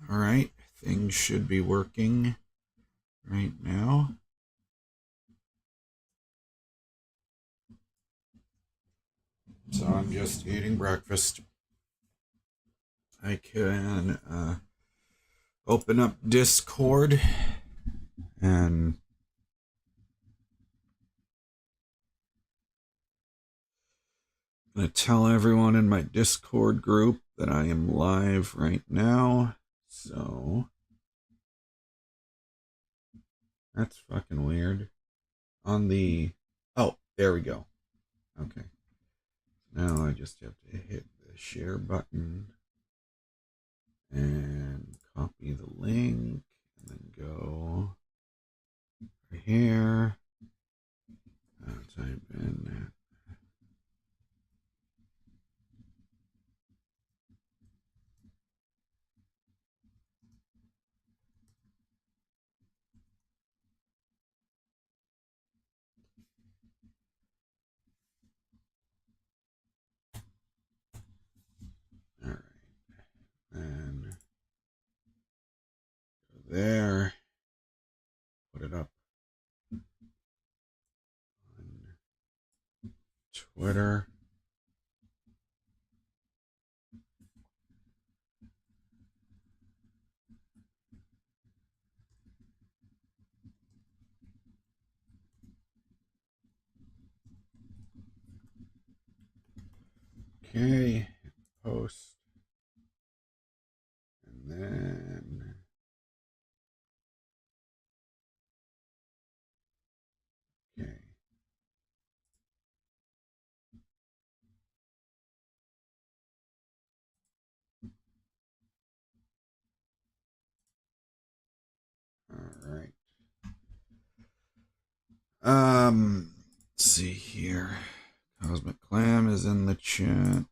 All right, things should be working right now. So I'm just eating breakfast. I can open up Discord and I'm going to tell everyone in my Discord group that I am live right now. So that's fucking weird. On the... Oh, there we go. Okay. Now I just have to hit the share button and copy the link and then go right here. Type in... All right. And go there. Put it up on Twitter. Okay. Post. And then... Okay. All right. Let's see here. Cosmic Clam is in the chat.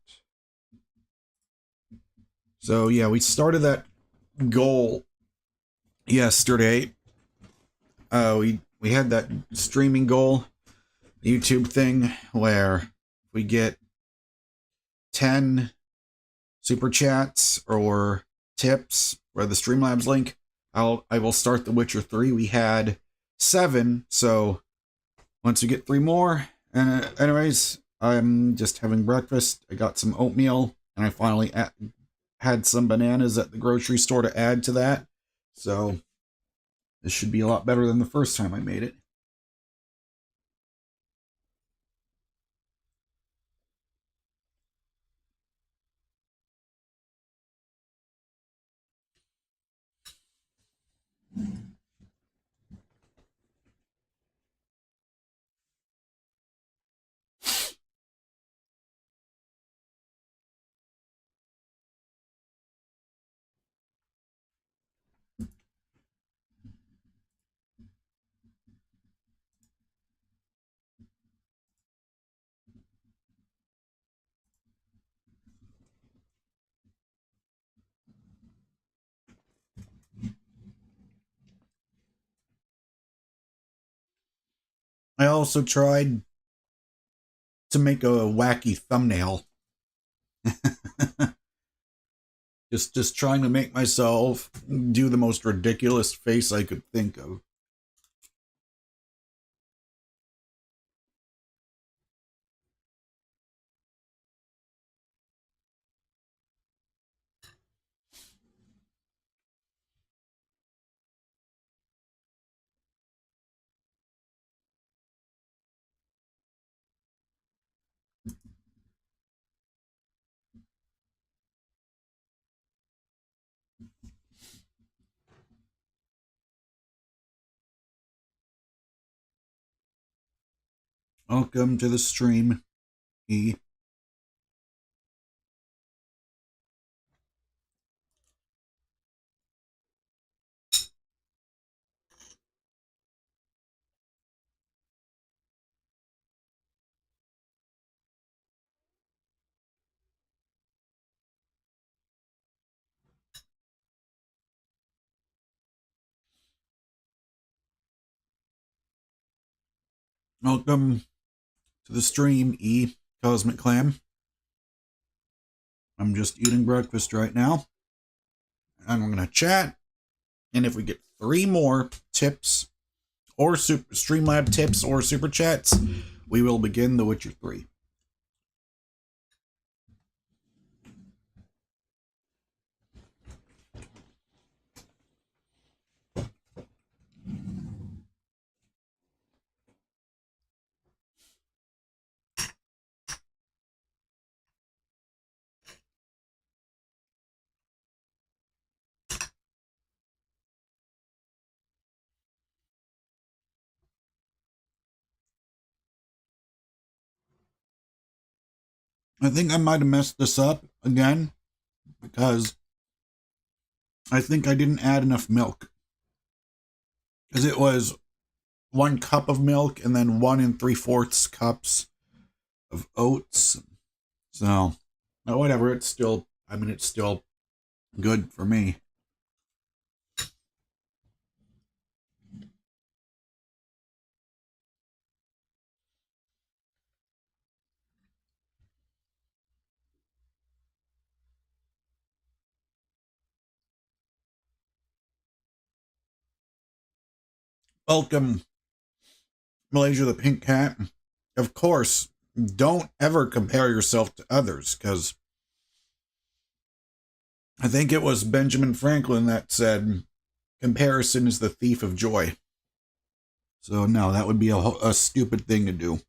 So yeah, we started that goal yesterday. We had that streaming goal, YouTube thing, where we get 10 super chats or tips or the Streamlabs link, I will start The Witcher 3. We had 7, so once we get 3 more, and anyways, I'm just having breakfast. I got some oatmeal, and I finally had some bananas at the grocery store to add to that. So this should be a lot better than the first time I made it. I also tried to make a wacky thumbnail. just trying to make myself do the most ridiculous face I could think of. Welcome to the stream, E. Welcome to the stream, E. Cosmic Clam. I'm just eating breakfast right now. and we're going to chat. And if we get 3 more tips or Streamlab tips or super chats, we will begin The Witcher 3. I think I might have messed this up again because I think I didn't add enough milk. Because it was 1 cup of milk and then 1 3/4 cups of oats. So, whatever. It's still, it's still good for me. Welcome, Malaysia the Pink Cat. Of course, don't ever compare yourself to others, because I think it was Benjamin Franklin that said, comparison is the thief of joy. So no, that would be a stupid thing to do.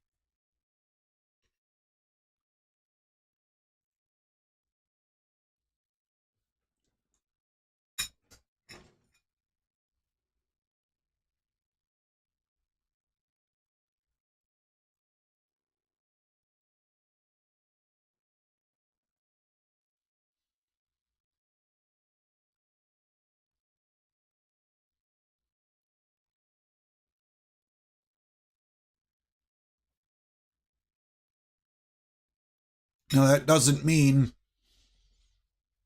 Now, that doesn't mean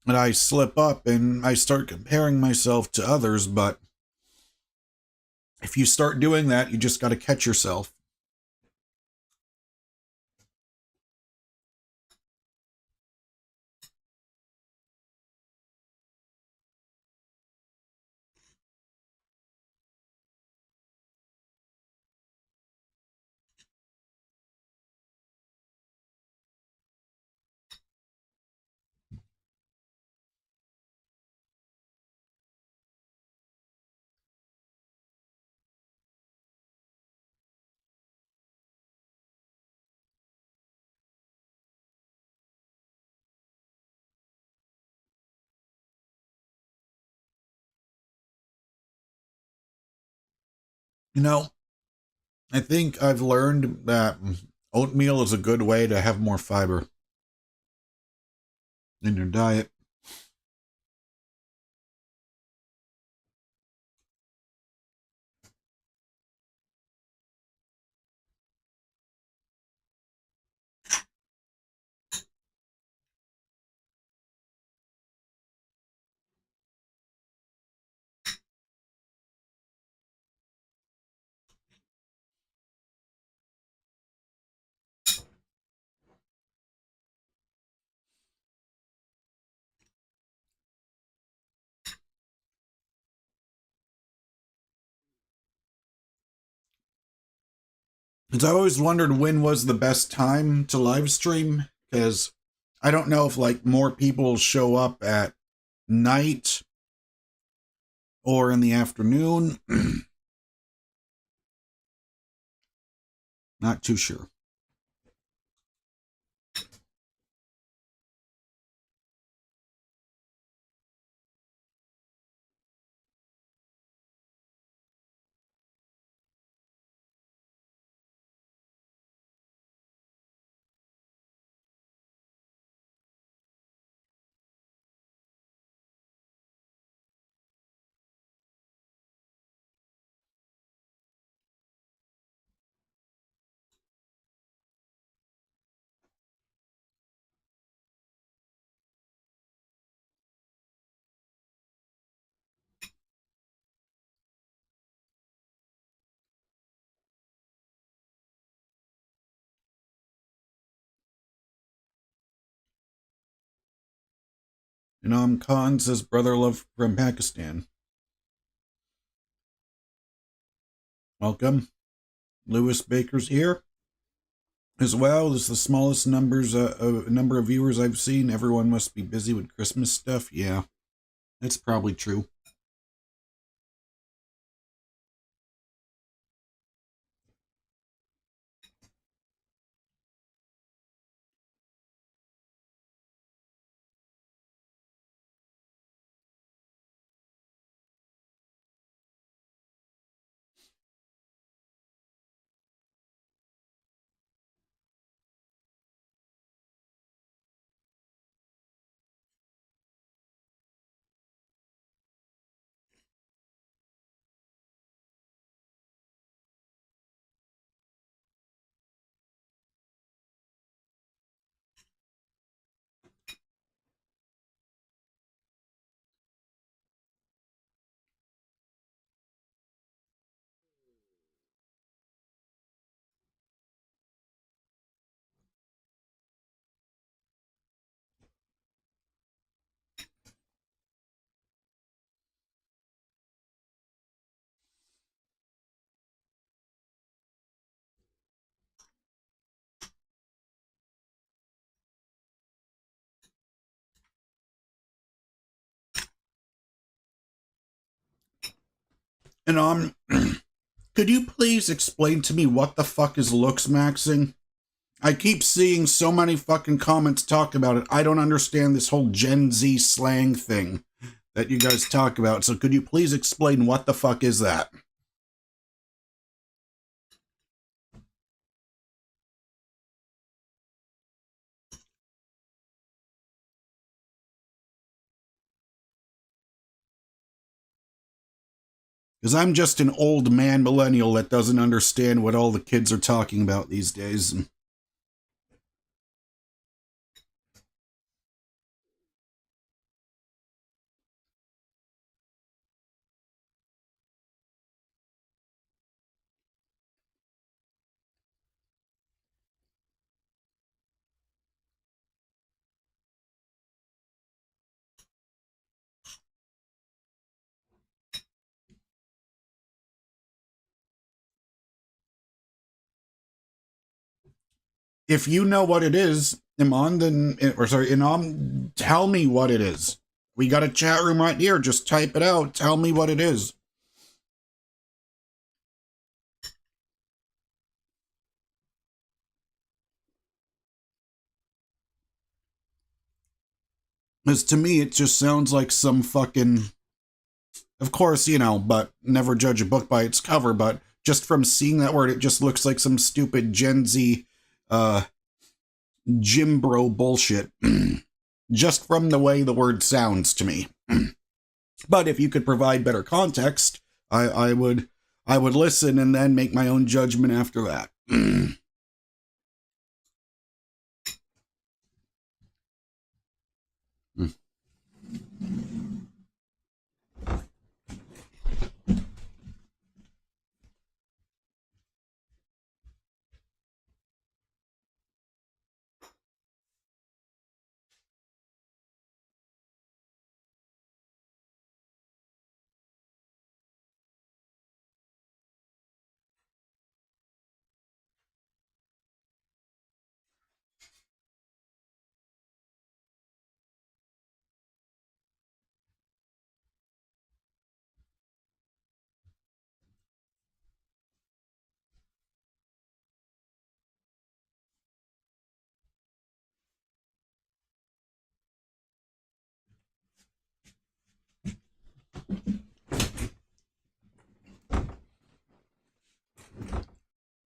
that I slip up and I start comparing myself to others, but if you start doing that, you just got to catch yourself. You know, I think I've learned that oatmeal is a good way to have more fiber in your diet. Because I always wondered when was the best time to live stream, because I don't know if like more people show up at night or in the afternoon. Not too sure. Inam Khan says brother love from Pakistan. Welcome. Lewis Baker's here as well. This is the smallest number of viewers I've seen. Everyone must be busy with Christmas stuff. Yeah, that's probably true. And could you please explain to me what the fuck is looks maxing? I keep seeing so many fucking comments talk about it. I don't understand this whole Gen Z slang thing that you guys talk about. So could you please explain what the fuck is that? Because I'm just an old man millennial that doesn't understand what all the kids are talking about these days. If you know what it is, Inam, tell me what it is. We got a chat room right here. Just type it out. Tell me what it is. Because to me, it just sounds like some fucking... Of course, you know, but never judge a book by its cover, but just from seeing that word, it just looks like some stupid Gen Z, gym bro bullshit. Just from the way the word sounds to me. But if you could provide better context, I would listen and then make my own judgment after that.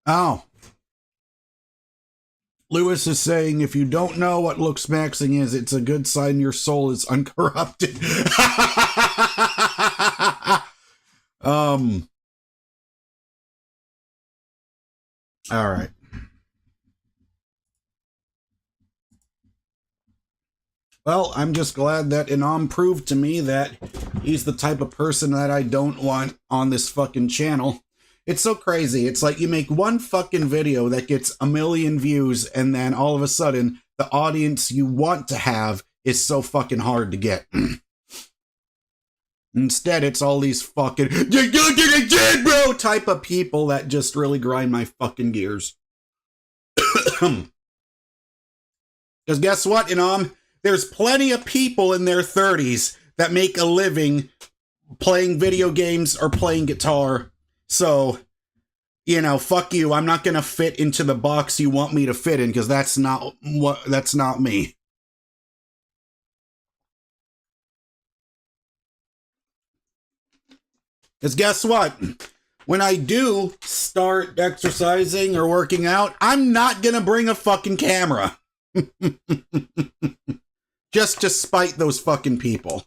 Oh. Lewis is saying, if you don't know what looks maxing is, it's a good sign your soul is uncorrupted. All right. Well, I'm just glad that Inam proved to me that he's the type of person that I don't want on this fucking channel. It's so crazy. It's like you make one fucking video that gets 1 million views, and then all of a sudden, the audience you want to have is so fucking hard to get. Instead, it's all these fucking bro type of people that just really grind my fucking gears. Because guess what, there's plenty of people in their 30s that make a living playing video games or playing guitar. So, fuck you. I'm not going to fit into the box you want me to fit in, because that's not me. Because guess what? When I do start exercising or working out, I'm not going to bring a fucking camera. Just to spite those fucking people.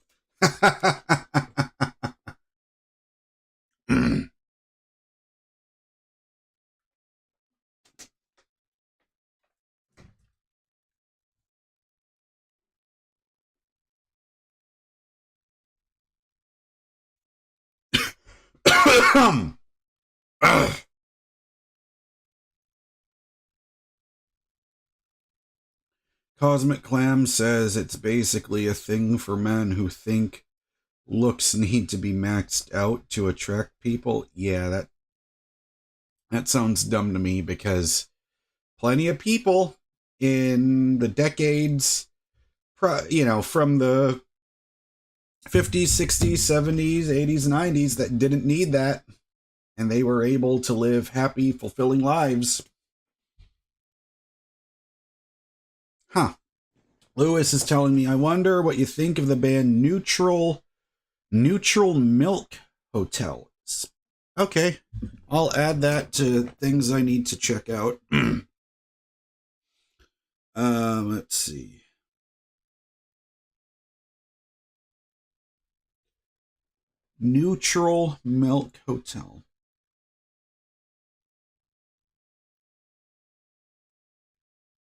Cosmic Clam says it's basically a thing for men who think looks need to be maxed out to attract people. Yeah, that sounds dumb to me, because plenty of people in the decades, from the 50s, 60s, 70s, 80s, 90s that didn't need that, and they were able to live happy, fulfilling lives. Huh. Lewis is telling me, I wonder what you think of the band Neutral Milk Hotels. Okay, I'll add that to things I need to check out. Let's see. Neutral Milk Hotel.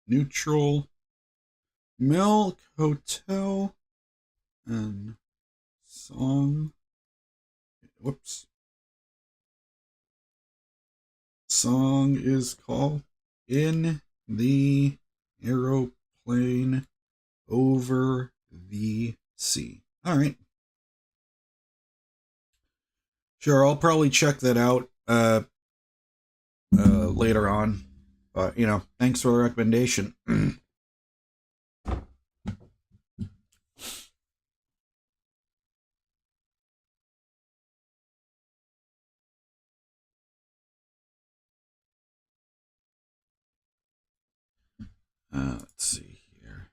Neutral Milk Hotel and song. Whoops. Song is called In the Aeroplane Over the Sea. All right. Sure, I'll probably check that out later on. But, thanks for the recommendation. Let's see here.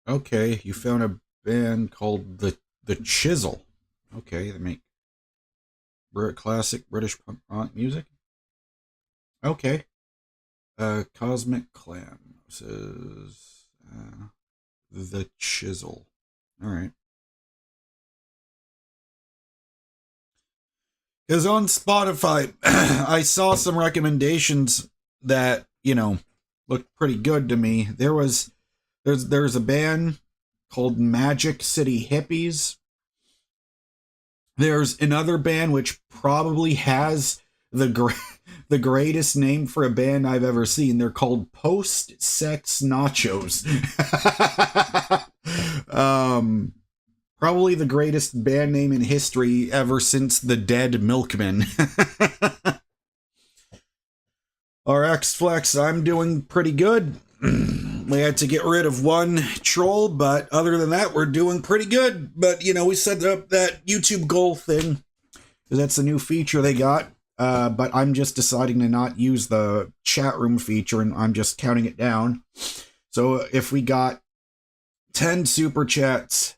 Okay, you found a band called the Chisel. Okay, they make classic British punk rock music. Okay. Cosmic Clam says the Chisel. All right. Because on Spotify, I saw some recommendations that, looked pretty good to me. There's a band called Magic City Hippies. There's another band which probably has the greatest name for a band I've ever seen. They're called Post Sex Nachos. Probably the greatest band name in history ever since the Dead Milkmen. RX Flex, I'm doing pretty good. We had to get rid of one troll, but other than that, we're doing pretty good. But, we set up that YouTube goal thing, because that's a new feature they got. But I'm just deciding to not use the chat room feature, and I'm just counting it down. So if we got 10 super chats,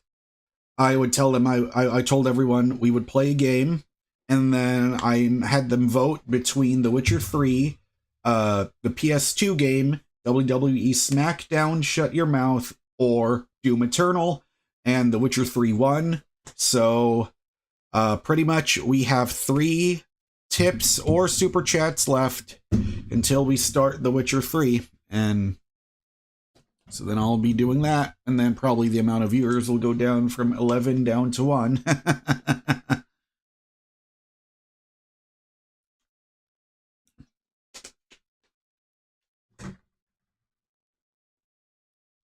I would tell them, I told everyone we would play a game, and then I had them vote between The Witcher 3, the PS2 game, WWE SmackDown Shut Your Mouth, or Doom Eternal, and The Witcher 3 won. So pretty much we have 3 tips or super chats left until we start The Witcher 3, and So then I'll be doing that, and then probably the amount of viewers will go down from 11 down to 1.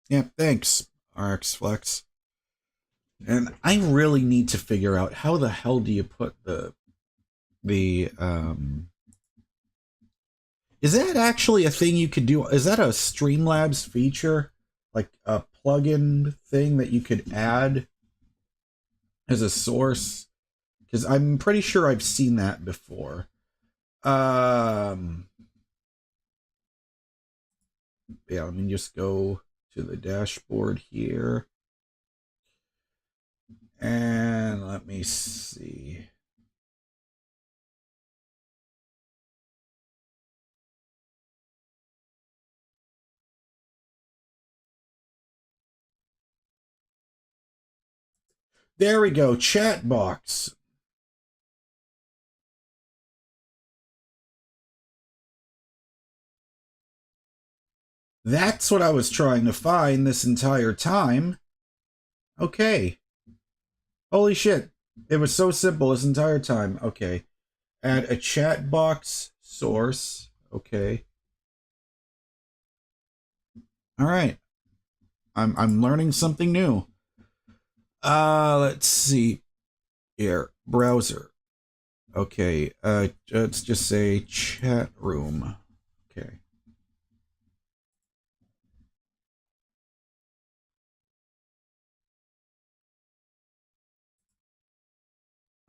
Yeah, thanks, RxFlex. And I really need to figure out how the hell do you put the is that actually a thing you could do? Is that a Streamlabs feature? Like a plugin thing that you could add as a source? Because I'm pretty sure I've seen that before. Yeah, let me just go to the dashboard here. And let me see. There we go, chat box. That's what I was trying to find this entire time. Okay. Holy shit. It was so simple this entire time. Okay. Add a chat box source. Okay. All right. I'm learning something new. Let's see here. Browser. Okay. Let's just say chat room. Okay.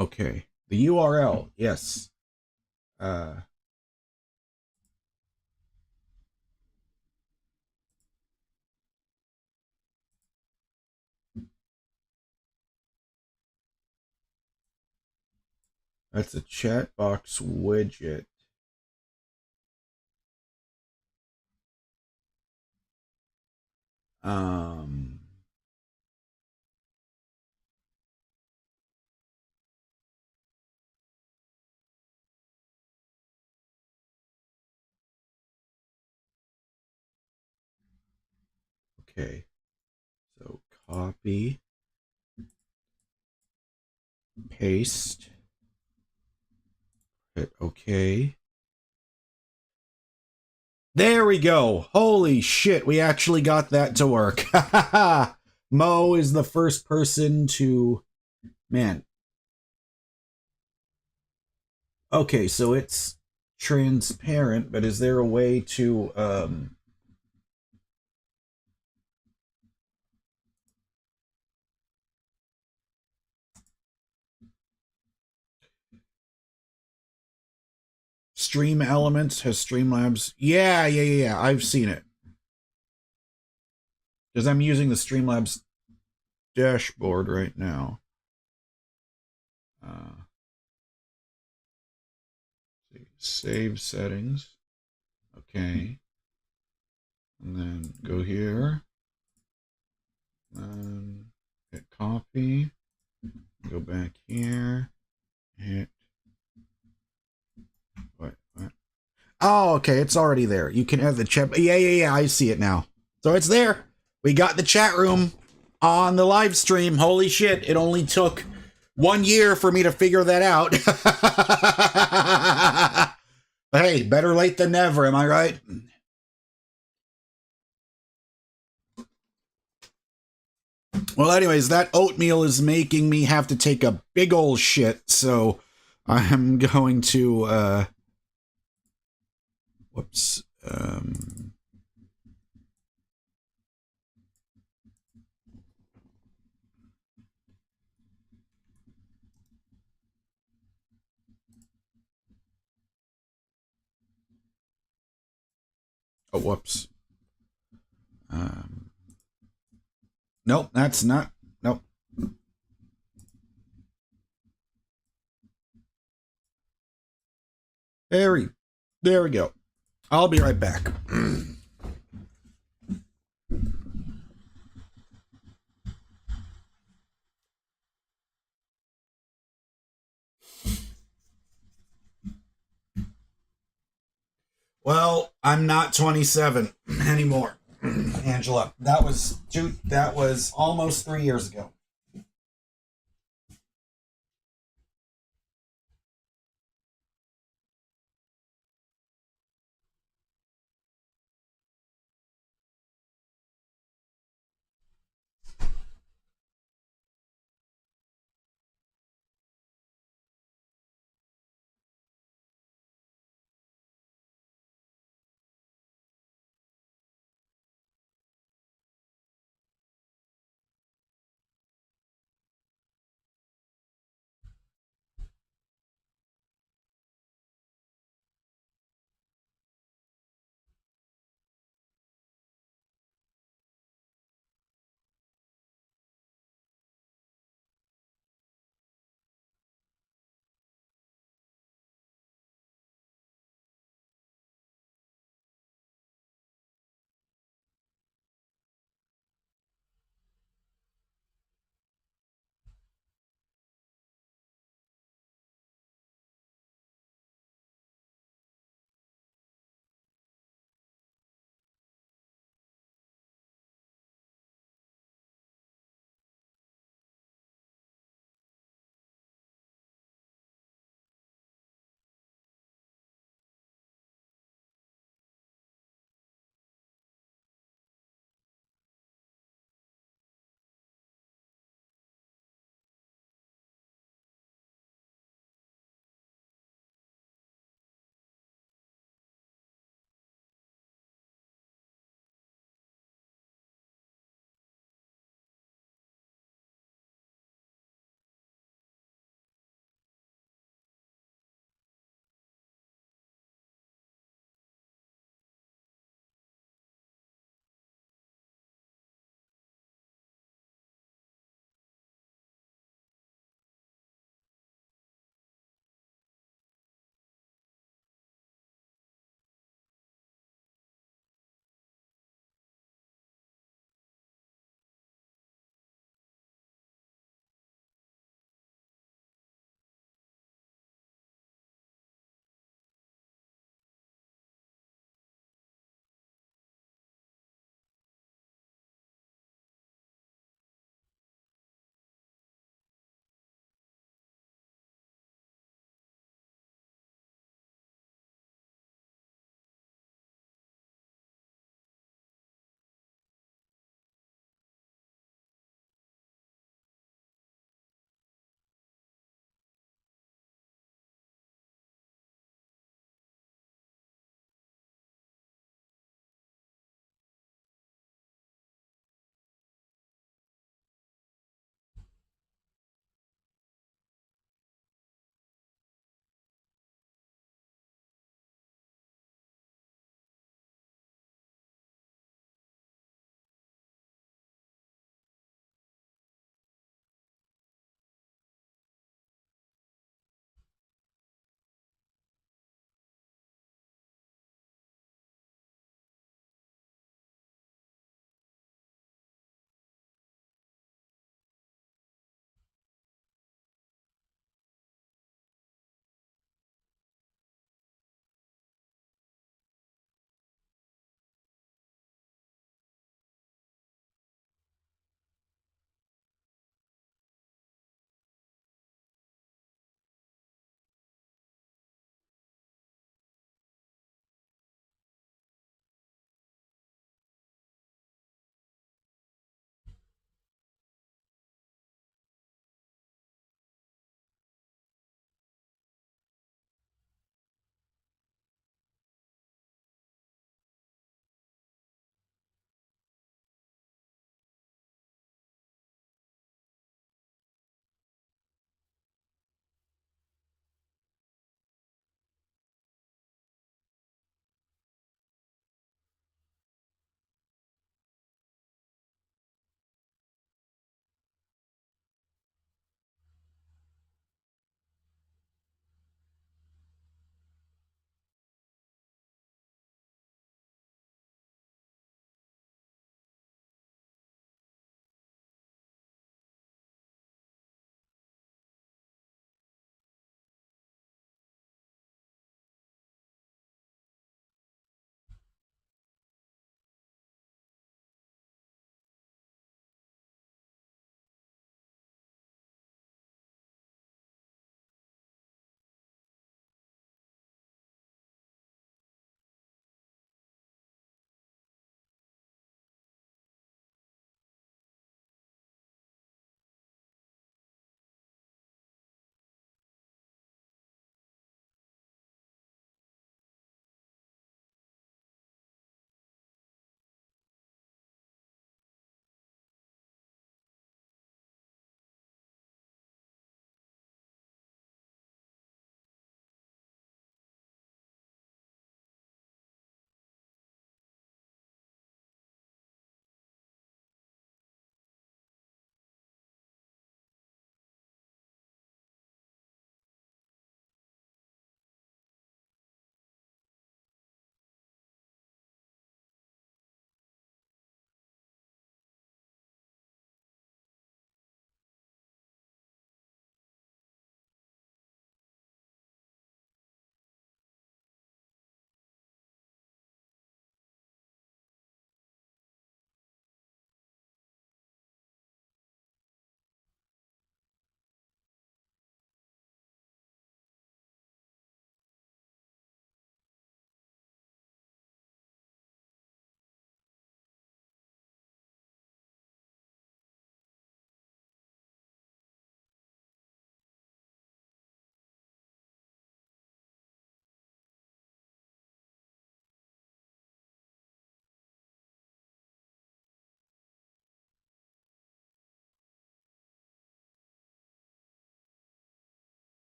Okay. The URL. Yes. That's a chat box widget. Okay. So copy, paste, hit OK. There we go. Holy shit, we actually got that to work. Mo is the first person to... Man. Okay, so it's transparent, but is there a way to... Stream Elements has Streamlabs. Yeah. I've seen it. Because I'm using the Streamlabs dashboard right now. Save settings. Okay. And then go here. And hit copy. Go back here. Hit. What? Oh, okay. It's already there. You can have the chat. Yeah. I see it now. So it's there. We got the chat room on the live stream. Holy shit. It only took 1 year for me to figure that out. But hey, better late than never. Am I right? Well, anyways, that oatmeal is making me have to take a big old shit. So I'm going to, whoops. Oh, whoops. Nope, that's not. Nope. There we go. I'll be right back. Well, I'm not 27 anymore. Angela. That was almost 3 years ago.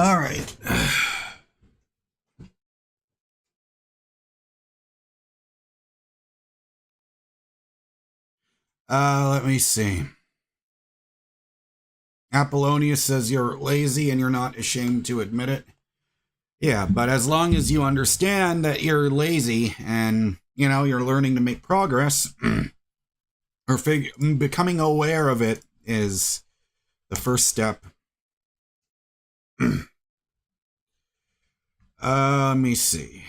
All right. Let me see. Apollonia says you're lazy and you're not ashamed to admit it. Yeah, but as long as you understand that you're lazy and, you know, you're learning to make progress, or becoming aware of it is the first step. Let me see.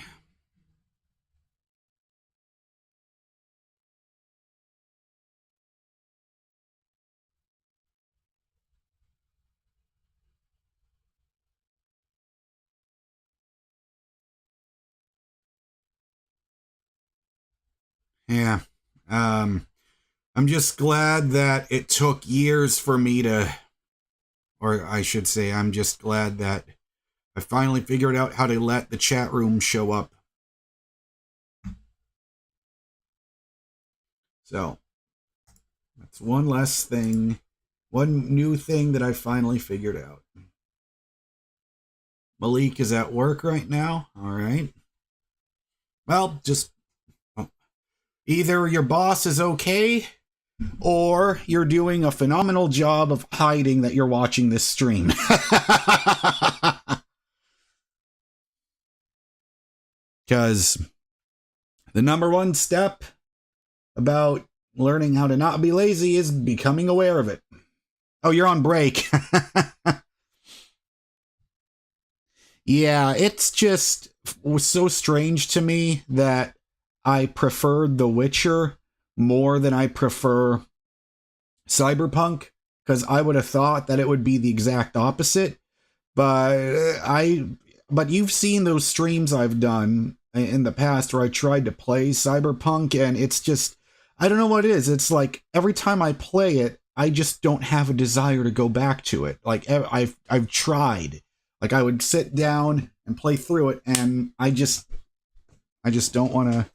Yeah. I'm just glad that it took years for me to, or I should say, I'm just glad that I finally figured out how to let the chat room show up. So, that's one less thing, one new thing that I finally figured out. Malik is at work right now. All right. Well, just either your boss is okay or you're doing a phenomenal job of hiding that you're watching this stream. Because the number one step about learning how to not be lazy is becoming aware of it. Oh, you're on break. Yeah, it's just was so strange to me that I preferred The Witcher more than I prefer Cyberpunk, because I would have thought that it would be the exact opposite. But you've seen those streams I've done in the past where I tried to play Cyberpunk, and it's just, I don't know what it is. It's like every time I play it, I just don't have a desire to go back to it. Like I've tried. Like I would sit down and play through it, and I just don't want to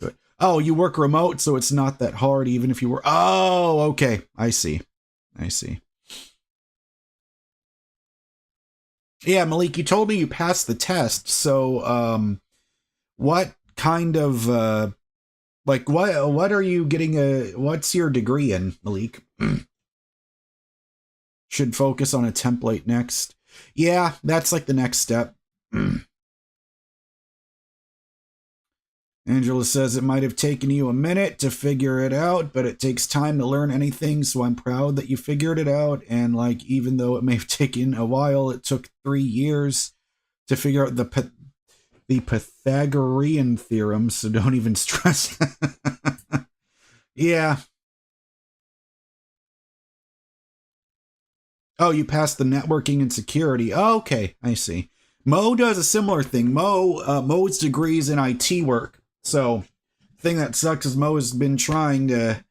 do it. Oh, you work remote, so it's not that hard, even if you were. Oh, okay, I see. Yeah, Malik, you told me you passed the test. So, what kind of like what are you getting what's your degree in, Malik? Should focus on a template next. Yeah, that's like the next step. Angela says it might have taken you a minute to figure it out, but it takes time to learn anything, so I'm proud that you figured it out. And like, even though it may have taken a while, it took 3 years to figure out the Pythagorean theorem, so don't even stress. Yeah. Oh, you passed the networking and security. Oh, okay, I see. Mo does a similar thing. Mo's degrees in IT work. So, thing that sucks is Mo has been trying to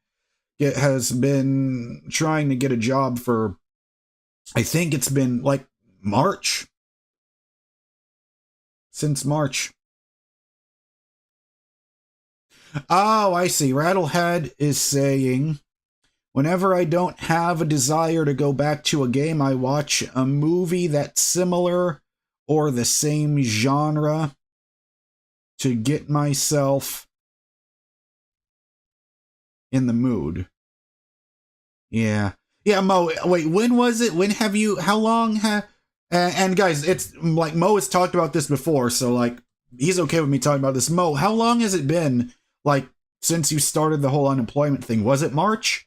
get a job for, I think it's been like March. Since March. Oh, I see. Rattlehead is saying, whenever I don't have a desire to go back to a game, I watch a movie that's similar or the same genre to get myself in the mood. Yeah. Yeah, Mo, wait, when was it? How long have, and guys, it's like Mo has talked about this before, so like, he's okay with me talking about this. Mo, how long has it been, like, since you started the whole unemployment thing? Was it March?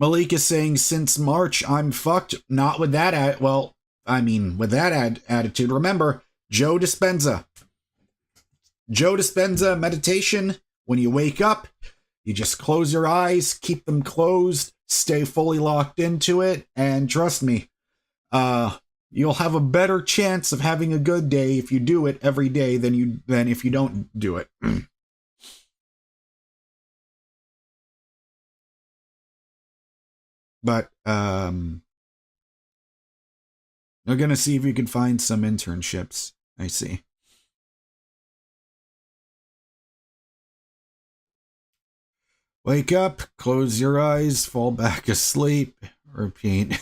Malik is saying, since March, I'm fucked. Not with that, well, I mean, with that attitude. Remember, Joe Dispenza. Joe Dispenza meditation. When you wake up, you just close your eyes, keep them closed, stay fully locked into it, and trust me, you'll have a better chance of having a good day if you do it every day than if you don't do it. But we're gonna see if we can find some internships. I see. Wake up, close your eyes, fall back asleep, repeat.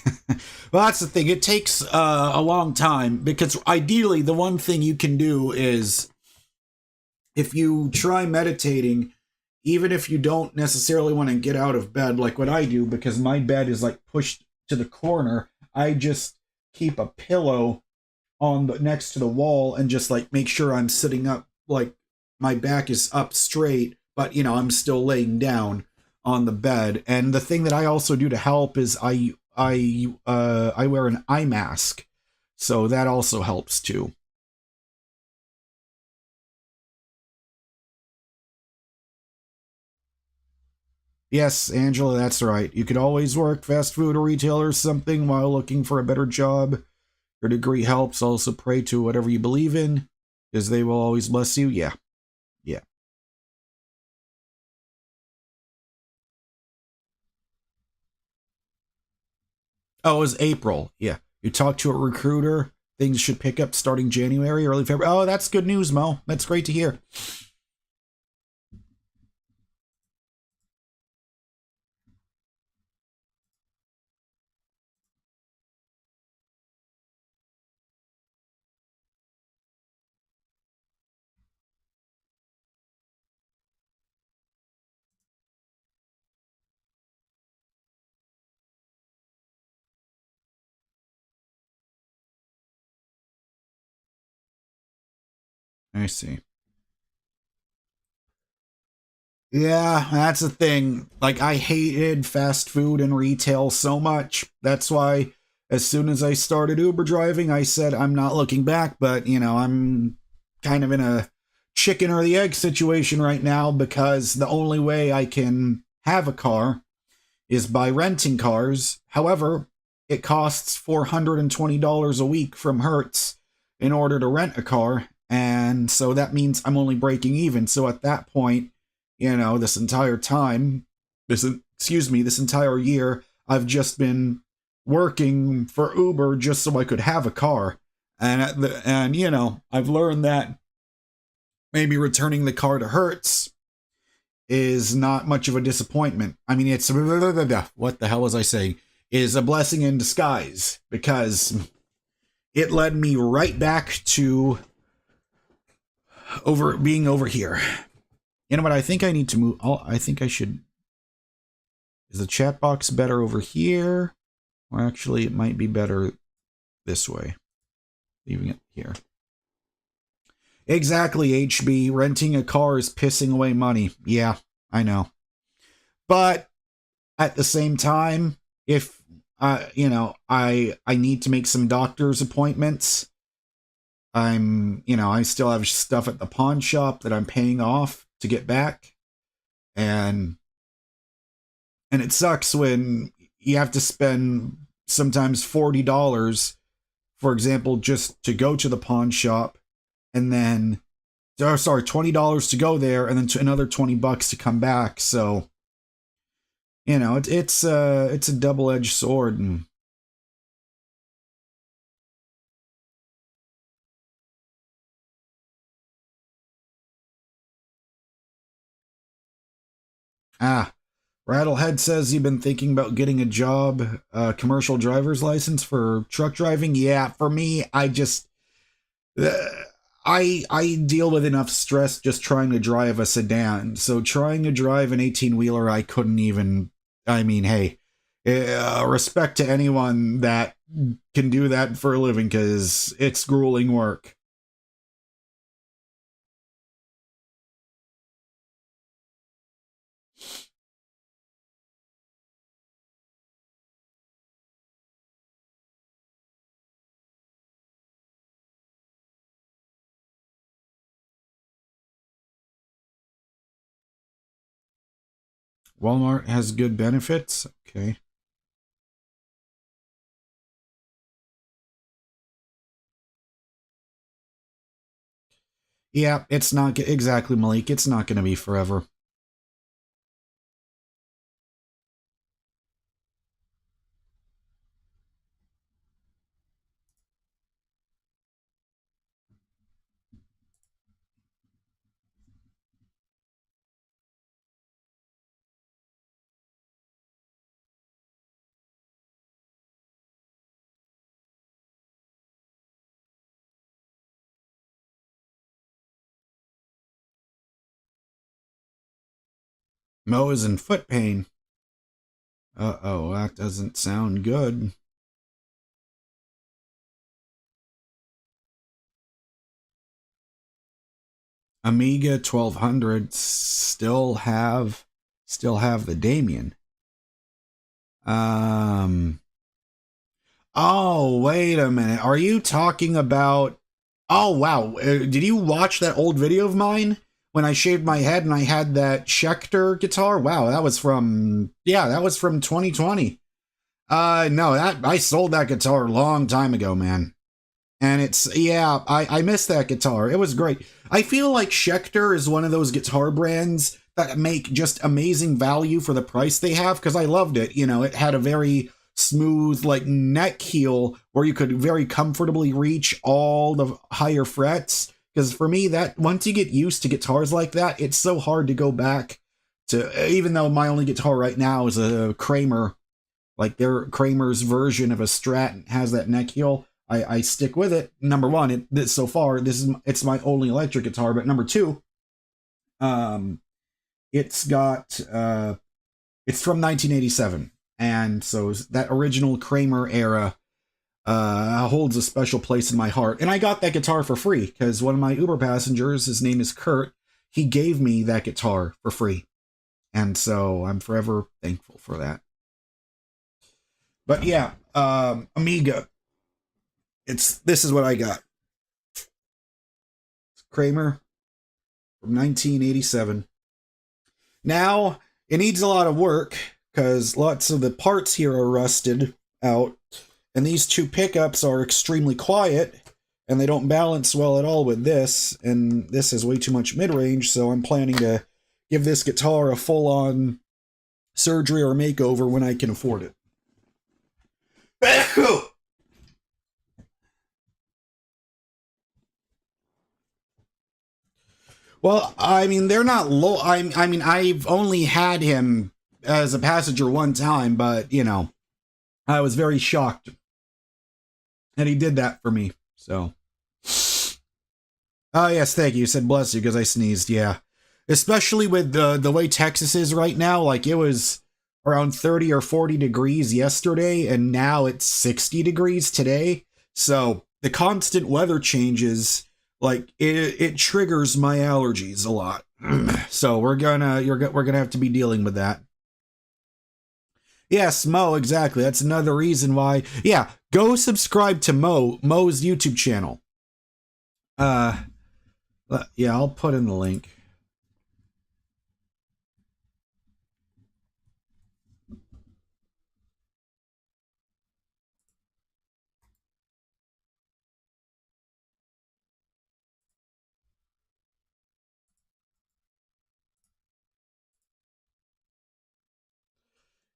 Well, that's the thing. It takes a long time because ideally, the one thing you can do is if you try meditating, even if you don't necessarily want to get out of bed, like what I do, because my bed is like pushed to the corner, I just keep a pillow on the next to the wall and just like make sure I'm sitting up, like my back is up straight, but I'm still laying down on the bed. And the thing that I also do to help is I wear an eye mask, so that also helps too. Yes, Angela, that's right. You could always work fast food or retail or something while looking for a better job. Your degree helps. Also pray to whatever you believe in, because they will always bless you. Yeah, yeah. Oh, it was April. Yeah. You talked to a recruiter. Things should pick up starting January, early February. Oh, that's good news, Mo. That's great to hear. I see. Yeah, that's the thing. Like, I hated fast food and retail so much. That's why, as soon as I started Uber driving, I said I'm not looking back. But, I'm kind of in a chicken or the egg situation right now because the only way I can have a car is by renting cars. However, it costs $420 a week from Hertz in order to rent a car. And so that means I'm only breaking even. So at that point, this entire time, this entire year, I've just been working for Uber just so I could have a car. And I've learned that maybe returning the car to Hertz is not much of a disappointment. I mean, it's what the hell was I saying? Is a blessing in disguise because it led me right back to being over here. You know what? I think I need to move. Oh, I think I should. Is the chat box better over here? Or actually, it might be better this way. Leaving it here. Exactly, HB. Renting a car is pissing away money. Yeah, I know. But at the same time, if I need to make some doctor's appointments. I still have stuff at the pawn shop that I'm paying off to get back, and it sucks when you have to spend sometimes $40, for example, just to go to the pawn shop, and then, oh, sorry, $20 to go there, and then another $20 to come back. So it's a double-edged sword. And ah, Rattlehead says you've been thinking about getting a job, commercial driver's license for truck driving. Yeah, for me, uh, I deal with enough stress just trying to drive a sedan. So trying to drive an 18-wheeler, I couldn't even. I mean, hey, respect to anyone that can do that for a living because it's grueling work. Walmart has good benefits. Okay. Yeah, it's not exactly, Malik. It's not going to be forever. Mo is in foot pain. Uh-oh, that doesn't sound good. Amiga 1200 still have the Damien. Oh, wait a minute. Are you talking about... Oh, wow. Did you watch that old video of mine when I shaved my head and I had that Schecter guitar? Wow, that was from... Yeah, that was from 2020. No, I sold that guitar a long time ago, man. And it's... Yeah, I miss that guitar. It was great. I feel like Schecter is one of those guitar brands that make just amazing value for the price they have, because I loved it. You know, it had a very smooth like neck heel where you could very comfortably reach all the higher frets, because for me, that once you get used to guitars like that, it's so hard to go back to, even though my only guitar right now is a Kramer, like their Kramer's version of a Strat has that neck heel. I stick with it. Number one, so far it's my only electric guitar, but number two, it's got it's from 1987. And so that original Kramer era holds a special place in my heart. And I got that guitar for free because one of my Uber passengers, his name is Kurt, he gave me that guitar for free. And so I'm forever thankful for that. But yeah, Amiga. This is what I got. Kramer from 1987. Now, it needs a lot of work, because lots of the parts here are rusted out, and these two pickups are extremely quiet, and they don't balance well at all with this, and this is way too much mid-range, so I'm planning to give this guitar a full-on surgery or makeover when I can afford it. Well, I mean, they're not low. I mean, I've only had him as a passenger one time, but, you know, I was very shocked that he did that for me, so. Oh, yes, thank you. You said bless you because I sneezed, yeah. Especially with the way Texas is right now, like, it was around 30 or 40 degrees yesterday, and now it's 60 degrees today, so the constant weather changes... Like it triggers my allergies a lot, so we're gonna have to be dealing with that. Yes, Mo, exactly. That's another reason why. Yeah, go subscribe to Mo's YouTube channel. Yeah, I'll put in the link.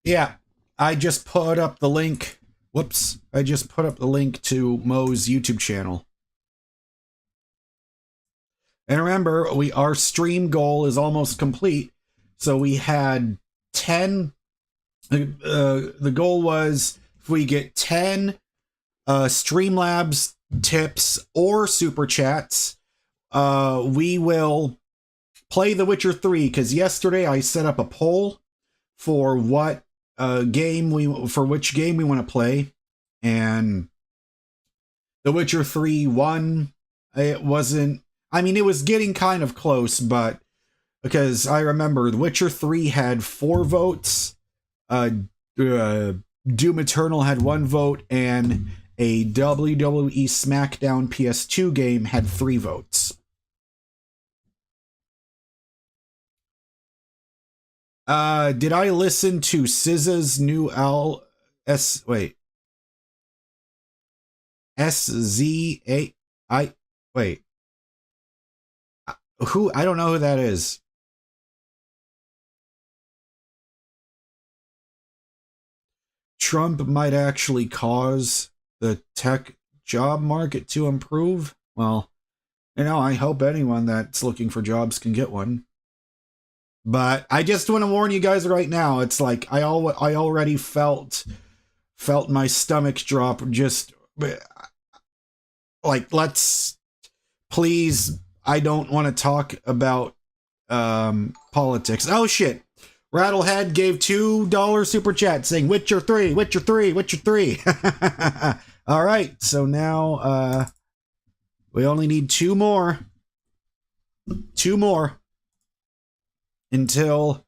Yeah, I just put up the link. Whoops, I just put up the link to Mo's YouTube channel. And remember, our stream goal is almost complete. So we had 10. The goal was if we get 10 Streamlabs tips or super chats, we will play The Witcher 3. Because yesterday I set up a poll for which game we want to play, and The Witcher 3 won. It wasn't. I mean, it was getting kind of close, but because I remember The Witcher 3 had 4 votes, Doom Eternal had 1 vote, and a WWE SmackDown PS2 game had 3 votes. Did I listen to SZA's new SZA? Wait. Who? I don't know who that is. Trump might actually cause the tech job market to improve. Well, you know, I hope anyone that's looking for jobs can get one. But I just want to warn you guys right now. It's like I already felt my stomach drop. Just like, let's please. I don't want to talk about politics. Oh shit! Rattlehead gave $2 super chat saying Witcher 3, Witcher 3, Witcher 3. All right, so now we only need two more. Two more until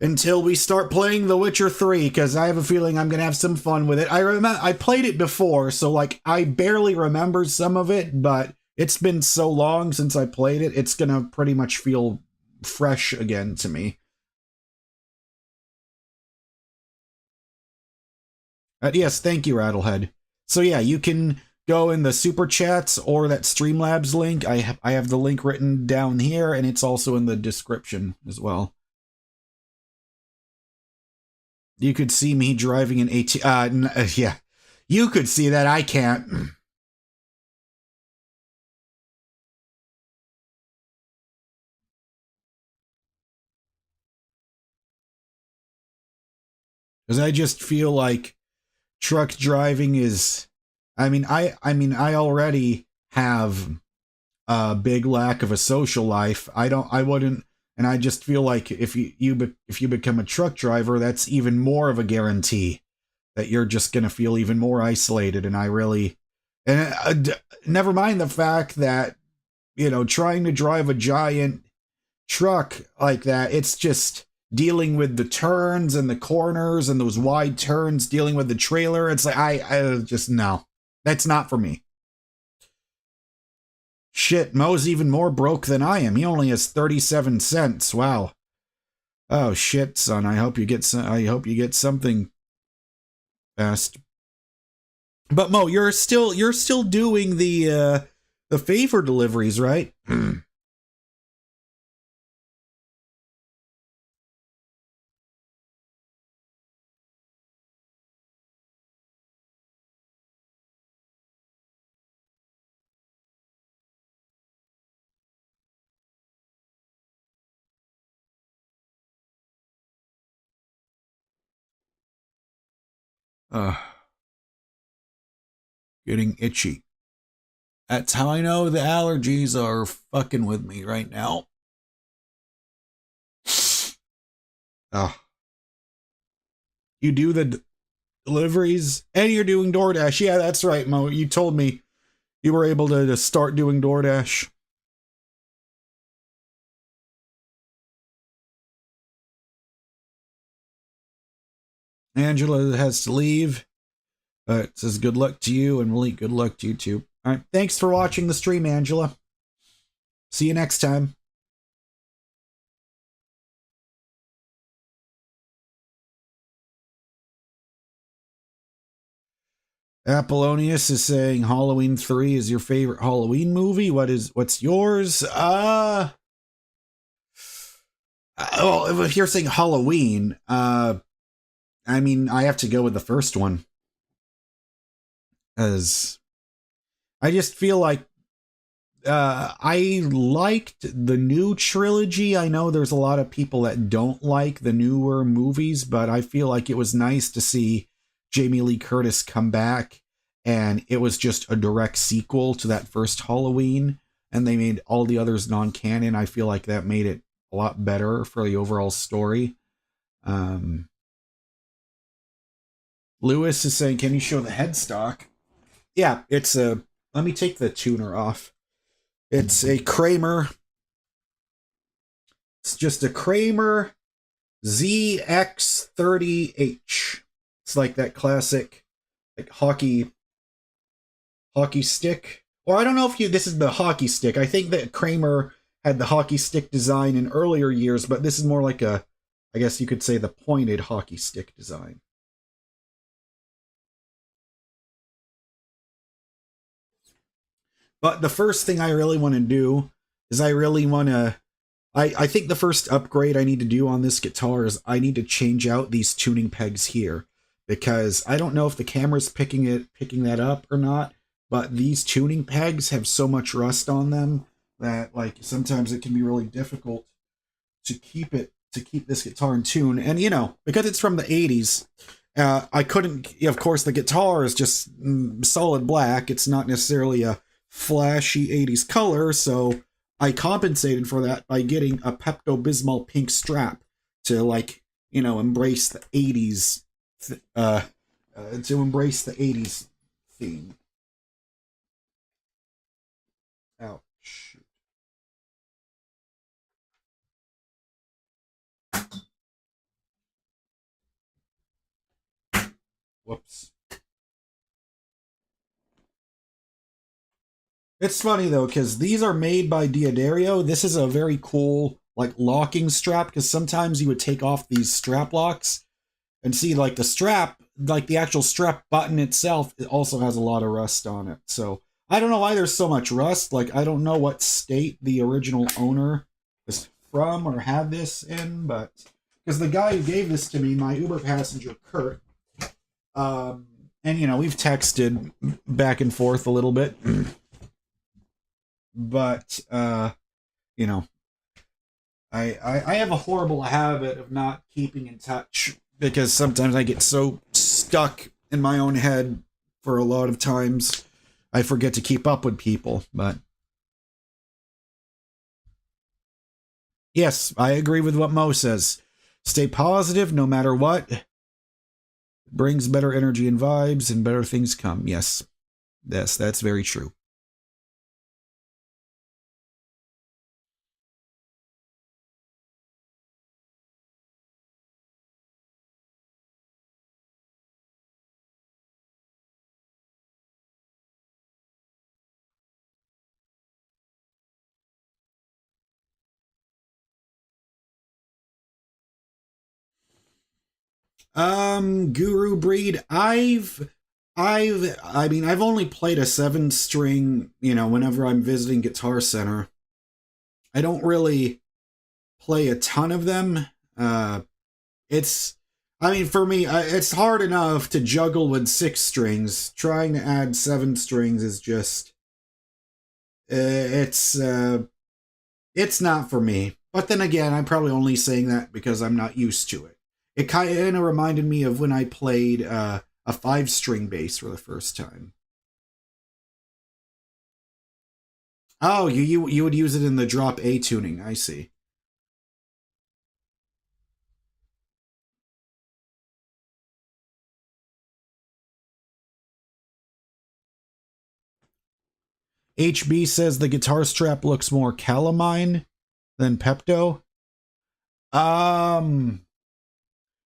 we start playing The Witcher 3, because I have a feeling I'm gonna have some fun with it. I played it before, so like I barely remember some of it, but it's been so long since I played it, it's gonna pretty much feel fresh again to me. Yes, thank you, Rattlehead. So yeah, you can go in the super chats or that Streamlabs link. I have the link written down here, and it's also in the description as well. You could see me driving an AT. Yeah, you could see that. I can't. Because I just feel like truck driving is. I mean, I already have a big lack of a social life. I wouldn't, and I just feel like if you become a truck driver, that's even more of a guarantee that you're just gonna feel even more isolated. And I really, and never mind the fact that, you know, trying to drive a giant truck like that, it's just dealing with the turns and the corners and those wide turns, dealing with the trailer. It's like I just no, that's not for me. Shit, Mo's even more broke than I am. He only has 37 cents. Wow. Oh shit, son. I hope you get something fast. But Mo, you're still doing the favor deliveries, right? Getting itchy. That's how I know the allergies are fucking with me right now. Oh. You do the deliveries and you're doing DoorDash. Yeah, that's right, Mo. You told me you were able to start doing DoorDash. Angela has to leave. It says good luck to you, and Malik, good luck to you too. All right, thanks for watching the stream, Angela. See you next time. Apollonius is saying Halloween 3 is your favorite Halloween movie. What's yours? Well, if you're saying Halloween, I mean, I have to go with the first one. As I just feel like I liked the new trilogy. I know there's a lot of people that don't like the newer movies, but I feel like it was nice to see Jamie Lee Curtis come back, and it was just a direct sequel to that first Halloween, and they made all the others non-canon. I feel like that made it a lot better for the overall story. Lewis is saying, can you show the headstock? Yeah, it's a... Let me take the tuner off. It's a Kramer. It's just a Kramer ZX30H. It's like that classic like hockey stick. Or I don't know if this is the hockey stick. I think that Kramer had the hockey stick design in earlier years, but this is more like I guess you could say the pointed hockey stick design. But the first thing I really want to do is I think the first upgrade I need to do on this guitar is I need to change out these tuning pegs here, because I don't know if the camera's picking that up or not, but these tuning pegs have so much rust on them that like sometimes it can be really difficult to keep this guitar in tune. And you know, because it's from the 80s, I couldn't, of course the guitar is just solid black. It's not necessarily a flashy 80s color, so I compensated for that by getting a Pepto-Bismol pink strap, to, like, you know, embrace the 80s, to embrace the 80s theme. Ouch. Whoops. It's funny though, because these are made by Diodario. This is a very cool, like, locking strap, because sometimes you would take off these strap locks and see, like, the strap, like the actual strap button itself, it also has a lot of rust on it. So I don't know why there's so much rust. Like, I don't know what state the original owner is from or had this in, but because the guy who gave this to me, my Uber passenger Kurt, and you know, we've texted back and forth a little bit. But you know, I have a horrible habit of not keeping in touch, because sometimes I get so stuck in my own head for a lot of times I forget to keep up with people. But yes, I agree with what Mo says. Stay positive no matter what. It brings better energy and vibes, and better things come. Yes, that's very true. Guru Breed, I mean, I've only played a 7-string, you know, whenever I'm visiting Guitar Center. I don't really play a ton of them. It's, I mean, for me, it's hard enough to juggle with 6 strings. Trying to add 7 strings is just, it's not for me. But then again, I'm probably only saying that because I'm not used to it. It kind of reminded me of when I played a 5-string bass for the first time. Oh, you would use it in the drop A tuning. I see. HB says the guitar strap looks more calamine than Pepto. Um,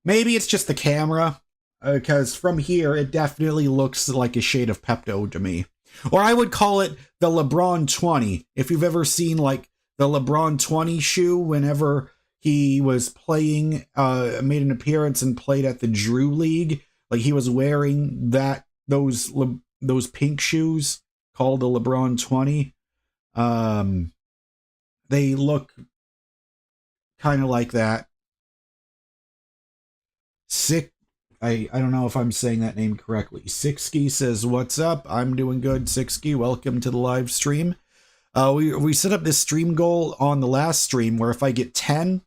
Maybe it's just the camera, because from here it definitely looks like a shade of Pepto to me. Or I would call it the LeBron 20. If you've ever seen, like, the LeBron 20 shoe, whenever he was playing, made an appearance and played at the Drew League, like, he was wearing those pink shoes called the LeBron 20. They look kind of like that. Sick. I don't know if I'm saying that name correctly. Sixky says, "What's up? I'm doing good." Sixky, welcome to the live stream. We set up this stream goal on the last stream where if I get 10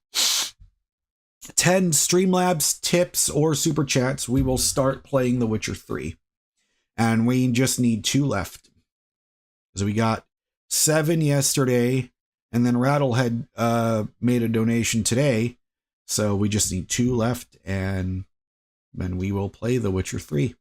Streamlabs tips or super chats, we will start playing The Witcher 3. And we just need 2 left. So we got 7 yesterday, and then Rattle had made a donation today. So we just need 2 left, and then we will play The Witcher 3.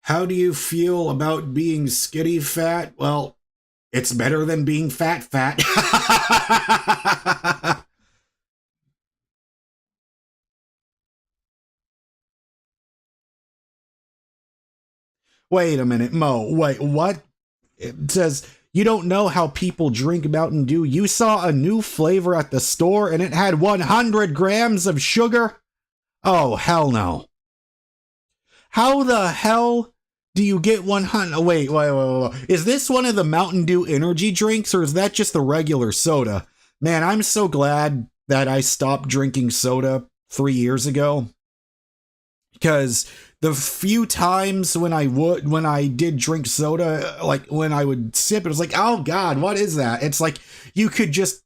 How do you feel about being skitty fat? Well, it's better than being fat. Wait a minute, Mo. Wait, what? It says, you don't know how people drink Mountain Dew. You saw a new flavor at the store and it had 100 grams of sugar? Oh, hell no. How the hell do you get 100? Wait. Is this one of the Mountain Dew energy drinks, or is that just the regular soda? Man, I'm so glad that I stopped drinking soda 3 years ago. Because the few times when I did drink soda, like when I would sip, it was like, oh God, what is that? It's like you could just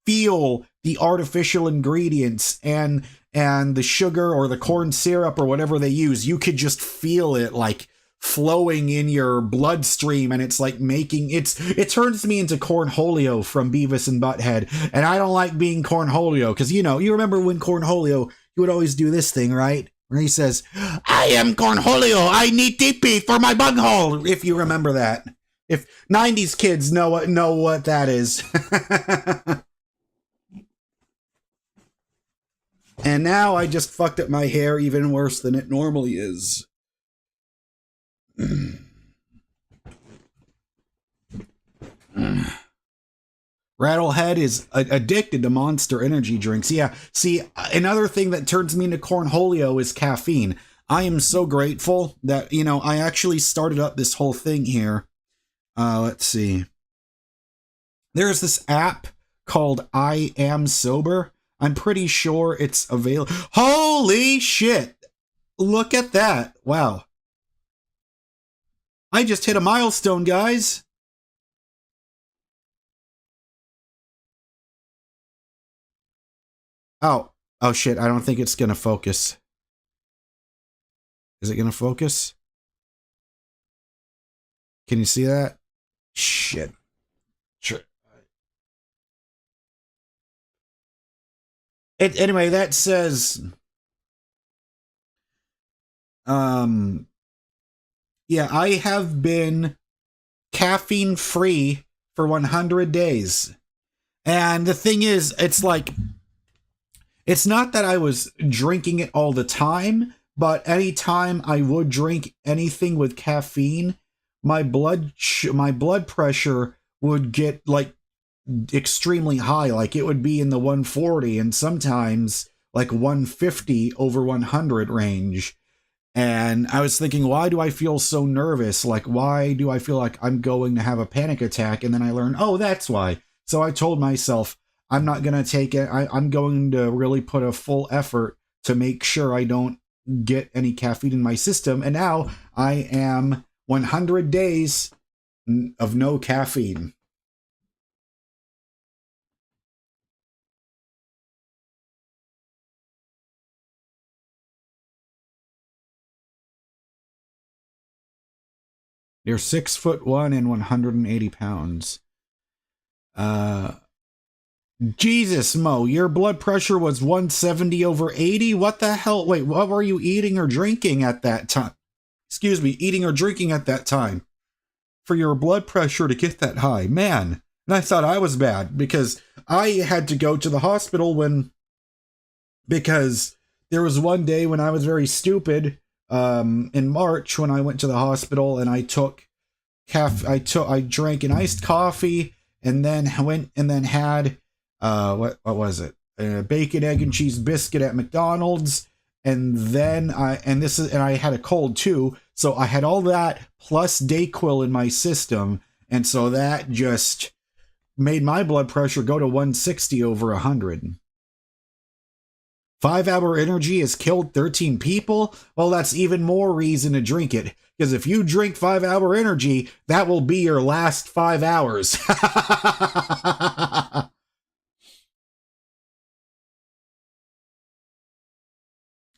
feel the artificial ingredients and the sugar or the corn syrup or whatever they use, you could just feel it like flowing in your bloodstream, and it's like it turns me into Cornholio from Beavis and Butthead, and I don't like being Cornholio because you remember when Cornholio, he would always do this thing, right, where he says, "I am Cornholio, I need TP for my bunghole," if you remember that. If 90s kids know what that is. And now I just fucked up my hair even worse than it normally is. Rattlehead is addicted to Monster energy drinks. Yeah, see, another thing that turns me into Cornholio is caffeine. I am so grateful that, I actually started up this whole thing here. Let's see. There's this app called I Am Sober. I'm pretty sure it's available. Holy shit! Look at that. Wow. I just hit a milestone, guys. Oh shit, I don't think it's gonna focus. Is it gonna focus? Can you see that? Shit. Sure. Anyway, that says, yeah, I have been caffeine free for 100 days. And the thing is, it's like, it's not that I was drinking it all the time, but anytime I would drink anything with caffeine, my blood pressure would get like extremely high. Like it would be in the 140 and sometimes like 150 over 100 range. And I was thinking, why do I feel so nervous? Like, why do I feel like I'm going to have a panic attack? And then I learned, oh, that's why. So I told myself, I'm not going to take it. I'm going to really put a full effort to make sure I don't get any caffeine in my system. And now I am 100 days of no caffeine. You're 6'1" and 180 pounds. Jesus, Mo, your blood pressure was 170 over 80? What the hell? Wait, what were you eating or drinking at that time? Excuse me, eating or drinking at that time for your blood pressure to get that high? Man, and I thought I was bad because I had to go to the hospital because there was one day when I was very stupid, in March when I went to the hospital and I drank an iced coffee and then had what was it? A bacon, egg, and cheese biscuit at McDonald's, and then I had a cold too, so I had all that plus Dayquil in my system, and so that just made my blood pressure go to 160 over 100. 5-hour energy has killed 13 people? Well, that's even more reason to drink it. Because if you drink 5-hour energy, that will be your last 5 hours.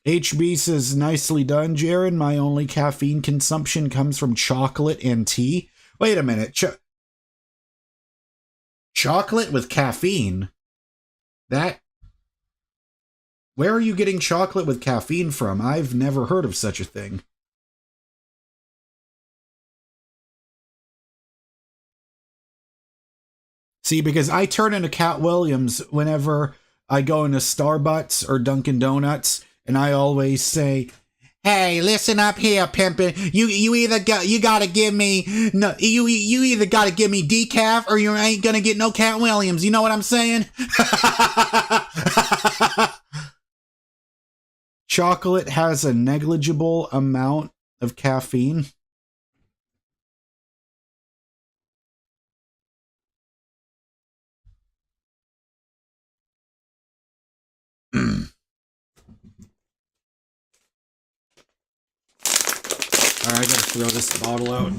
HB says, nicely done, Jaron. My only caffeine consumption comes from chocolate and tea. Wait a minute. Chocolate with caffeine? Where are you getting chocolate with caffeine from? I've never heard of such a thing. See, because I turn into Cat Williams whenever I go into Starbucks or Dunkin' Donuts, and I always say, "Hey, listen up here, pimpin'. You either gotta give me decaf or you ain't gonna get no Cat Williams." You know what I'm saying? Chocolate has a negligible amount of caffeine. Alright, I gotta throw this bottle out.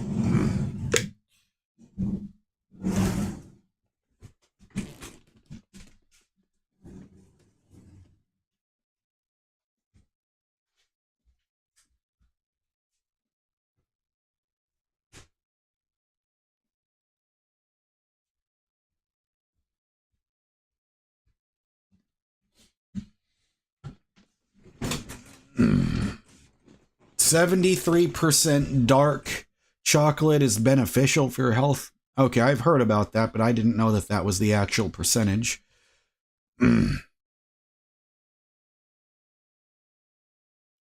73% dark chocolate is beneficial for your health. Okay, I've heard about that, but I didn't know that that was the actual percentage.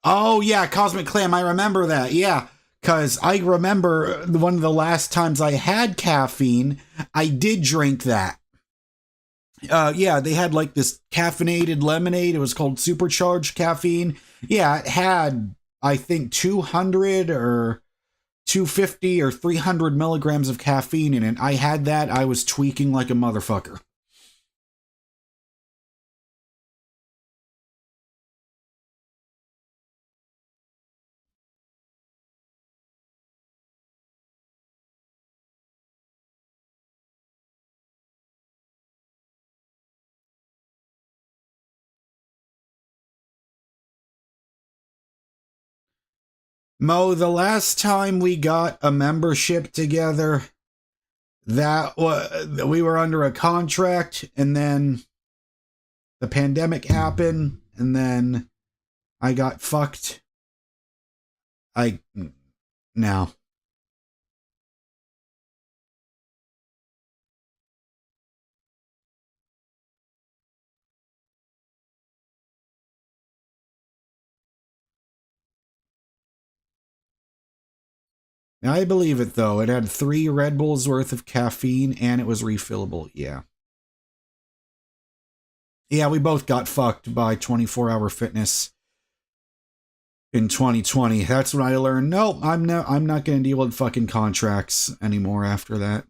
Oh, yeah, Cosmic Clam. I remember that. Yeah, because I remember one of the last times I had caffeine, I did drink that. Yeah, they had like this caffeinated lemonade. It was called supercharged caffeine. Yeah, it had, I think, 200 or 250 or 300 milligrams of caffeine in it. I had that. I was tweaking like a motherfucker. Mo, the last time we got a membership together, we were under a contract, and then the pandemic happened, and then I got fucked. Now. I believe it, though. It had 3 Red Bulls worth of caffeine, and it was refillable. Yeah. Yeah, we both got fucked by 24-hour fitness in 2020. That's when I learned, no, I'm not going to deal with fucking contracts anymore after that.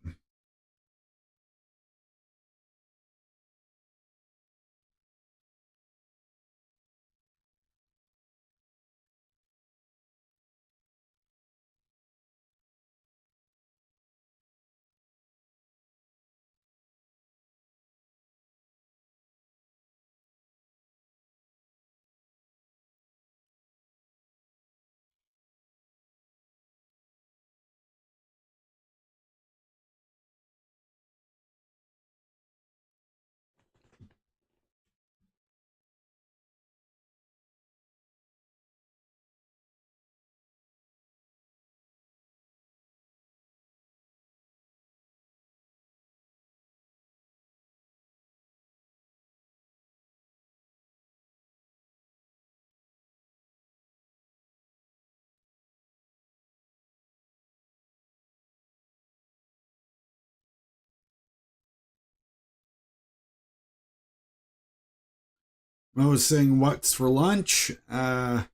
I was saying, what's for lunch? I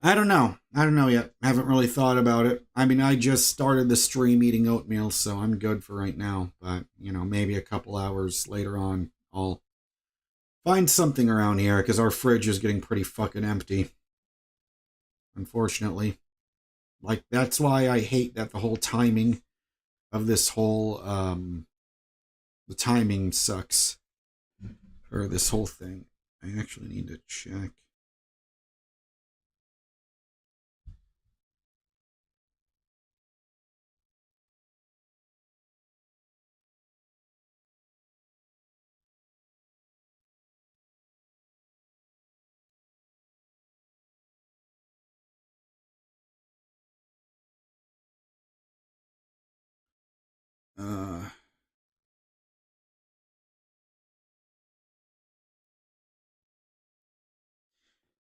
don't know. I don't know yet. I haven't really thought about it. I mean, I just started the stream eating oatmeal, so I'm good for right now. But, maybe a couple hours later on, I'll find something around here, because our fridge is getting pretty fucking empty. Unfortunately. Like, that's why I hate that the whole timing of this whole, the timing sucks for this whole thing. I actually need to check.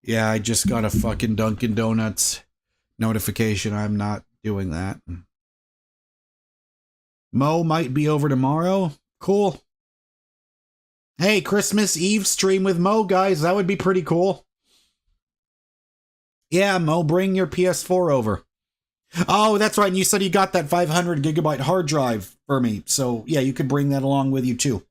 Yeah, I just got a fucking Dunkin' Donuts notification. I'm not doing that. Mo might be over tomorrow. Cool. Hey, Christmas Eve stream with Mo, guys. That would be pretty cool. Yeah, Mo, bring your PS4 over. Oh, that's right. And you said you got that 500 gigabyte hard drive for me. So, yeah, you could bring that along with you, too.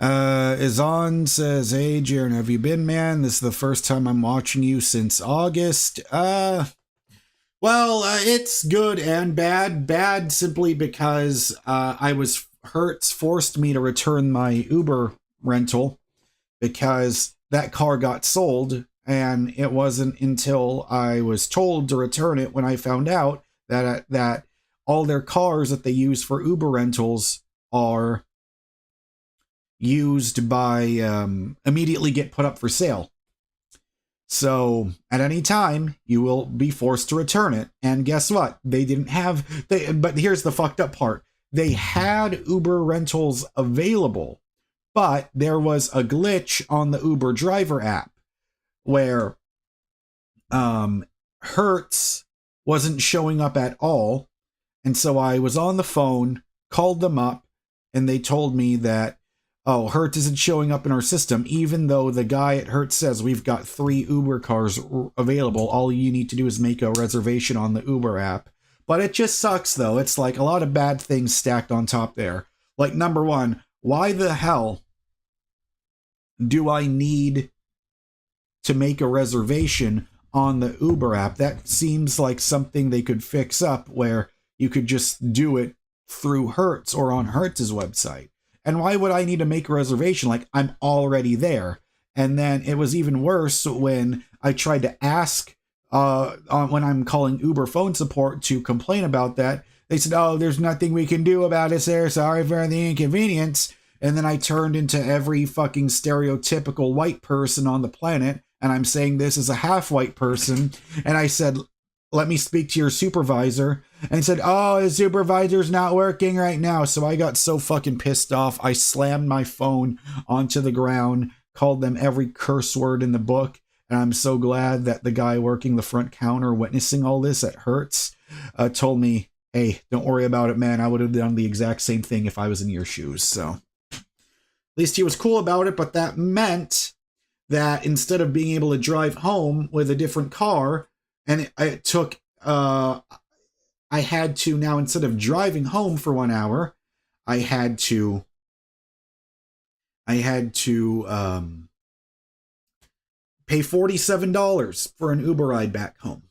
Izan says, hey, Jaren, have you been, man? This is the first time I'm watching you since August. Well, it's good and bad. Bad simply because Hertz forced me to return my Uber rental because that car got sold, and it wasn't until I was told to return it when I found out that all their cars that they use for Uber rentals are used by immediately get put up for sale. So at any time, you will be forced to return it. And guess what? They didn't have but here's the fucked up part. They had Uber rentals available, but there was a glitch on the Uber driver app where Hertz wasn't showing up at all. And so I was on the phone, called them up, and they told me that, oh, Hertz isn't showing up in our system, even though the guy at Hertz says we've got 3 Uber cars available. All you need to do is make a reservation on the Uber app. But it just sucks, though. It's like a lot of bad things stacked on top there. Like, number one, why the hell do I need to make a reservation on the Uber app? That seems like something they could fix up where you could just do it through Hertz or on Hertz's website. And why would I need to make a reservation? Like, I'm already there. And then it was even worse when I tried to ask when I'm calling Uber phone support to complain about that. They said, oh, there's nothing we can do about it, sir. Sorry for the inconvenience. And then I turned into every fucking stereotypical white person on the planet. And I'm saying this as a half-white person. And I said, let me speak to your supervisor. And he said, oh, the supervisor's not working right now. So I got so fucking pissed off. I slammed my phone onto the ground, called them every curse word in the book. And I'm so glad that the guy working the front counter witnessing all this at Hertz told me, hey, don't worry about it, man. I would have done the exact same thing if I was in your shoes. So at least he was cool about it. But that meant that instead of being able to drive home with a different car, and it took, I had to now, instead of driving home for 1 hour, I had to pay $47 for an Uber ride back home.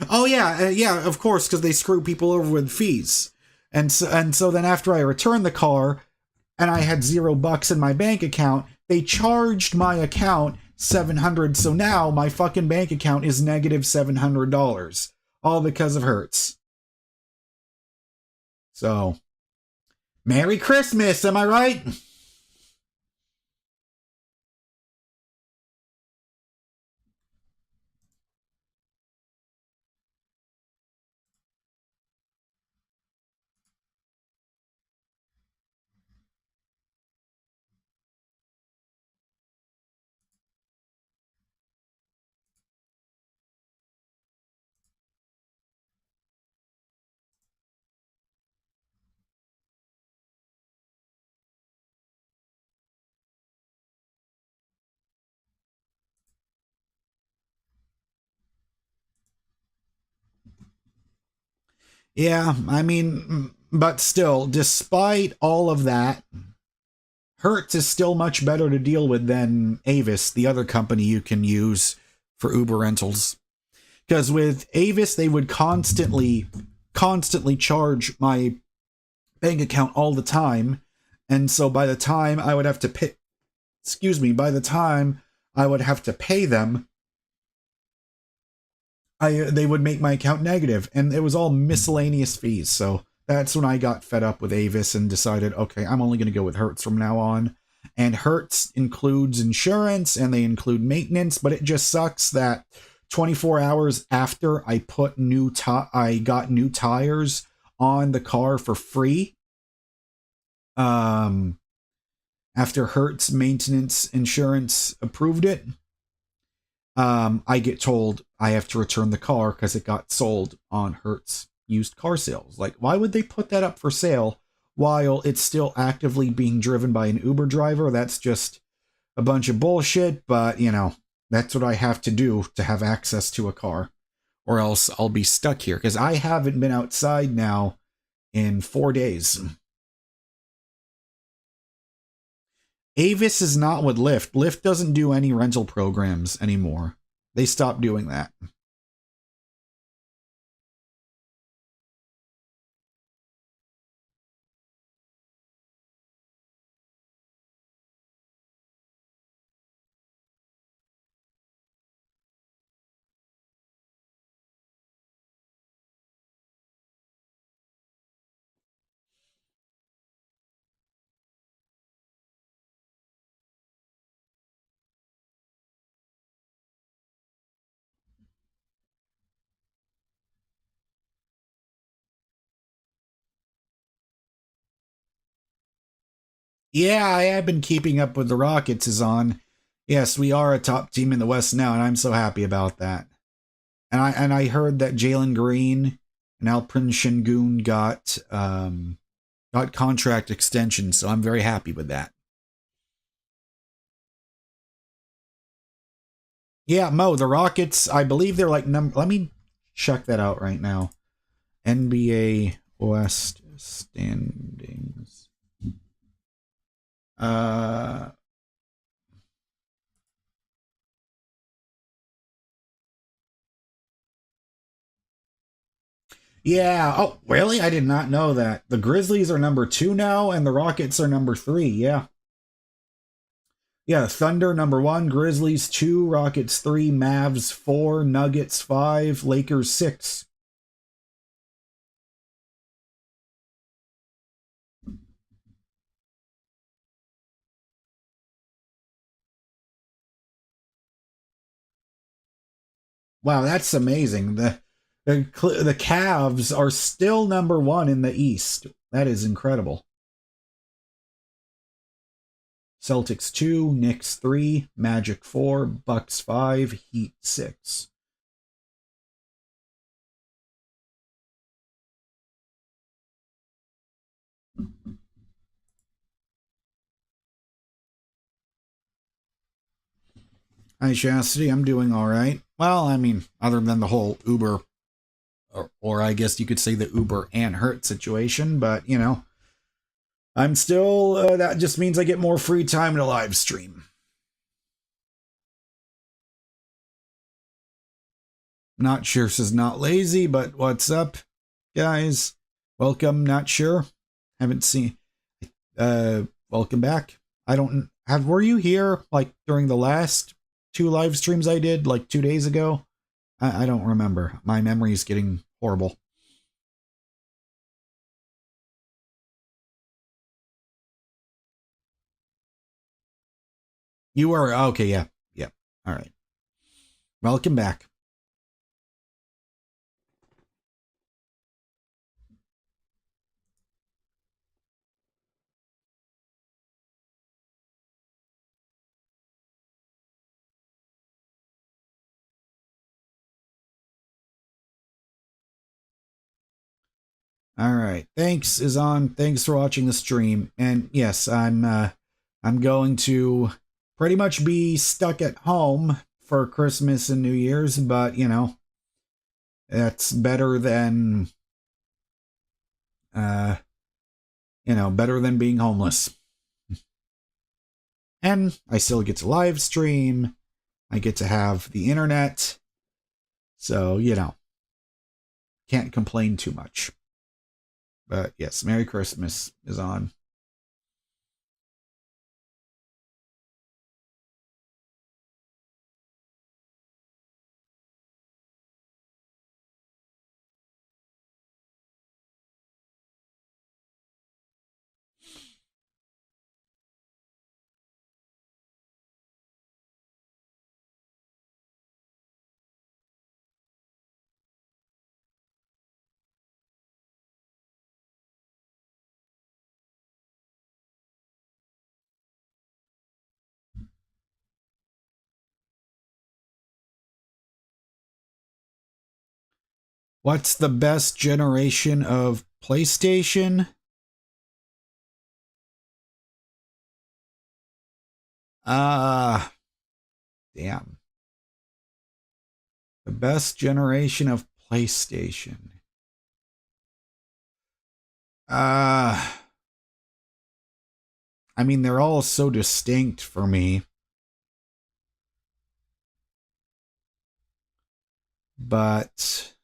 Oh yeah, of course, because they screw people over with fees. And so then after I returned the car, and I had $0 in my bank account, they charged my account $700. So now my fucking bank account is negative $700, all because of Hertz. So, Merry Christmas, am I right? Yeah, I mean, but still, despite all of that, Hertz is still much better to deal with than Avis, the other company you can use for Uber rentals. Because with Avis, they would constantly charge my bank account all the time. And so by the time I would have to pay, by the time I would have to pay them, they would make my account negative, and it was all miscellaneous fees. So that's when I got fed up with Avis and decided, okay, I'm only going to go with Hertz from now on. And Hertz includes insurance and they include maintenance, but it just sucks that 24 hours after I put I got new tires on the car for free. After Hertz maintenance insurance approved it, I get told I have to return the car because it got sold on Hertz used car sales. Like, why would they put that up for sale while it's still actively being driven by an Uber driver? That's just a bunch of bullshit, but, you know, that's what I have to do to have access to a car, or else I'll be stuck here, because I haven't been outside now in 4 days. Avis is not with Lyft. Lyft doesn't do any rental programs anymore. They stopped doing that. Yeah, I have been keeping up with the Rockets is on. Yes, we are a top team in the West now, and I'm so happy about that. And I heard that Jalen Green and Alperen Şengün got contract extensions, so I'm very happy with that. Yeah, Mo, the Rockets, I believe they're like number. Let me check that out right now. NBA West standings. Uh, yeah. Oh, really? I did not know that. The Grizzlies are number 2 now, and the Rockets are number 3. Yeah. Yeah, Thunder number 1, Grizzlies 2, Rockets 3, Mavs 4, Nuggets 5, Lakers 6. Wow, that's amazing. The Cavs are still number 1 in the East. That is incredible. Celtics 2, Knicks 3, Magic 4, Bucks 5, Heat 6. Hi, Chastity. I'm doing all right. Well, I mean, other than the whole Uber, or I guess you could say the Uber and Hurt situation, but, I'm still, that just means I get more free time to live stream. Not sure says not lazy, but what's up, guys? Welcome, not sure. Haven't seen, welcome back. I don't have, were you here like during the last 2 live streams I did like 2 days ago? I don't remember. My memory is getting horrible. You were, okay, yeah, yeah. All right. Welcome back. All right. Thanks is on. Thanks for watching the stream. And yes, I'm going to pretty much be stuck at home for Christmas and New Year's, but that's better than uh better than being homeless. And I still get to live stream. I get to have the internet. So, can't complain too much. But yes, Merry Christmas is on. What's the best generation of PlayStation? Uh, damn. The best generation of PlayStation. Uh, I mean, they're all so distinct for me. But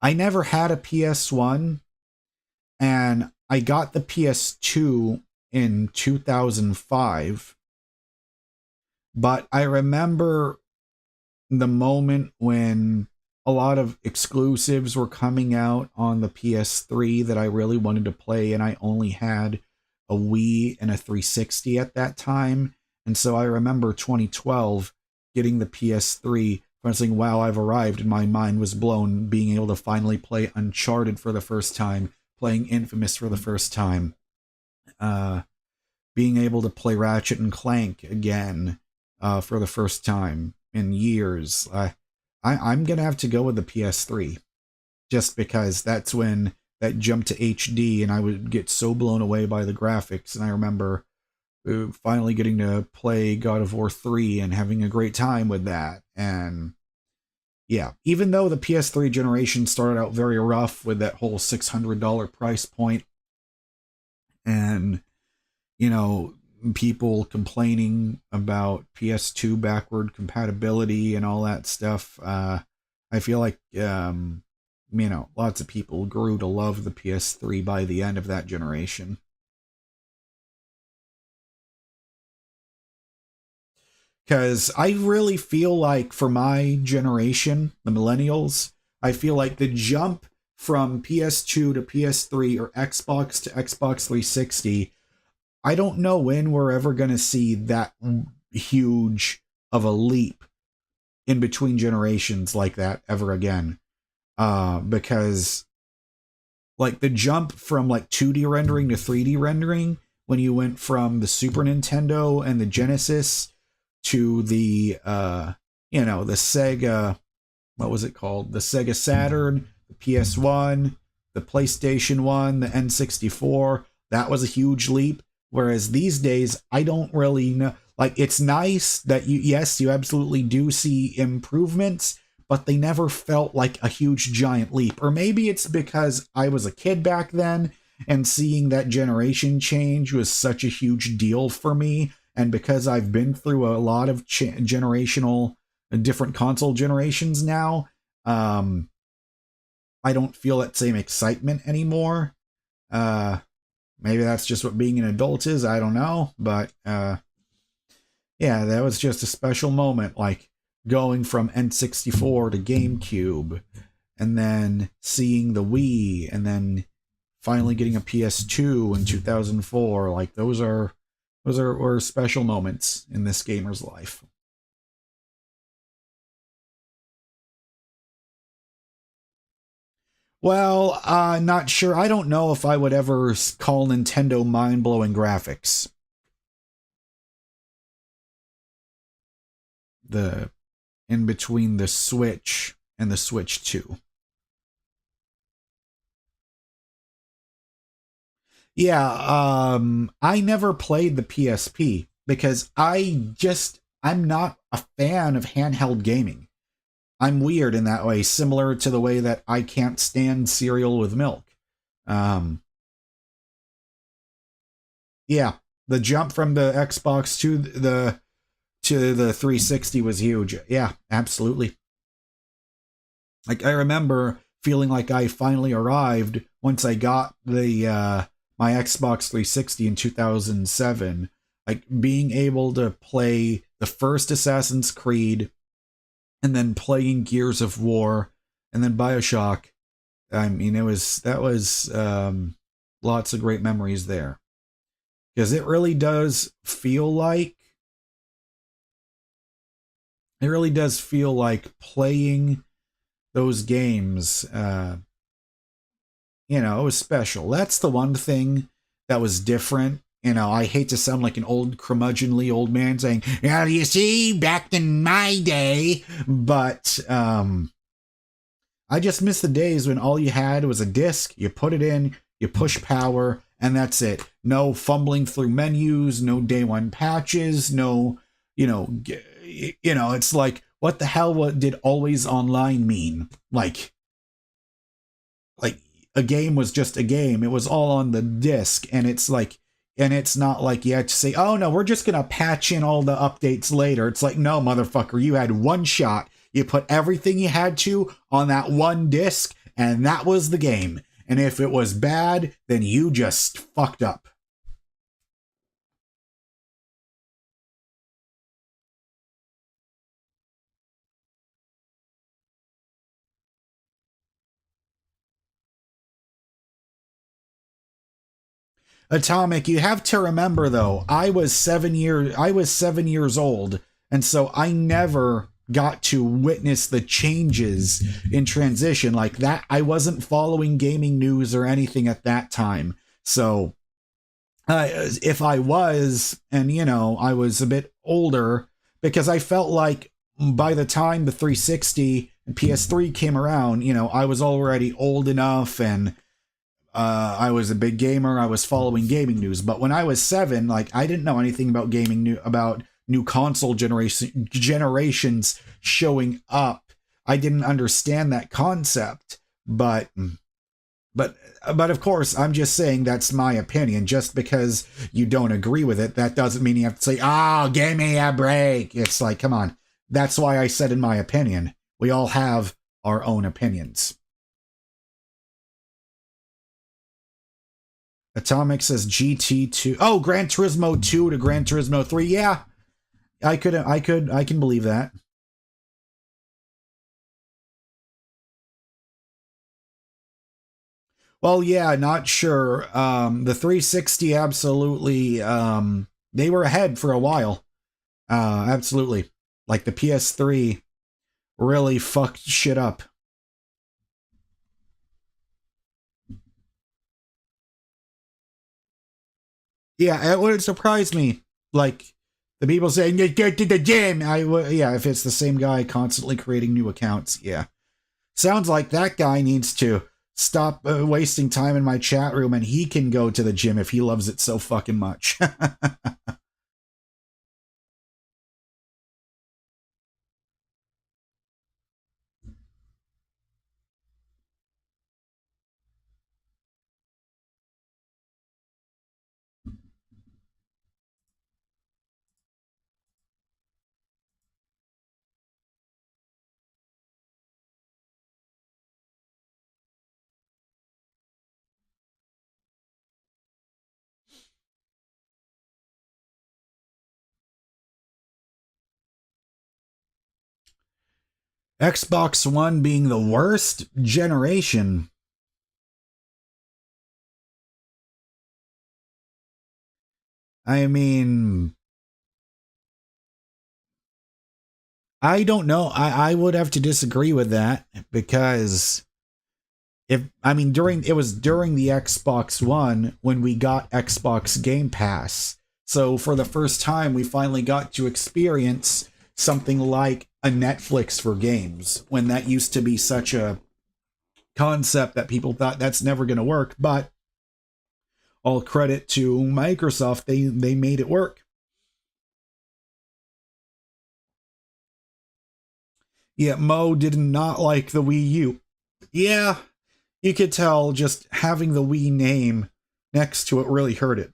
I never had a PS1, and I got the PS2 in 2005. But I remember the moment when a lot of exclusives were coming out on the PS3 that I really wanted to play, and I only had a Wii and a 360 at that time. And so I remember 2012 getting the PS3, saying, wow, I've arrived, and my mind was blown being able to finally play Uncharted for the first time, playing Infamous for the first time, being able to play Ratchet and Clank again for the first time in years. I'm gonna have to go with the PS3, just because that's when that jumped to HD, and I would get so blown away by the graphics. And I remember finally getting to play God of War 3 and having a great time with that. And yeah, even though the PS3 generation started out very rough with that whole $600 price point, and people complaining about PS2 backward compatibility and all that stuff, I feel like lots of people grew to love the PS3 by the end of that generation. Because I really feel like for my generation, the millennials, I feel like the jump from PS2 to PS3 or Xbox to Xbox 360, I don't know when we're ever going to see that huge of a leap in between generations like that ever again. Because like the jump from like 2D rendering to 3D rendering, when you went from the Super Nintendo and the Genesis to the the Sega, what was it called? The Sega Saturn, the PS1, the PlayStation 1, the N64, that was a huge leap. Whereas these days, I don't really know. Like, it's nice that you absolutely do see improvements, but they never felt like a huge giant leap. Or maybe it's because I was a kid back then, and seeing that generation change was such a huge deal for me. And because I've been through a lot of generational, different console generations now, I don't feel that same excitement anymore. Maybe that's just what being an adult is. I don't know. But yeah, that was just a special moment. Like going from N64 to GameCube, and then seeing the Wii, and then finally getting a PS2 in 2004. Like those were special moments in this gamer's life. Well, not sure. I don't know if I would ever call Nintendo mind-blowing graphics. The in between the Switch and the Switch 2. Yeah, I never played the PSP because I'm not a fan of handheld gaming. I'm weird in that way, similar to the way that I can't stand cereal with milk. Yeah, the jump from the Xbox to the 360 was huge. Yeah, absolutely. Like I remember feeling like I finally arrived once I got the my Xbox 360 in 2007. Like being able to play the first Assassin's Creed, and then playing Gears of War, and then BioShock. I mean, that was lots of great memories there, because it really does feel like playing those games. It was special. That's the one thing that was different. I hate to sound like an old curmudgeonly old man saying, "Yeah, you see, back in my day," but I just miss the days when all you had was a disc. You put it in, you push power, and that's it. No fumbling through menus, no day one patches, no, it's like, what the hell did always online mean? Like a game was just a game. It was all on the disc, and it's not like you had to say, "Oh no, we're just gonna patch in all the updates later." It's like, no, motherfucker, you had one shot. You put everything you had to on that one disc, and that was the game. And if it was bad, then you just fucked up. Atomic, you have to remember though, I was 7 years old, and so I never got to witness the changes in transition like that. I wasn't following gaming news or anything at that time. So if I was, and I was a bit older, because I felt like by the time the 360 and PS3 came around, I was already old enough, and I was a big gamer. I was following gaming news. But when I was 7, like, I didn't know anything about about new console generations showing up. I didn't understand that concept. But of course, I'm just saying that's my opinion. Just because you don't agree with it, that doesn't mean you have to say, "Oh, give me a break." It's like, come on. That's why I said in my opinion. We all have our own opinions. Atomic says GT2. Oh, Gran Turismo 2 to Gran Turismo 3. Yeah, I can believe that. Well, yeah, not sure. The 360 absolutely. They were ahead for a while. Absolutely. Like the PS3 really fucked shit up. Yeah, it wouldn't surprise me. Like the people saying, "You get to the gym." Yeah, if it's the same guy constantly creating new accounts, yeah. Sounds like that guy needs to stop wasting time in my chat room, and he can go to the gym if he loves it so fucking much. Xbox One being the worst generation. I mean, I don't know. I would have to disagree with that, because it was during the Xbox One when we got Xbox Game Pass. So for the first time, we finally got to experience something like a Netflix for games, when that used to be such a concept that people thought that's never going to work. But all credit to Microsoft, they made it work. Yeah, Mo did not like the Wii U. Yeah, you could tell just having the Wii name next to it really hurt it.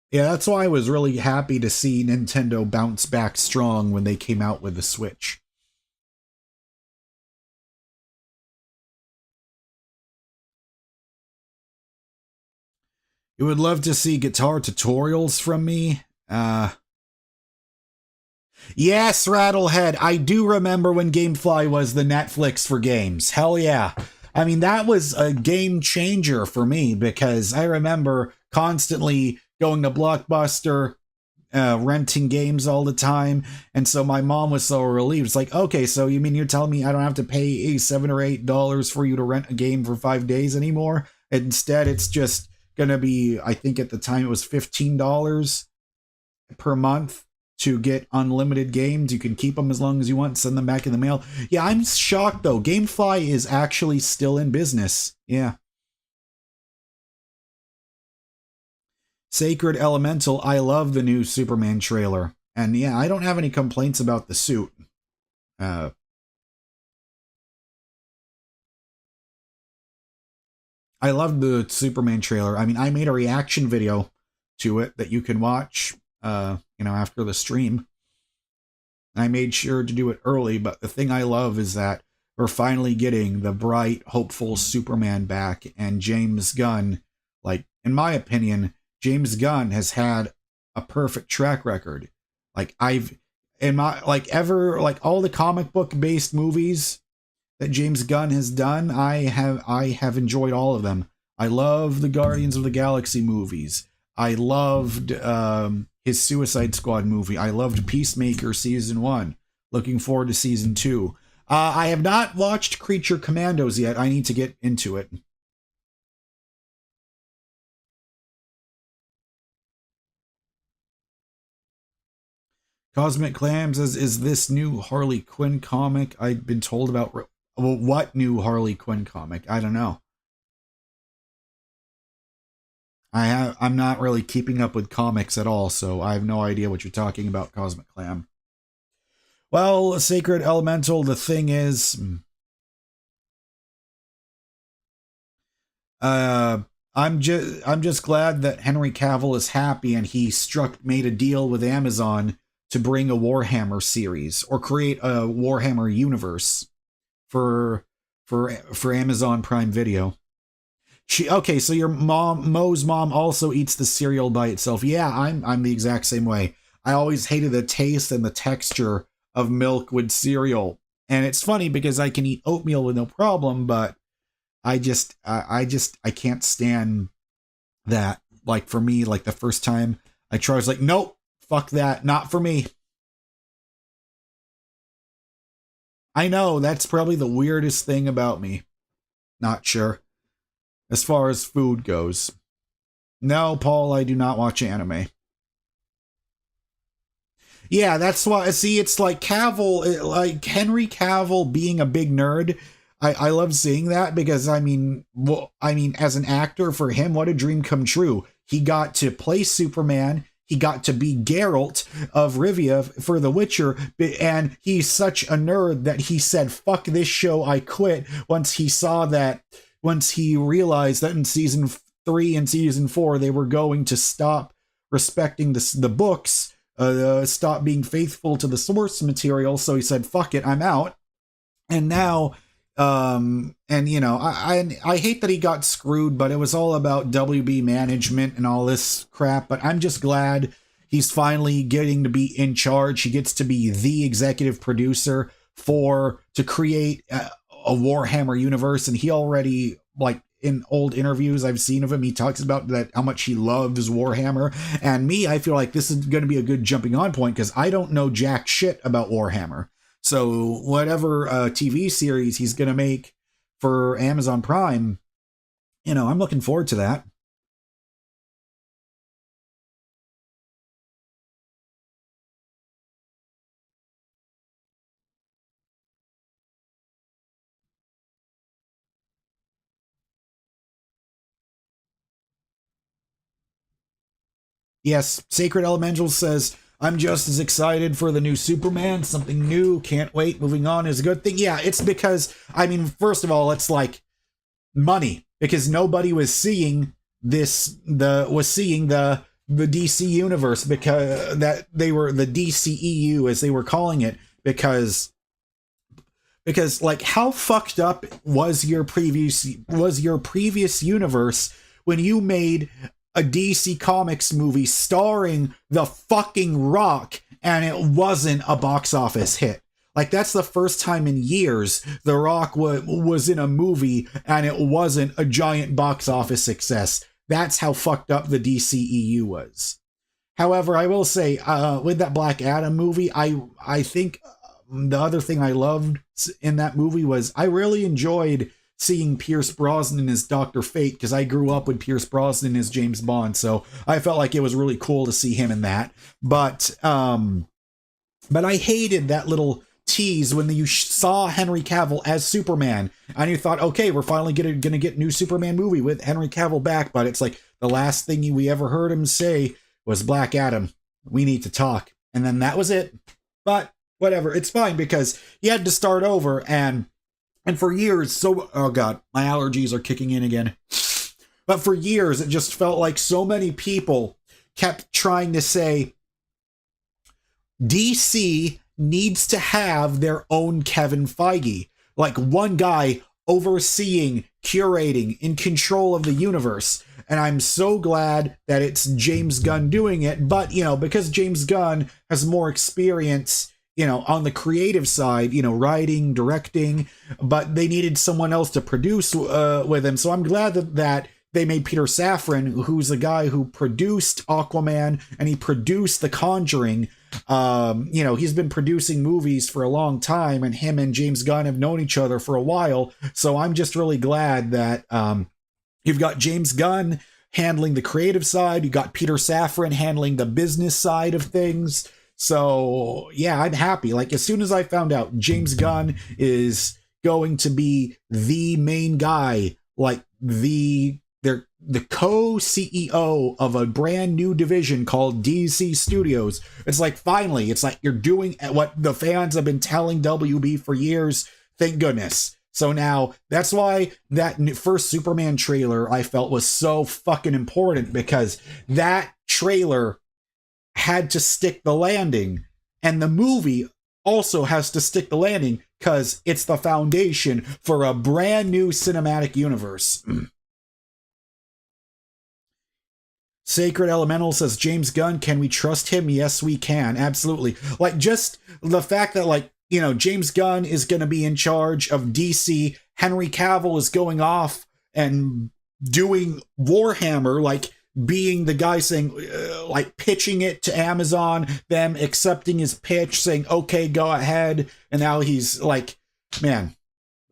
Yeah, that's why I was really happy to see Nintendo bounce back strong when they came out with the Switch. You would love to see guitar tutorials from me? Yes, Rattlehead. I do remember when GameFly was the Netflix for games. Hell yeah. I mean, that was a game changer for me, because I remember constantly going to Blockbuster, renting games all the time. And so my mom was so relieved. It's like, okay, so you mean you're telling me I don't have to pay $7 or $8 for you to rent a game for 5 days anymore? Instead, it's just going to be, I think at the time it was $15 per month to get unlimited games. You can keep them as long as you want, send them back in the mail. Yeah, I'm shocked though. GameFly is actually still in business. Yeah. Sacred Elemental, I love the new Superman trailer. And yeah, I don't have any complaints about the suit. I loved the Superman trailer. I mean, I made a reaction video to it that you can watch, after the stream. I made sure to do it early, but the thing I love is that we're finally getting the bright, hopeful Superman back, and James Gunn, like, in my opinion, James Gunn has had a perfect track record. Like, all the comic book based movies that James Gunn has done, I have enjoyed all of them. I love the Guardians of the Galaxy movies. I loved his Suicide Squad movie. I loved Peacemaker season 1. Looking forward to season 2. I have not watched Creature Commandos yet. I need to get into it. Cosmic Clams is this new Harley Quinn comic I've been told about. Well, what new Harley Quinn comic? I don't know. I'm not really keeping up with comics at all, so I have no idea what you're talking about, Cosmic Clam. Well, Sacred Elemental, the thing is, I'm just glad that Henry Cavill is happy and he made a deal with Amazon to bring a Warhammer series or create a Warhammer universe for Amazon Prime Video. Okay, so your Mo's mom also eats the cereal by itself. Yeah, I'm the exact same way. I always hated the taste and the texture of milk with cereal. And it's funny because I can eat oatmeal with no problem, but I can't stand that. Like for me, like the first time I tried, I was like, nope, fuck that, not for me. I know, that's probably the weirdest thing about me. Not sure. As far as food goes. No, Paul, I do not watch anime. Yeah, that's why. See, it's like Cavill, like Henry Cavill being a big nerd. I love seeing that because I mean, as an actor, for him, what a dream come true. He got to play Superman. He got to be Geralt of Rivia for The Witcher, and he's such a nerd that he said, "Fuck this show, I quit." Once he realized that in season 3 and season 4 they were going to stop respecting the books, stop being faithful to the source material, so he said, "Fuck it, I'm out." And now, and you know, I hate that he got screwed, but it was all about WB management and all this crap. But I'm just glad he's finally getting to be in charge. He gets to be the executive producer to create a Warhammer universe, and he already, like, in old interviews I've seen of him, he talks about that how much he loves Warhammer. And me, I feel like this is going to be a good jumping on point because I don't know jack shit about Warhammer. So whatever TV series he's going to make for Amazon Prime, you know, I'm looking forward to that. Yes, Sacred Elemental says, "I'm just as excited for the new Superman, something new, can't wait, moving on is a good thing." Yeah, it's because, I mean, first of all, it's like money, because nobody was seeing the DC universe, because that they were the DCEU, as they were calling it, because like, how fucked up was your previous universe when you made a DC Comics movie starring the fucking Rock and it wasn't a box office hit? Like, that's the first time in years The Rock was in a movie and it wasn't a giant box office success. That's how fucked up the DCEU was. However, I will say, with that Black Adam movie, I think the other thing I loved in that movie was I really enjoyed seeing Pierce Brosnan as Dr. Fate, because I grew up with Pierce Brosnan as James Bond, so I felt like it was really cool to see him in that. But I hated that little tease when you saw Henry Cavill as Superman, and you thought, okay, we're finally gonna get a new Superman movie with Henry Cavill back, but it's like the last thing we ever heard him say was, "Black Adam, we need to talk," and then that was it. But whatever, it's fine, because he had to start over, and for years, oh god, my allergies are kicking in again. But for years, it just felt like so many people kept trying to say, DC needs to have their own Kevin Feige. Like, one guy overseeing, curating, in control of the universe. And I'm so glad that it's James Gunn doing it. But, you know, because James Gunn has more experience, you know, on the creative side, you know, writing, directing, but they needed someone else to produce with him. So I'm glad that they made Peter Safran, who's a guy who produced Aquaman and he produced The Conjuring. You know, he's been producing movies for a long time, and him and James Gunn have known each other for a while. So I'm just really glad that you've got James Gunn handling the creative side, you got Peter Safran handling the business side of things. So yeah, I'm happy. Like, as soon as I found out James Gunn is going to be the main guy, like the co-CEO of a brand new division called DC Studios. It's like, finally, it's like you're doing what the fans have been telling WB for years. Thank goodness. So now that's why that first Superman trailer I felt was so fucking important, because that trailer had to stick the landing, and the movie also has to stick the landing because it's the foundation for a brand new cinematic universe. Sacred Elemental says, James Gunn, can we trust him? Yes, we can. Absolutely. Like, just the fact that, like, you know, James Gunn is going to be in charge of DC. Henry Cavill is going off and doing Warhammer, like being the guy saying, like, pitching it to Amazon, them accepting his pitch, saying, okay, go ahead. And now he's like, man,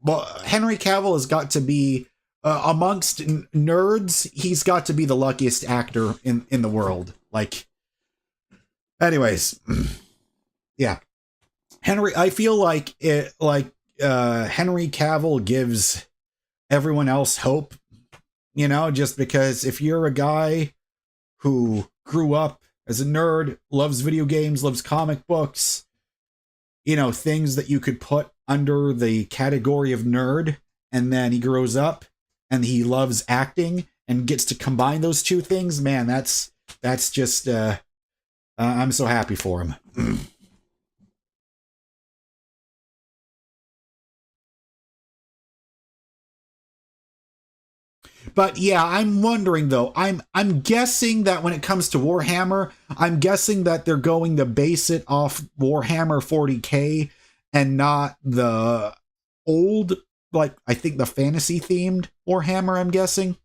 well, Henry Cavill has got to be, amongst nerds, he's got to be the luckiest actor in the world. Like, anyways, yeah. I feel like Henry Cavill gives everyone else hope, you know, just because if you're a guy who grew up as a nerd, loves video games, loves comic books, you know, things that you could put under the category of nerd, and then he grows up and he loves acting and gets to combine those two things, man, that's just, I'm so happy for him. But yeah, I'm wondering though. I'm guessing that when it comes to Warhammer, I'm guessing that they're going to base it off Warhammer 40K and not the old, like, I think the fantasy themed Warhammer, I'm guessing.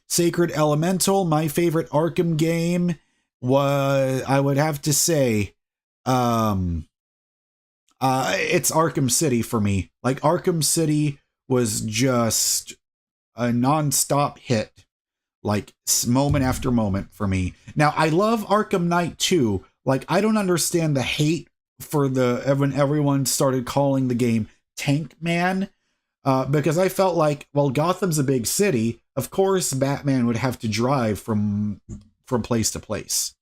Sacred Elemental, my favorite Arkham game was, I would have to say, it's Arkham City for me. Like, Arkham City was just a non-stop hit, like moment after moment for me. Now, I love Arkham Knight too. Like, I don't understand the hate for when everyone started calling the game Tank Man, because I felt like, well, Gotham's a big city. Of course, Batman would have to drive from place to place.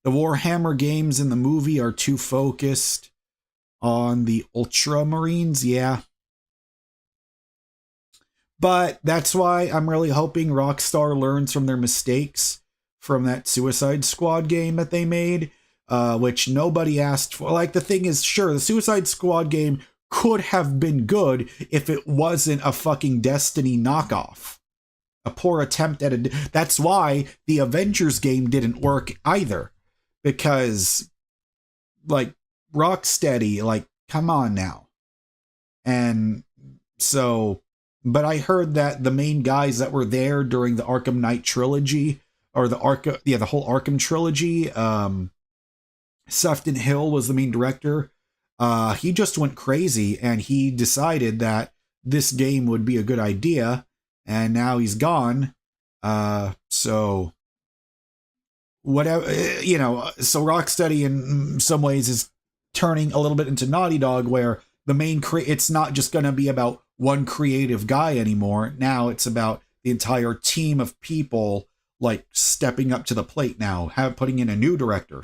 The Warhammer games in the movie are too focused on the Ultramarines, yeah. But that's why I'm really hoping Rockstar learns from their mistakes from that Suicide Squad game that they made, which nobody asked for. Like, the thing is, sure, the Suicide Squad game could have been good if it wasn't a fucking Destiny knockoff. A poor attempt at it. That's why the Avengers game didn't work either. Because, like, Rocksteady, like, come on now. And so, but I heard that the main guys that were there during the Arkham Knight trilogy, or the whole Arkham trilogy, Sefton Hill was the main director. He just went crazy and he decided that this game would be a good idea, and now he's gone. So whatever, you know, so Rocksteady in some ways is turning a little bit into Naughty Dog, where the main it's not just going to be about one creative guy anymore. Now it's about the entire team of people, like, stepping up to the plate now, putting in a new director.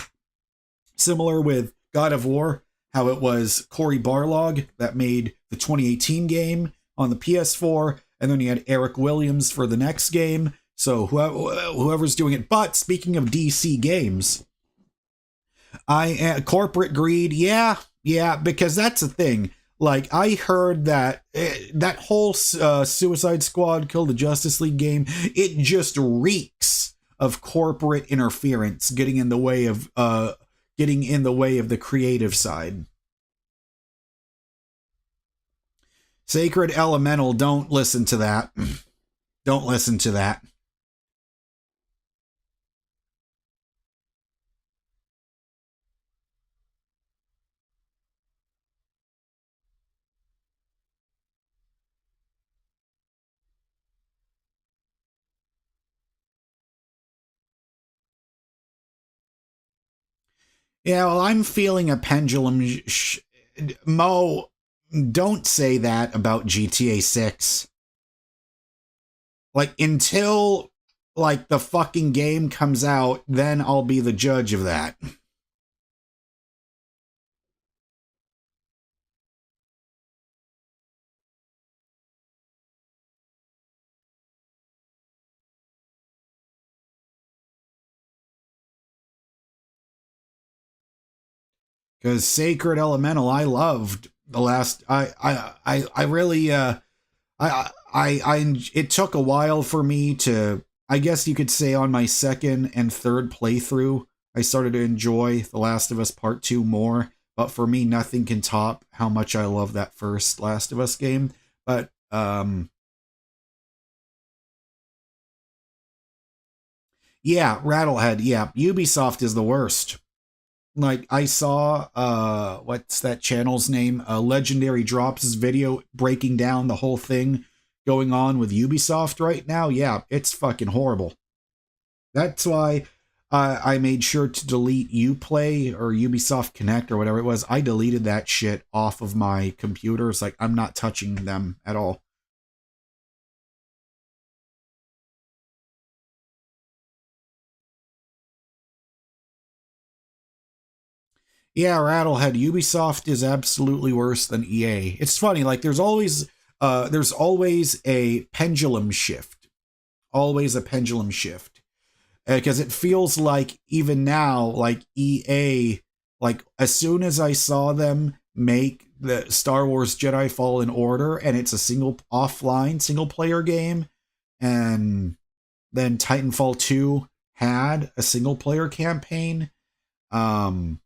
Similar with God of War, how it was Cory Barlog that made the 2018 game on the PS4, and then you had Eric Williams for the next game. So whoever's doing it. But speaking of DC games, corporate greed, yeah, because that's the thing. Like, I heard that that whole Suicide Squad Kill the Justice League game, it just reeks of corporate interference getting in the way of the creative side. Sacred Elemental, don't listen to that. Don't listen to that. Yeah, well, I'm feeling a pendulum. Mo, don't say that about GTA 6. Like, until, like, the fucking game comes out, then I'll be the judge of that. Because Sacred Elemental, I loved the last. I really. It took a while for me to. I guess you could say on my second and third playthrough, I started to enjoy The Last of Us Part 2 more. But for me, nothing can top how much I love that first Last of Us game. But yeah, Rattlehead. Yeah, Ubisoft is the worst. Like, I saw what's that channel's name, Legendary Drops' video breaking down the whole thing going on with Ubisoft right now. Yeah, it's fucking horrible. That's why I made sure to delete Uplay or Ubisoft Connect or whatever it was. I deleted that shit off of my computers. Like, I'm not touching them at all. Yeah, Rattlehead. Ubisoft is absolutely worse than EA. It's funny, like there's always a pendulum shift. Always a pendulum shift. Because it feels like even now, like EA, like as soon as I saw them make the Star Wars Jedi Fallen Order and it's a single player game, and then Titanfall 2 had a single player campaign. Um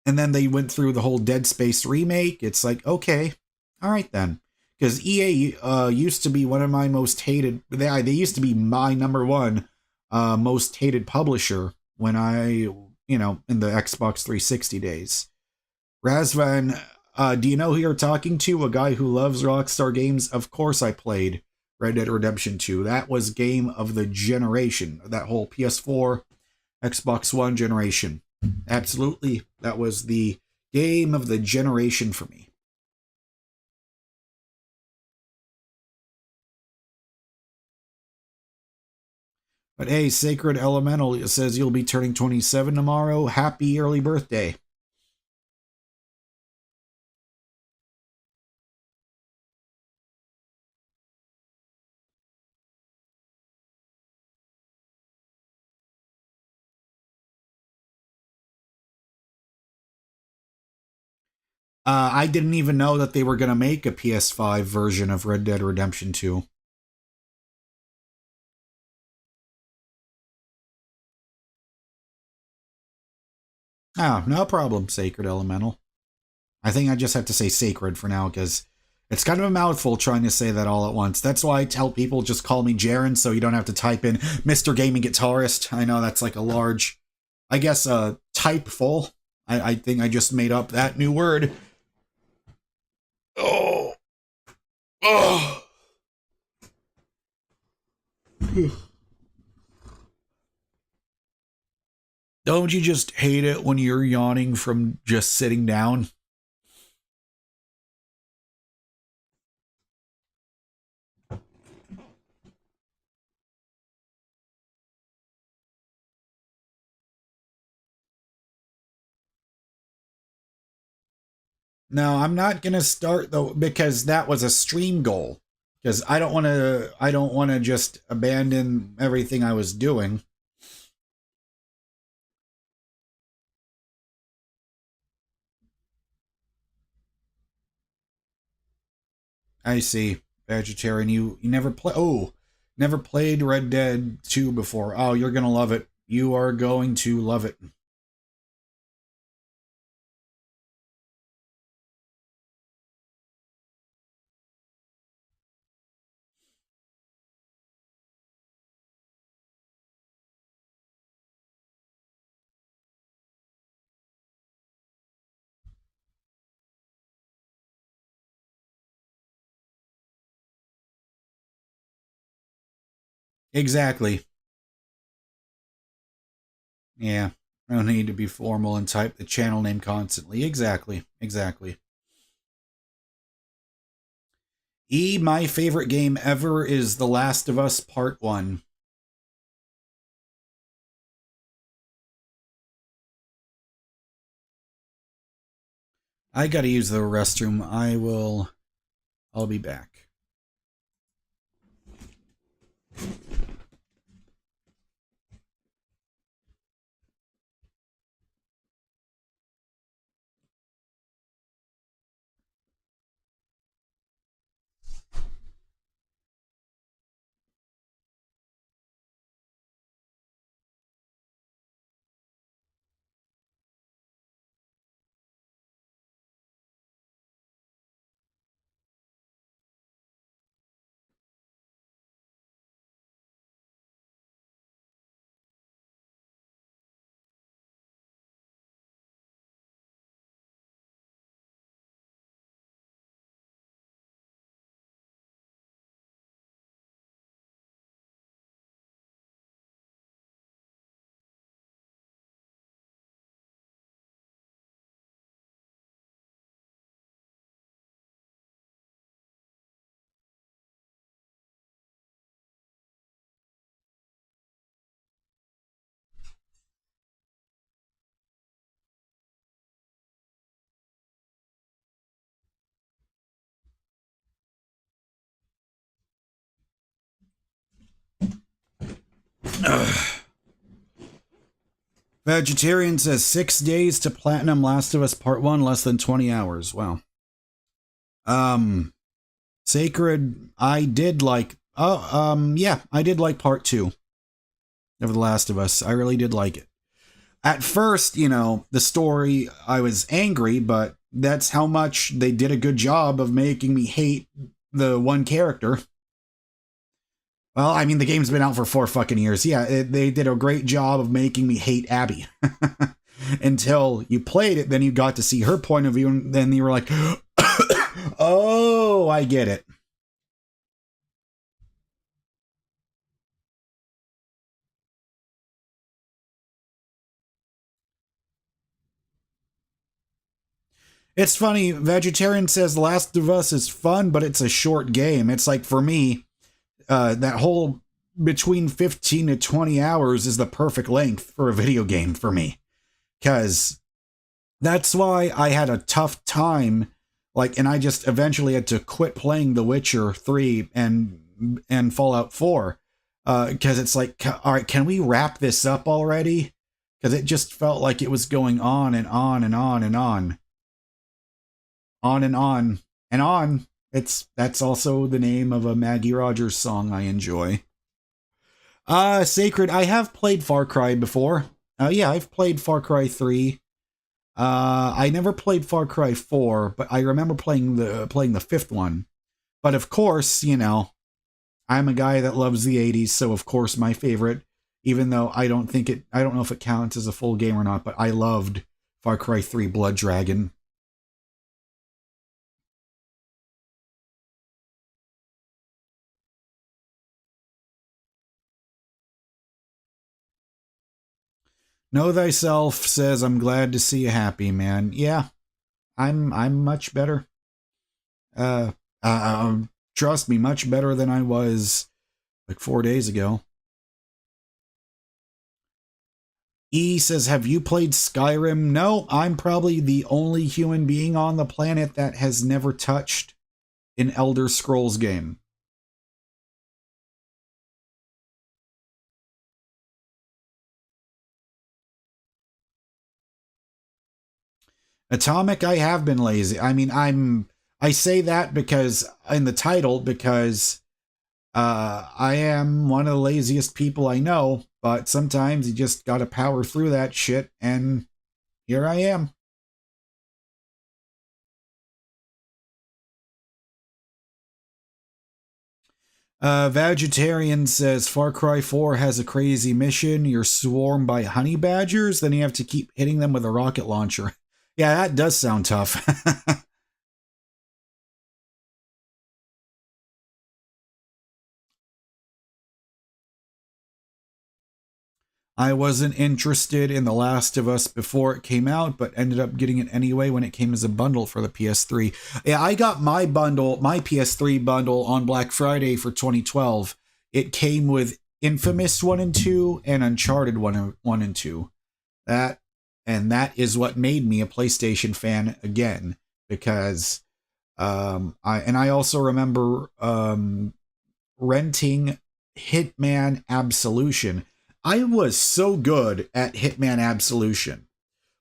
and then they went through the whole Dead Space remake. It's like, okay, all right then. Because EA used to be one of my most hated. They used to be my number one most hated publisher when in the Xbox 360 days. Razvan, do you know who you're talking to? A guy who loves Rockstar games? Of course I played Red Dead Redemption 2. That was game of the generation. That whole PS4, Xbox One generation. Absolutely. That was the game of the generation for me. But hey, Sacred Elemental, it says you'll be turning 27 tomorrow. Happy early birthday. I didn't even know that they were going to make a PS5 version of Red Dead Redemption 2. Oh, no problem, Sacred Elemental. I think I just have to say sacred for now because it's kind of a mouthful trying to say that all at once. That's why I tell people just call me Jaren so you don't have to type in MrGamingGuitarist. I know that's like a large, I guess, type full. I think I just made up that new word. Oh. Oh. Don't you just hate it when you're yawning from just sitting down? No, I'm not gonna start though because that was a stream goal. Because I don't want to just abandon everything I was doing. I see. Vegetarian. You never play. Oh, never played Red Dead 2 before. Oh, you're gonna love it. You are going to love it. Exactly. Yeah. I don't need to be formal and type the channel name constantly. Exactly. Exactly. My favorite game ever is The Last of Us Part 1. I gotta use the restroom. I'll be back. Vegetarian says 6 days to platinum Last of Us Part 1, less than 20 hours. Wow. Um, Sacred, I did like, yeah, I did like Part 2 of The Last of Us. I really did like it. At first, the story, I was angry, but that's how much they did a good job of making me hate the one character. Well, I mean, the game's been out for 4 fucking years. Yeah, they did a great job of making me hate Abby. Until you played it, then you got to see her point of view, and then you were like, oh, I get it. It's funny, Vegetarian says Last of Us is fun, but it's a short game. It's like, for me, that whole between 15 to 20 hours is the perfect length for a video game for me. Because that's why I had a tough time, and I just eventually had to quit playing The Witcher 3 and Fallout 4. Because it's like, all right, can we wrap this up already? Because it just felt like it was going on and on and on and on. On and on and on. That's also the name of a Maggie Rogers song I enjoy. Sacred, I have played Far Cry before. Yeah, I've played Far Cry 3. I never played Far Cry 4, but I remember playing the fifth one. But of course, I'm a guy that loves the 80s, so of course my favorite, even though I don't know if it counts as a full game or not, but I loved Far Cry 3 Blood Dragon. Know Thyself says, I'm glad to see you happy, man. Yeah, I'm much better. Uh, Trust me, much better than I was like 4 days ago. E says, have you played Skyrim? No, I'm probably the only human being on the planet that has never touched an Elder Scrolls game. Atomic, I have been lazy. I mean, I say that because in the title, because I am one of the laziest people I know, but sometimes you just gotta power through that shit, and here I am. Vegetarian says Far Cry 4 has a crazy mission. You're swarmed by honey badgers, then you have to keep hitting them with a rocket launcher. Yeah, that does sound tough. I wasn't interested in The Last of Us before it came out, but ended up getting it anyway when it came as a bundle for the PS3. Yeah, I got my bundle, my PS3 bundle on Black Friday for 2012. It came with Infamous 1 and 2 and Uncharted 1 and 2. That is what made me a PlayStation fan again, because I also remember renting Hitman Absolution. I was so good at Hitman Absolution.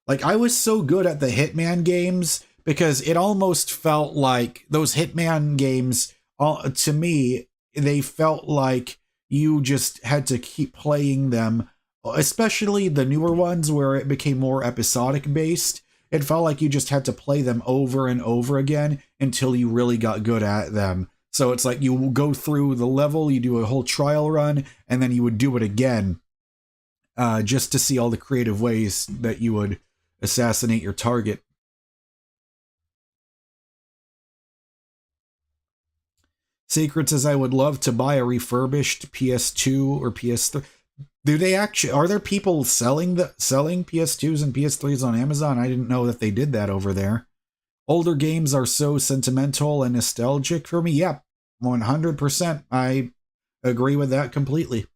Like, I was so good at the Hitman games because it almost felt like those Hitman games, to me, they felt like you just had to keep playing them, especially the newer ones where it became more episodic based. It felt like you just had to play them over and over again until you really got good at them. So it's like you go through the level, you do a whole trial run, and then you would do it again, just to see all the creative ways that you would assassinate your target. Sacred says, I would love to buy a refurbished PS2 or PS3. Do they actually, are there people selling PS2s and PS3s on Amazon? I didn't know that they did that over there. Older games are so sentimental and nostalgic for me. Yeah, 100%. I agree with that completely.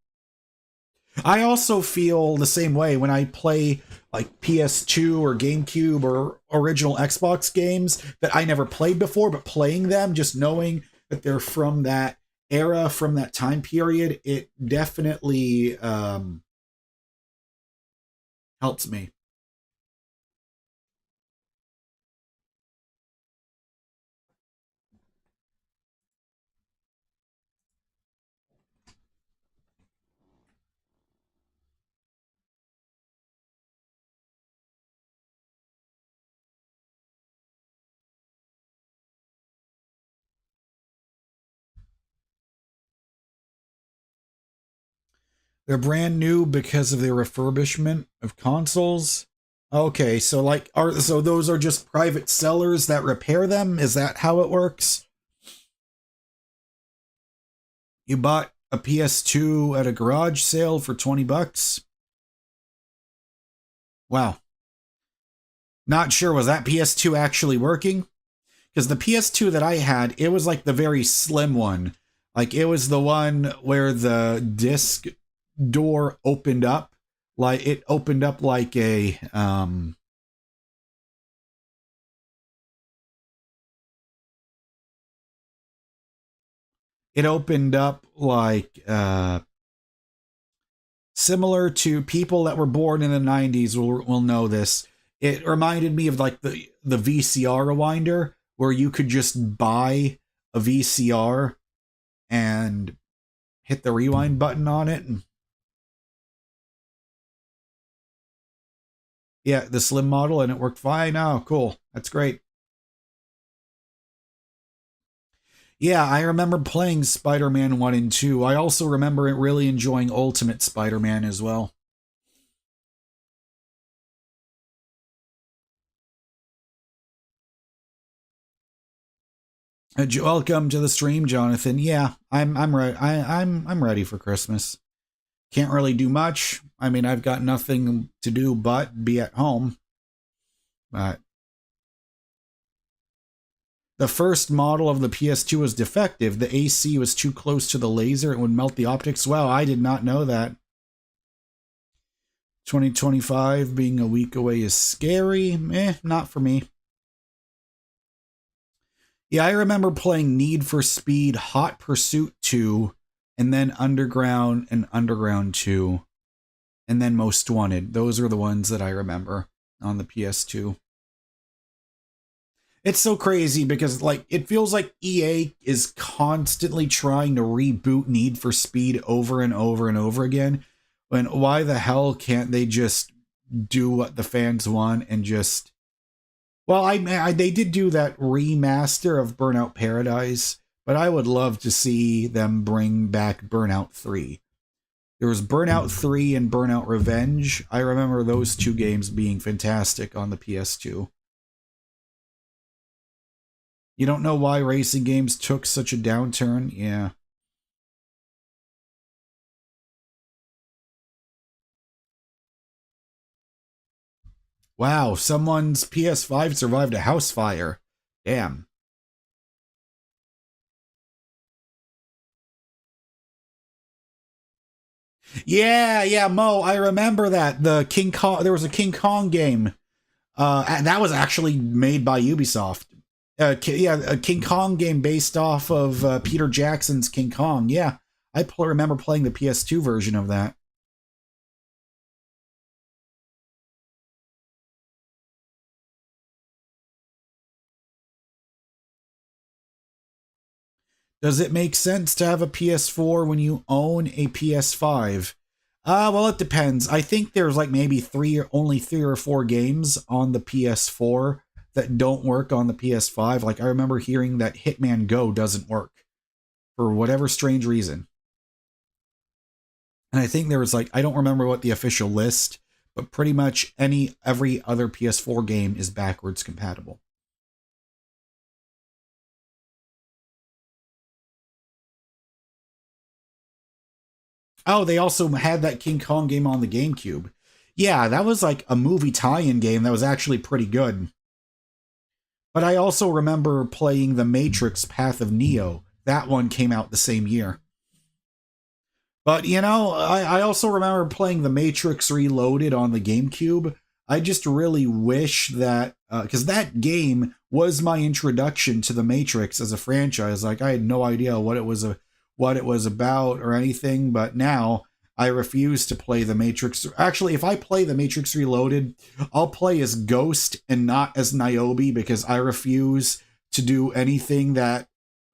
I also feel the same way when I play like PS2 or GameCube or original Xbox games that I never played before, but playing them, just knowing that they're from that era, from that time period, it definitely helps me. They're brand new because of the refurbishment of consoles. Okay, so like so those are just private sellers that repair them? Is that how it works? You bought a PS2 at a garage sale for 20 bucks? Wow. Not sure, was that PS2 actually working? Because the PS2 that I had, it was like the very slim one. Like it was the one where the disc door opened up. Like it opened up like a it opened up like similar to people that were born in the 90s will know this. It reminded me of like the VCR rewinder where you could just buy a VCR and hit the rewind button on it. And yeah, the slim model, and it worked fine. Oh, cool. That's great. Yeah, I remember playing Spider-Man 1 and 2. I also remember really enjoying Ultimate Spider-Man as well. Welcome to the stream, Jonathan. Yeah, I'm ready. I'm ready for Christmas. Can't really do much. I mean, I've got nothing to do but be at home. But the first model of the PS2 was defective. The AC was too close to the laser. It would melt the optics. Wow, I did not know that. 2025 being a week away is scary. Not for me. Yeah, I remember playing Need for Speed, Hot Pursuit 2, and then Underground and Underground 2, and then Most Wanted. Those are the ones that I remember on the PS2. It's so crazy because like it feels like EA is constantly trying to reboot Need for Speed over and over and over again. When why the hell can't they just do what the fans want and just well, they did do that remaster of Burnout Paradise, but I would love to see them bring back Burnout 3. There was Burnout 3 and Burnout Revenge. I remember those two games being fantastic on the PS2. You don't know why racing games took such a downturn? Yeah. Wow, someone's PS5 survived a house fire. Damn. Yeah, yeah, Mo, I remember that. The King Kong, there was a King Kong game. That was actually made by Ubisoft. Yeah, a King Kong game based off of Peter Jackson's King Kong. Yeah, remember playing the PS2 version of that. Does it make sense to have a PS4 when you own a PS5? Well, it depends. I think there's like maybe only 3 or 4 games on the PS4 that don't work on the PS5. Like I remember hearing that Hitman Go doesn't work for whatever strange reason. And I think there was like, I don't remember what the official list, but pretty much every other PS4 game is backwards compatible. Oh, they also had that King Kong game on the GameCube. Yeah, that was like a movie tie-in game that was actually pretty good. But I also remember playing The Matrix Path of Neo. That one came out the same year. But, you know, I also remember playing The Matrix Reloaded on the GameCube. I just really wish that, because that game was my introduction to The Matrix as a franchise. Like, I had no idea what it was about or anything, but now I refuse to play The Matrix. Actually, if I play The Matrix Reloaded, I'll play as Ghost and not as Niobe because I refuse to do anything that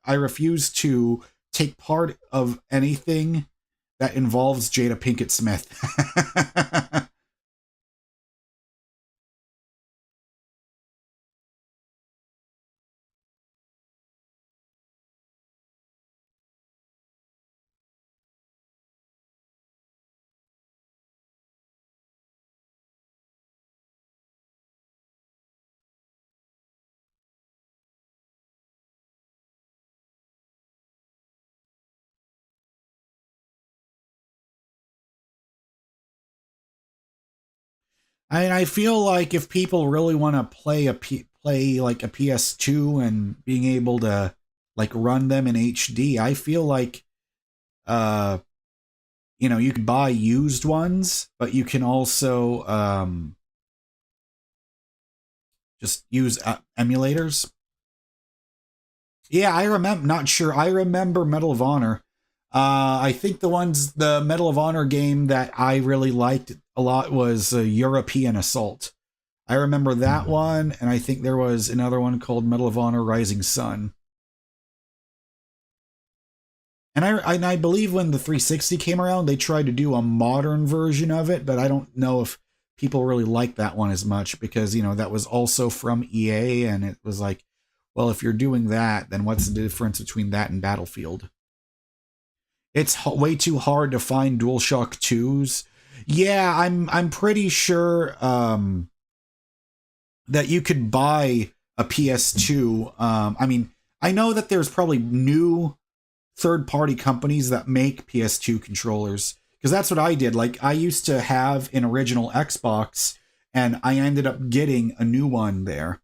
I refuse to take part of anything that involves Jada Pinkett Smith. I feel like if people really want to play like a PS2 and being able to like run them in HD, I feel like uh you know, you can buy used ones, but you can also just use emulators. Yeah, I remember. Not sure. I remember Medal of Honor. I think the Medal of Honor game that I really liked a lot was European Assault. I remember that one, and I think there was another one called Medal of Honor Rising Sun. And I believe when the 360 came around, they tried to do a modern version of it, but I don't know if people really like that one as much because, you know, that was also from EA, and it was like, well, if you're doing that, then what's the difference between that and Battlefield? It's way too hard to find DualShock 2s. Yeah, I'm pretty sure that you could buy a PS2. I mean, I know that there's probably new third-party companies that make PS2 controllers because that's what I did. Like I used to have an original Xbox and I ended up getting a new one there.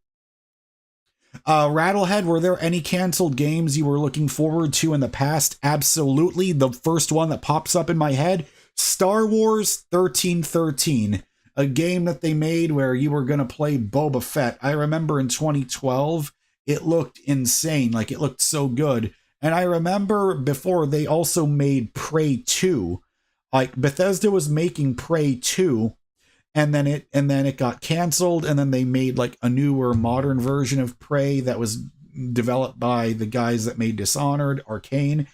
Rattlehead, were there any canceled games you were looking forward to in the past? Absolutely. The first one that pops up in my head, Star Wars 1313, a game that they made where you were going to play Boba Fett. I remember in 2012, it looked insane. Like it looked so good. And I remember before they also made Prey 2. Like Bethesda was making Prey 2 and then it got canceled and then they made like a newer modern version of Prey that was developed by the guys that made Dishonored, Arcane,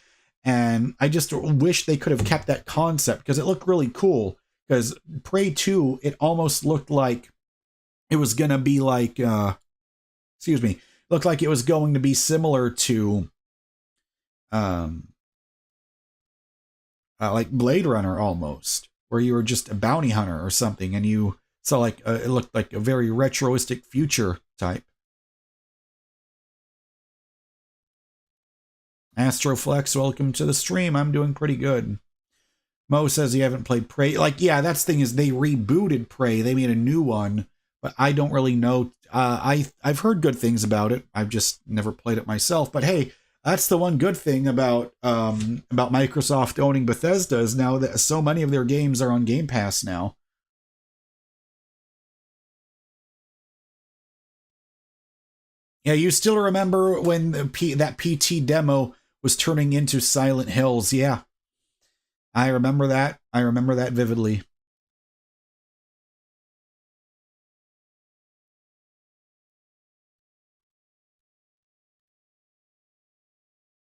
and I just wish they could have kept that concept because it looked really cool. Because Prey 2, it almost looked like it was gonna be like excuse me, looked like it was going to be similar to um like Blade Runner almost, where you were just a bounty hunter or something, and you saw like it looked like a very retroistic future type. Astroflex, welcome to the stream. I'm doing pretty good. Mo says you haven't played Prey. Like, yeah, that's the thing is they rebooted Prey. They made a new one, but I don't really know. I've heard good things about it. I've just never played it myself. But hey, that's the one good thing about Microsoft owning Bethesda is now that so many of their games are on Game Pass now. Yeah, you still remember when that PT demo was turning into Silent Hills? Yeah, I remember that. I remember that vividly.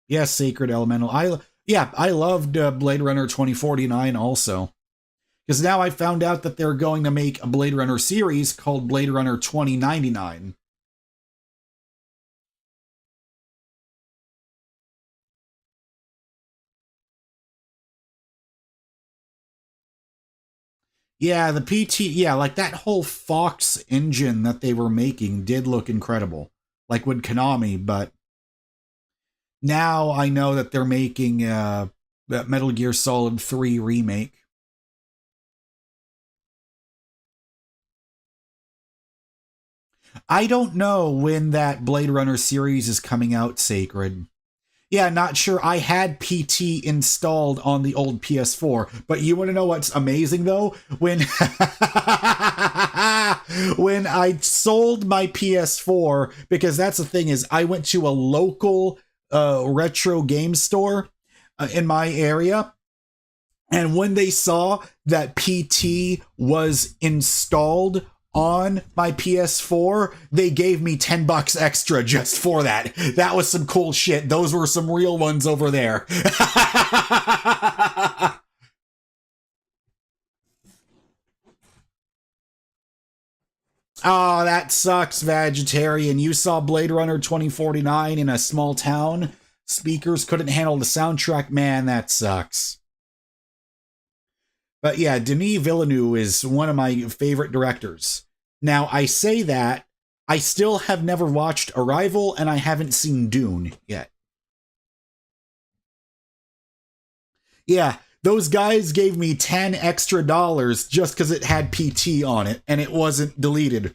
Yes, Sacred Elemental. I loved Blade Runner 2049 also. Because now I found out that they're going to make a Blade Runner series called Blade Runner 2099. Yeah, the PT, yeah, like that whole Fox engine that they were making did look incredible. Like with Konami, but now I know that they're making that Metal Gear Solid 3 remake. I don't know when that Blade Runner series is coming out, Sacred. Yeah, not sure. I had PT installed on the old PS4, but you want to know what's amazing though? When when I sold my PS4, because that's the thing is I went to a local retro game store in my area, and when they saw that PT was installed on my PS4, they gave me $10 extra just for that. That was some cool shit. Those were some real ones over there. Oh, that sucks, vegetarian. You saw Blade Runner 2049 in a small town. Speakers couldn't handle the soundtrack. Man, that sucks. But yeah, Denis Villeneuve is one of my favorite directors. Now, I say that, I still have never watched Arrival, and I haven't seen Dune yet. Yeah, those guys gave me 10 extra dollars just because it had PT on it, and it wasn't deleted.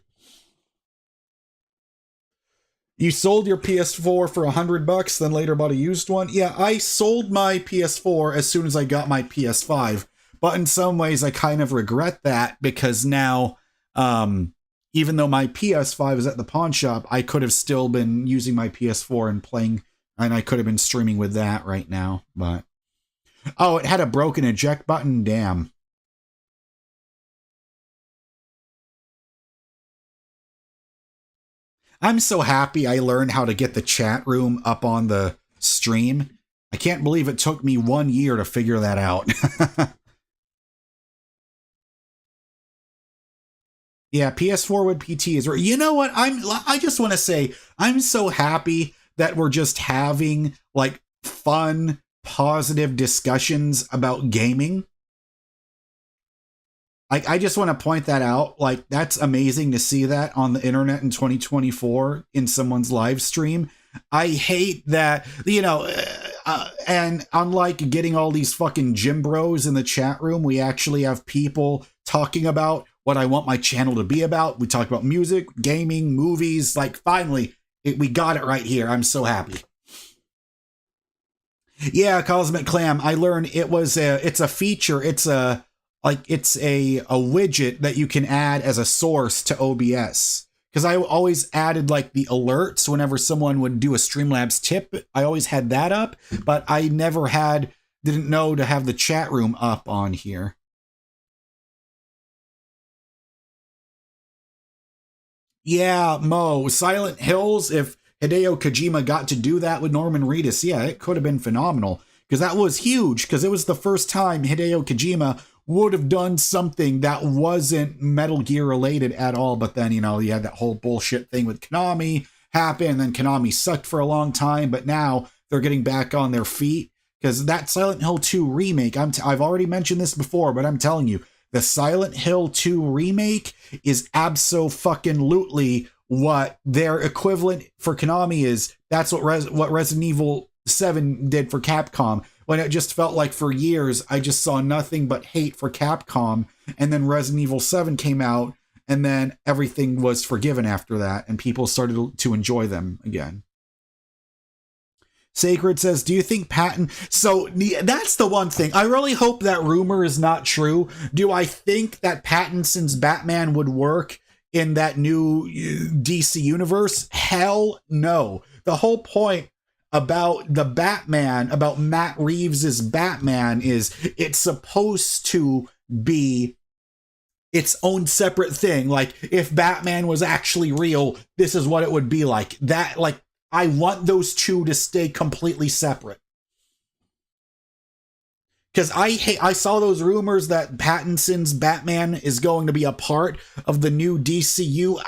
You sold your PS4 for $100, then later bought a used one? Yeah, I sold my PS4 as soon as I got my PS5. But in some ways, I kind of regret that because now, even though my PS5 is at the pawn shop, I could have still been using my PS4 and playing, and I could have been streaming with that right now. But oh, it had a broken eject button. Damn. I'm so happy I learned how to get the chat room up on the stream. I can't believe it took me 1 year to figure that out. Yeah, PS4 with PT is. You know what? I just want to say I'm so happy that we're just having like fun, positive discussions about gaming. I just want to point that out. Like, that's amazing to see that on the internet in 2024 in someone's live stream. I hate that, and unlike getting all these fucking gym bros in the chat room, we actually have people talking about what I want my channel to be about. We talk about music, gaming, movies. Like, finally, we got it right here. I'm so happy. Yeah, Cosmic Clam. I learned it's a feature. It's a widget that you can add as a source to OBS. Because I always added like the alerts whenever someone would do a Streamlabs tip. I always had that up, but I didn't know to have the chat room up on here. Yeah, Mo, Silent Hills, if Hideo Kojima got to do that with Norman Reedus, yeah, it could have been phenomenal. Because that was huge, because it was the first time Hideo Kojima would have done something that wasn't Metal Gear related at all. But then, you had that whole bullshit thing with Konami happen, and then Konami sucked for a long time, but now they're getting back on their feet. Because that Silent Hill 2 remake, I've already mentioned this before, but I'm telling you, the Silent Hill 2 remake is abso-fucking-lutely what their equivalent for Konami is. That's what Resident Evil 7 did for Capcom, when it just felt like for years I just saw nothing but hate for Capcom, and then Resident Evil 7 came out, and then everything was forgiven after that, and people started to enjoy them again. Sacred says, do you think Patton... So, that's the one thing. I really hope that rumor is not true. Do I think that Pattinson's Batman would work in that new DC universe? Hell no. The whole point about the Batman, about Matt Reeves's Batman, is it's supposed to be its own separate thing. Like, if Batman was actually real, this is what it would be like. That, like, I want those two to stay completely separate. Because I saw those rumors that Pattinson's Batman is going to be a part of the new DCU.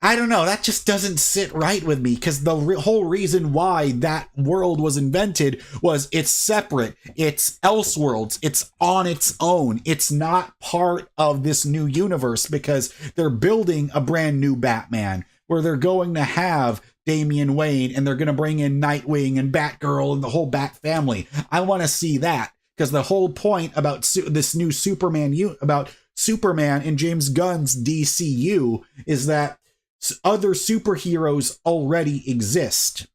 I don't know. That just doesn't sit right with me, because the whole reason why that world was invented was it's separate. It's Elseworlds. It's on its own. It's not part of this new universe, because they're building a brand new Batman where they're going to have Damian Wayne, and they're going to bring in Nightwing and Batgirl and the whole Bat family. I want to see that, because the whole point about this new Superman, about Superman in James Gunn's DCU, is that other superheroes already exist.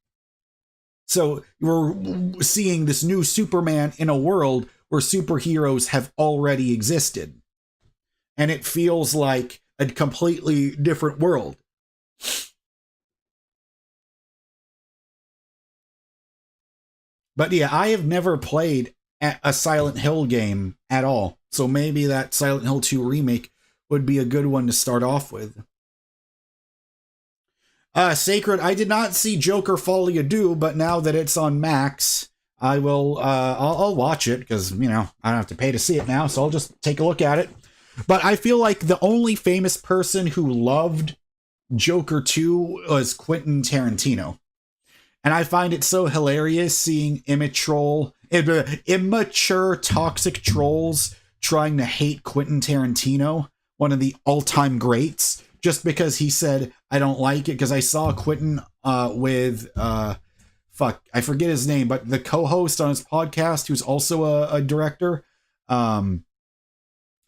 So we're seeing this new Superman in a world where superheroes have already existed. And it feels like a completely different world. But yeah, I have never played a Silent Hill game at all. So maybe that Silent Hill 2 remake would be a good one to start off with. Sacred, I did not see Joker Folie à Deux, but now that it's on Max, I will, I'll watch it, because, you know, I don't have to pay to see it now, so I'll just take a look at it. But I feel like the only famous person who loved Joker 2 was Quentin Tarantino. And I find it so hilarious seeing immature, toxic trolls trying to hate Quentin Tarantino, one of the all-time greats, just because he said, I don't like it. Because I saw Quentin with, I forget his name, but the co-host on his podcast, who's also a director,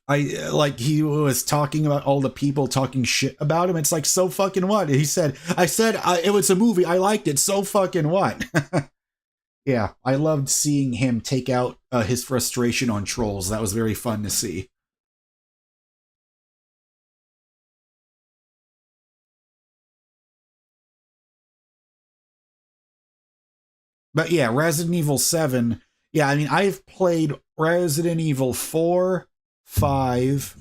he was talking about all the people talking shit about him. It's like, so fucking what? He said, it was a movie. I liked it. So fucking what? Yeah, I loved seeing him take out his frustration on trolls. That was very fun to see. But yeah, Resident Evil 7. Yeah, I mean, I've played Resident Evil 4, 5,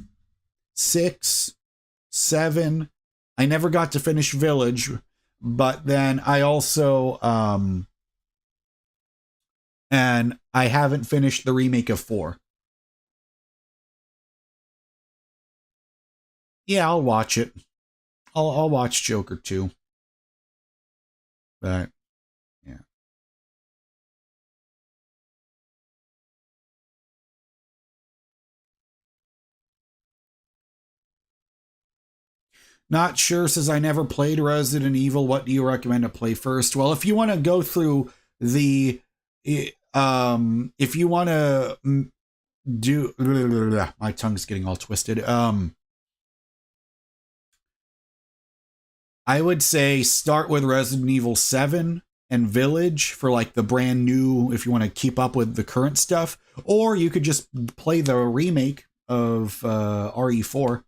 6, 7. I never got to finish Village, but then I also, and I haven't finished the remake of 4. Yeah, I'll watch it. I'll watch Joker 2. But yeah. Not sure says, I never played Resident Evil. What do you recommend to play first? Well, if you want to go through the, if you want to do, my tongue's getting all twisted. I would say start with Resident Evil 7 and Village for like the brand new, if you want to keep up with the current stuff, or you could just play the remake of RE4.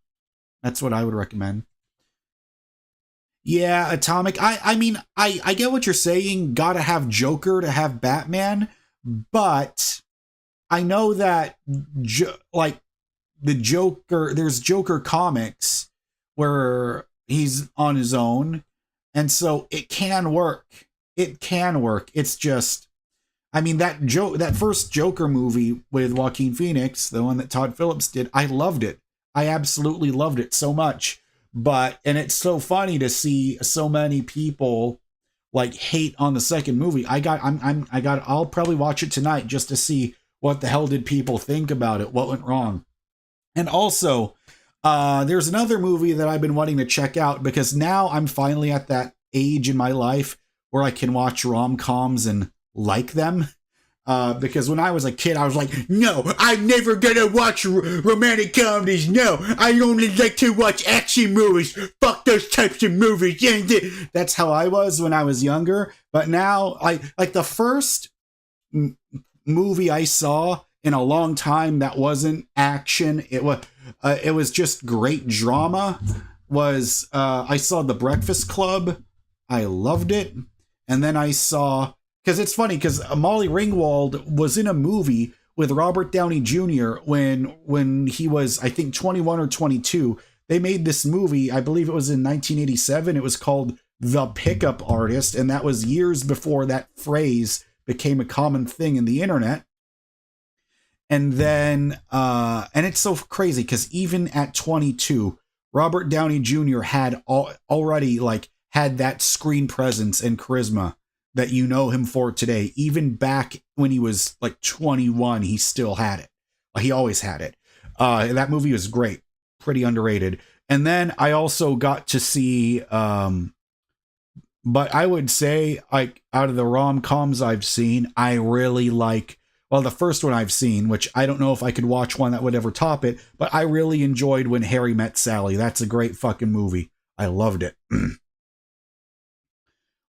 That's what I would recommend. Yeah, Atomic. I mean, I get what you're saying. Gotta have Joker to have Batman, but I know that like the Joker, there's Joker comics where he's on his own, and so it can work. It can work. It's just, I mean, that first Joker movie with Joaquin Phoenix, the one that Todd Phillips did, I loved it. I absolutely loved it so much. And it's so funny to see so many people like hate on the second movie. I'll probably watch it tonight just to see what the hell did people think about it, what went wrong. And also, there's another movie that I've been wanting to check out, because now I'm finally at that age in my life where I can watch rom-coms and like them. Because when I was a kid, I was like, no, I'm never gonna watch romantic comedies. No, I only like to watch action movies. Fuck those types of movies. That's how I was when I was younger. But now, like the first movie I saw in a long time that wasn't action, it was just great drama, was I saw The Breakfast Club. I loved it. And then I saw, because it's funny, because Molly Ringwald was in a movie with Robert Downey Jr. when he was, I think, 21 or 22. They made this movie, I believe it was in 1987. It was called The Pickup Artist, and that was years before that phrase became a common thing in the internet. And then, and it's so crazy, because even at 22, Robert Downey Jr. had already, like, had that screen presence and charisma that you know him for today. Even back when he was like 21, he still had it. He always had it. That movie was great, pretty underrated. And then I also got to see, but I would say, like, out of the rom-coms I've seen, I really like, well, the first one I've seen, which I don't know if I could watch one that would ever top it, but I really enjoyed When Harry Met Sally. That's a great fucking movie. I loved it.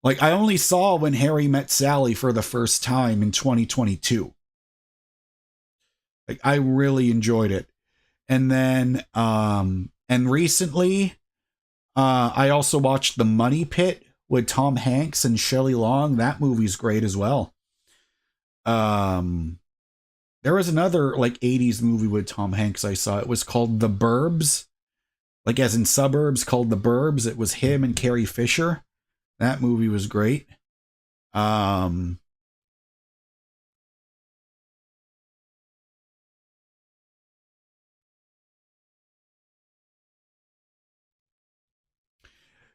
Like, I only saw When Harry Met Sally for the first time in 2022. Like, I really enjoyed it. And then, and recently, I also watched The Money Pit with Tom Hanks and Shelley Long. That movie's great as well. There was another, like, 80s movie with Tom Hanks I saw. It was called The Burbs. Like, as in suburbs, called The Burbs. It was him and Carrie Fisher. That movie was great.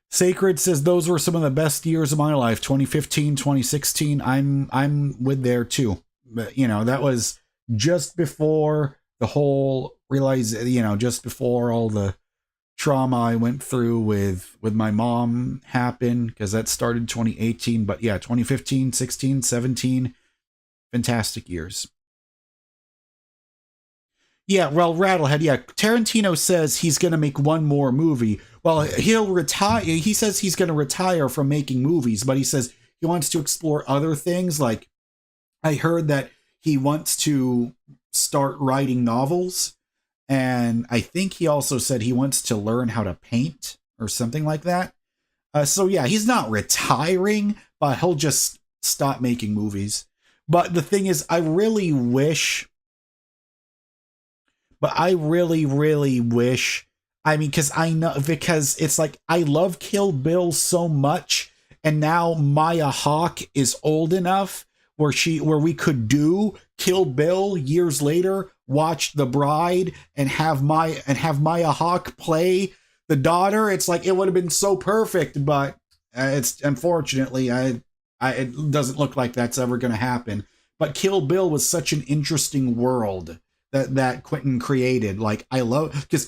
Sacred says those were some of the best years of my life. 2015, 2016. I'm with there too. But you know, that was just before the whole just before all the trauma I went through with my mom happened, because that started 2018. But yeah, 2015, 16, 17, fantastic years. Yeah, well, Rattlehead, yeah. Tarantino says he's going to make one more movie. Well, he'll retire. He says he's going to retire from making movies, but he says he wants to explore other things. Like, I heard that he wants to start writing novels. And I think he also said he wants to learn how to paint or something like that. So yeah, he's not retiring, but he'll just stop making movies. But the thing is, I really wish, I mean, because it's like, I love Kill Bill so much, and now Maya Hawke is old enough where we could do Kill Bill years later, watch The Bride, and have Maya Hawke play the daughter. It's like, it would have been so perfect, but it's unfortunately, it doesn't look like that's ever going to happen. But Kill Bill was such an interesting world that Quentin created. Like, I love, because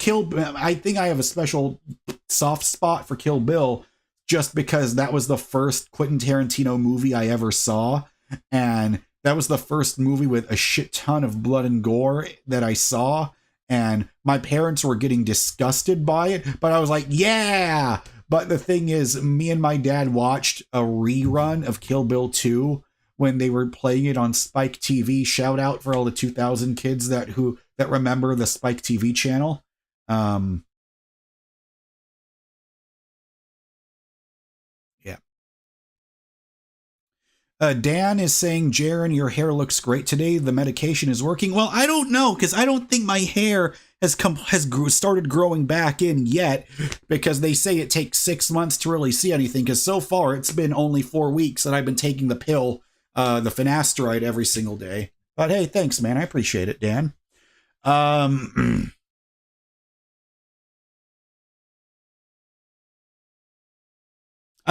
I think I have a special soft spot for Kill Bill just because that was the first Quentin Tarantino movie I ever saw, and that was the first movie with a shit ton of blood and gore that I saw, and my parents were getting disgusted by it, but I was like, yeah. But the thing is, me and my dad watched a rerun of Kill Bill 2 when they were playing it on Spike TV. Shout out for all the 2000 kids that remember the Spike TV channel. Yeah. Dan is saying, Jaren, your hair looks great today. The medication is working. Well, I don't know, because I don't think my hair has started growing back in yet, because they say it takes 6 months to really see anything, because so far it's been only 4 weeks that I've been taking the pill, the finasteride, every single day. But hey, thanks, man. I appreciate it, Dan. I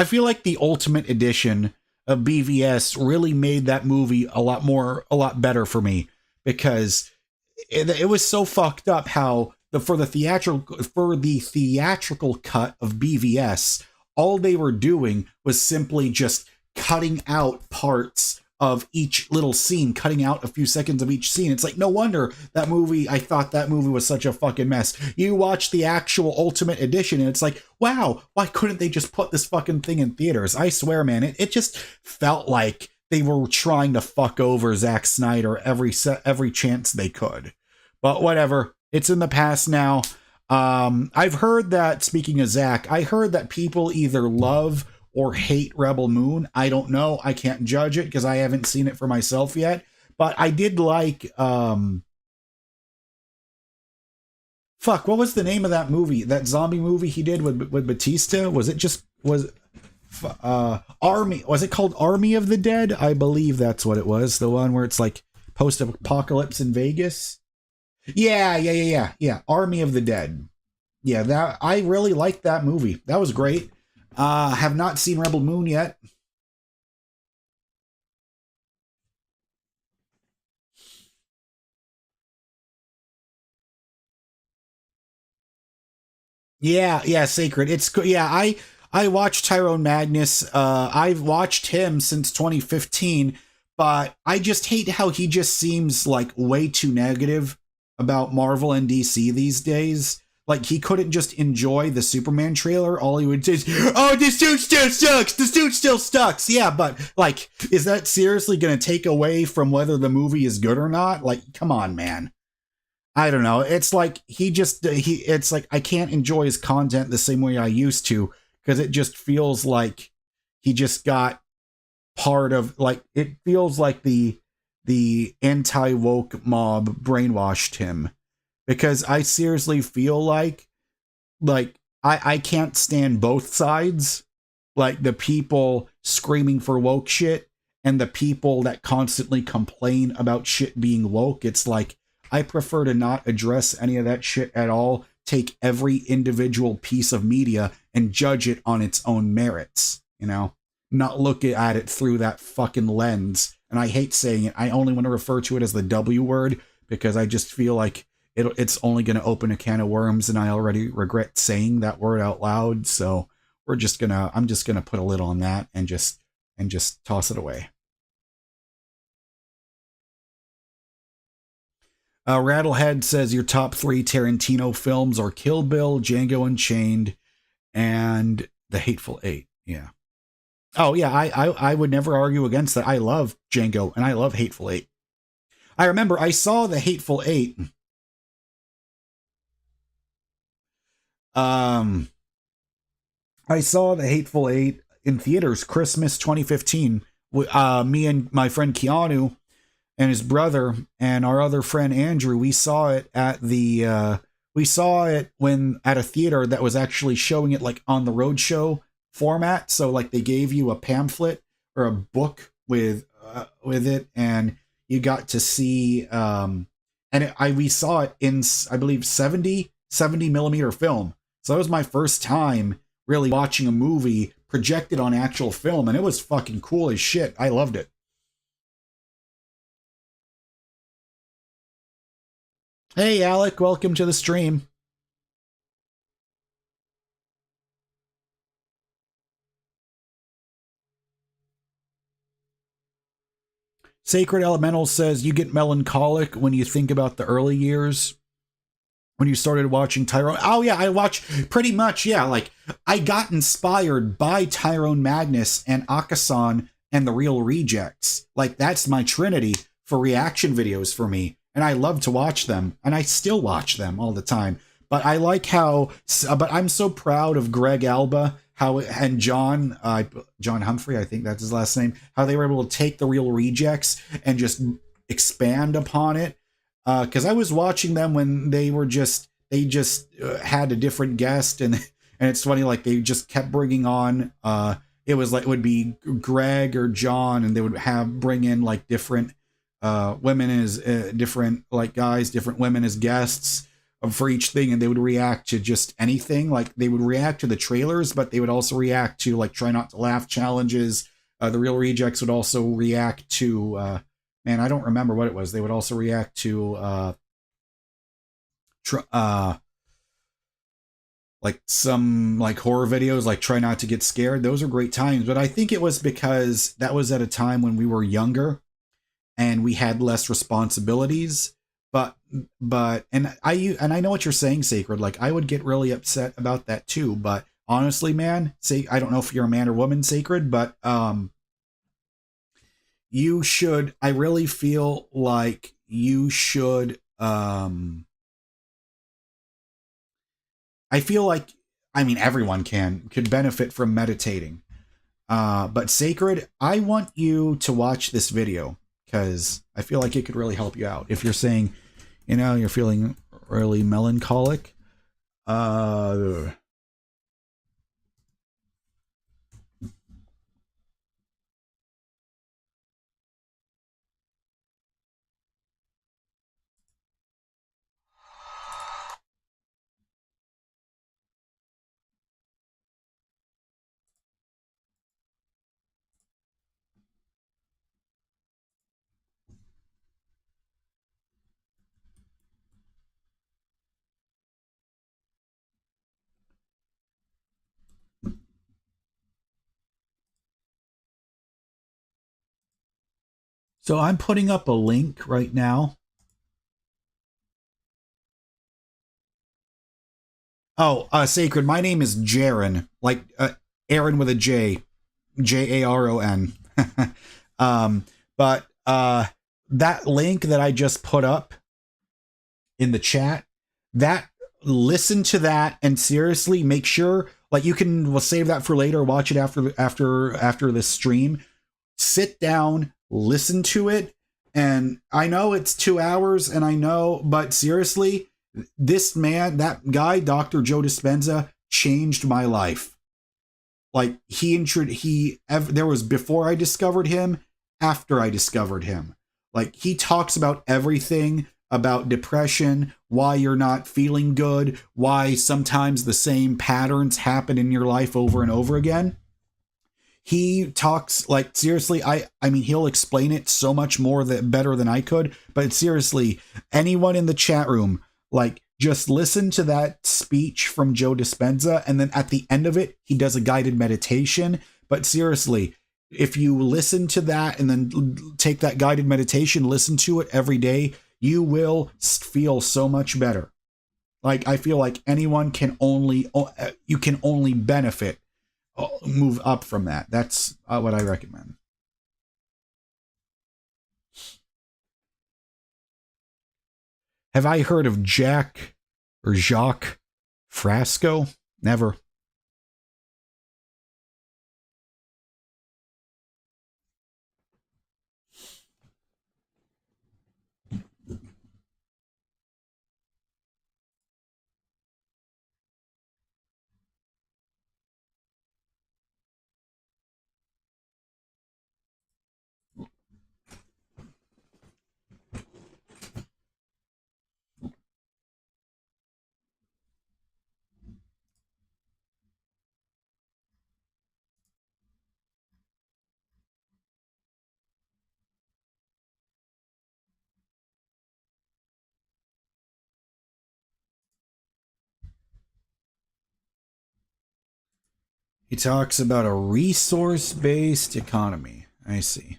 feel like the Ultimate Edition of BVS really made that movie a lot better for me, because it was so fucked up how for the theatrical cut of BVS, all they were doing was simply just cutting out parts of each little scene, cutting out a few seconds of each scene. It's like, no wonder that movie, I thought that movie was such a fucking mess. You watch the actual Ultimate Edition and it's like, wow, why couldn't they just put this fucking thing in theaters? I swear, man, it just felt like they were trying to fuck over Zack Snyder every chance they could. But whatever, it's in the past now. I've heard that, speaking of Zack, I heard that people either love or hate Rebel Moon. I don't know. I can't judge it because I haven't seen it for myself yet. But I did like, fuck, what was the name of that movie? That zombie movie he did with Batista? Was it just, Army? Was it called Army of the Dead? I believe that's what it was. The one where it's like post-apocalypse in Vegas. Yeah. Army of the Dead. Yeah, that I really liked that movie. That was great. Have not seen Rebel Moon yet. Yeah, Sacred. It's yeah. I watched Tyrone Magnus. I've watched him since 2015, but I just hate how he just seems like way too negative about Marvel and DC these days. Like, he couldn't just enjoy the Superman trailer. All he would say is, oh, this suit still sucks. The suit still sucks. Yeah, but, like, is that seriously going to take away from whether the movie is good or not? Like, come on, man. I don't know. It's like, it's like, I can't enjoy his content the same way I used to, because it just feels like he just got part of, like, it feels like the anti-woke mob brainwashed him. Because I seriously feel like I can't stand both sides. Like, the people screaming for woke shit and the people that constantly complain about shit being woke. It's like, I prefer to not address any of that shit at all. Take every individual piece of media and judge it on its own merits, you know? Not look at it through that fucking lens. And I hate saying it. I only want to refer to it as the W word because I just feel like it's only going to open a can of worms, and I already regret saying that word out loud. So I'm just gonna put a lid on that and just toss it away. Rattlehead says your top 3 Tarantino films are Kill Bill, Django Unchained, and The Hateful Eight. Yeah. Oh yeah, I would never argue against that. I love Django and I love Hateful Eight. I remember I saw The Hateful Eight. I saw The Hateful Eight in theaters Christmas 2015. Me and my friend Keanu and his brother and our other friend Andrew, we saw it at when at a theater that was actually showing it like on the roadshow format. So like they gave you a pamphlet or a book with it, and you got to see we saw it in, I believe, 70 millimeter film. So that was my first time really watching a movie projected on actual film, and it was fucking cool as shit. I loved it. Hey, Alec, welcome to the stream. Sacred Elemental says you get melancholic when you think about the early years when you started watching Tyrone. Oh yeah, I watched pretty much, yeah, like I got inspired by Tyrone Magnus and Akasan and the Real Rejects. Like, that's my trinity for reaction videos for me, and I love to watch them, and I still watch them all the time. But I like how, but I'm so proud of Greg Alba, and John Humphrey, I think that's his last name, how they were able to take the Real Rejects and just expand upon it. Because I was watching them when they just had a different guest, and it's funny, like they just kept bringing on. It was like, it would be Greg or John, and they would bring in like different women as different, like, guys, different women as guests for each thing, and they would react to just anything. Like, they would react to the trailers, but they would also react to like try not to laugh challenges. The Real Rejects would also react to man, I don't remember what it was. They would also react to like some like horror videos, like Try Not to Get Scared. Those are great times. But I think it was because that was at a time when we were younger and we had less responsibilities. But I know what you're saying, Sacred. Like I would get really upset about that too. But honestly, man, say I don't know if you're a man or woman, Sacred, but you should. I really feel like you should. I feel like, I mean, everyone could benefit from meditating. But Sacred, I want you to watch this video because I feel like it could really help you out. If you're saying, you're feeling really melancholic, so I'm putting up a link right now. Oh, Sacred, my name is Jaron, like Aaron with a J, Jaron. But that link that I just put up in the chat, that listen to that and seriously make sure, like we'll save that for later, watch it after this stream. Sit down, listen to it, and I know it's 2 hours, but seriously, this man, that guy, Dr. Joe Dispenza, changed my life. Like there was before I discovered him, after I discovered him. Like he talks about everything about depression, why you're not feeling good, why sometimes the same patterns happen in your life over and over again. He talks like seriously, I mean he'll explain it so much more better than I could, but seriously, anyone in the chat room, like just listen to that speech from Joe Dispenza, and then at the end of it, he does a guided meditation. But seriously, if you listen to that and then take that guided meditation, listen to it every day, you will feel so much better. Like I feel like you can only benefit, move up from that. That's what I recommend. Have I heard of Jacques Frasco? Never. He talks about a resource-based economy. I see.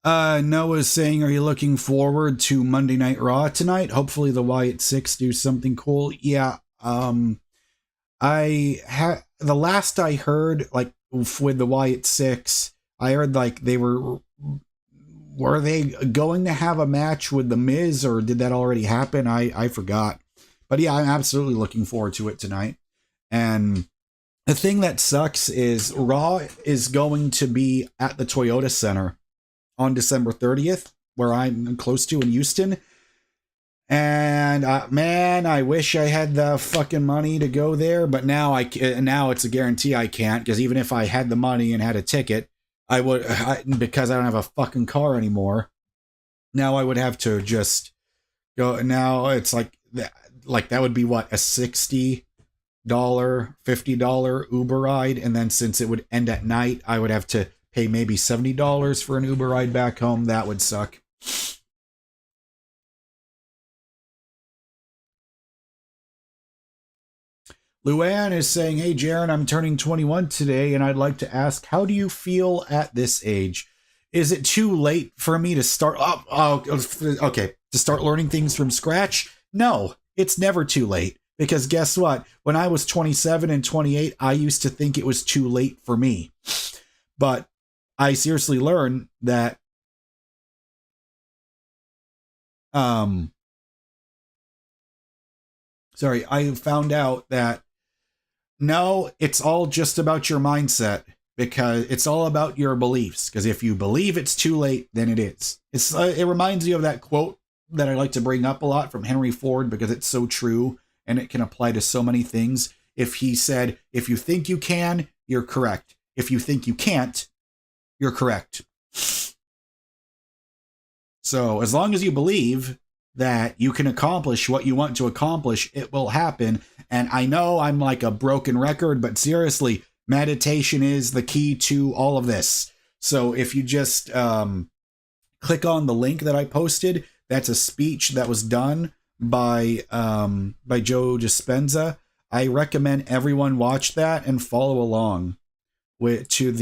Noah's saying, are you looking forward to Monday Night Raw tonight? Hopefully the Wyatt Six do something cool. Yeah. The last I heard, like with the Wyatt Six, I heard like they were they going to have a match with the Miz, or did that already happen? I forgot. But yeah, I'm absolutely looking forward to it tonight. And the thing that sucks is Raw is going to be at the Toyota Center on December 30th, where I'm close to in Houston. And man, I wish I had the fucking money to go there, but now now it's a guarantee I can't, because even if I had the money and had a ticket, because I don't have a fucking car anymore. Now I would have to just go. Now it's like that would be what, a $60, $50 Uber ride, and then since it would end at night, I would have to pay maybe $70 for an Uber ride back home. That would suck. Luann is saying, hey, Jaren, I'm turning 21 today, and I'd like to ask, how do you feel at this age? Is it too late for me to start? Okay, to start learning things from scratch? No, it's never too late. Because guess what? When I was 27 and 28, I used to think it was too late for me. But I seriously learned that I found out that no, it's all just about your mindset, because it's all about your beliefs. Because if you believe it's too late, then it is. It reminds you of that quote that I like to bring up a lot from Henry Ford, because it's so true and it can apply to so many things. If he said, if you think you can, you're correct. If you think you can't, you're correct. So as long as you believe that you can accomplish what you want to accomplish, it will happen. And I know I'm like a broken record, but seriously, meditation is the key to all of this. So if you just click on the link that I posted, that's a speech that was done by Joe Dispenza. I recommend everyone watch that and follow along to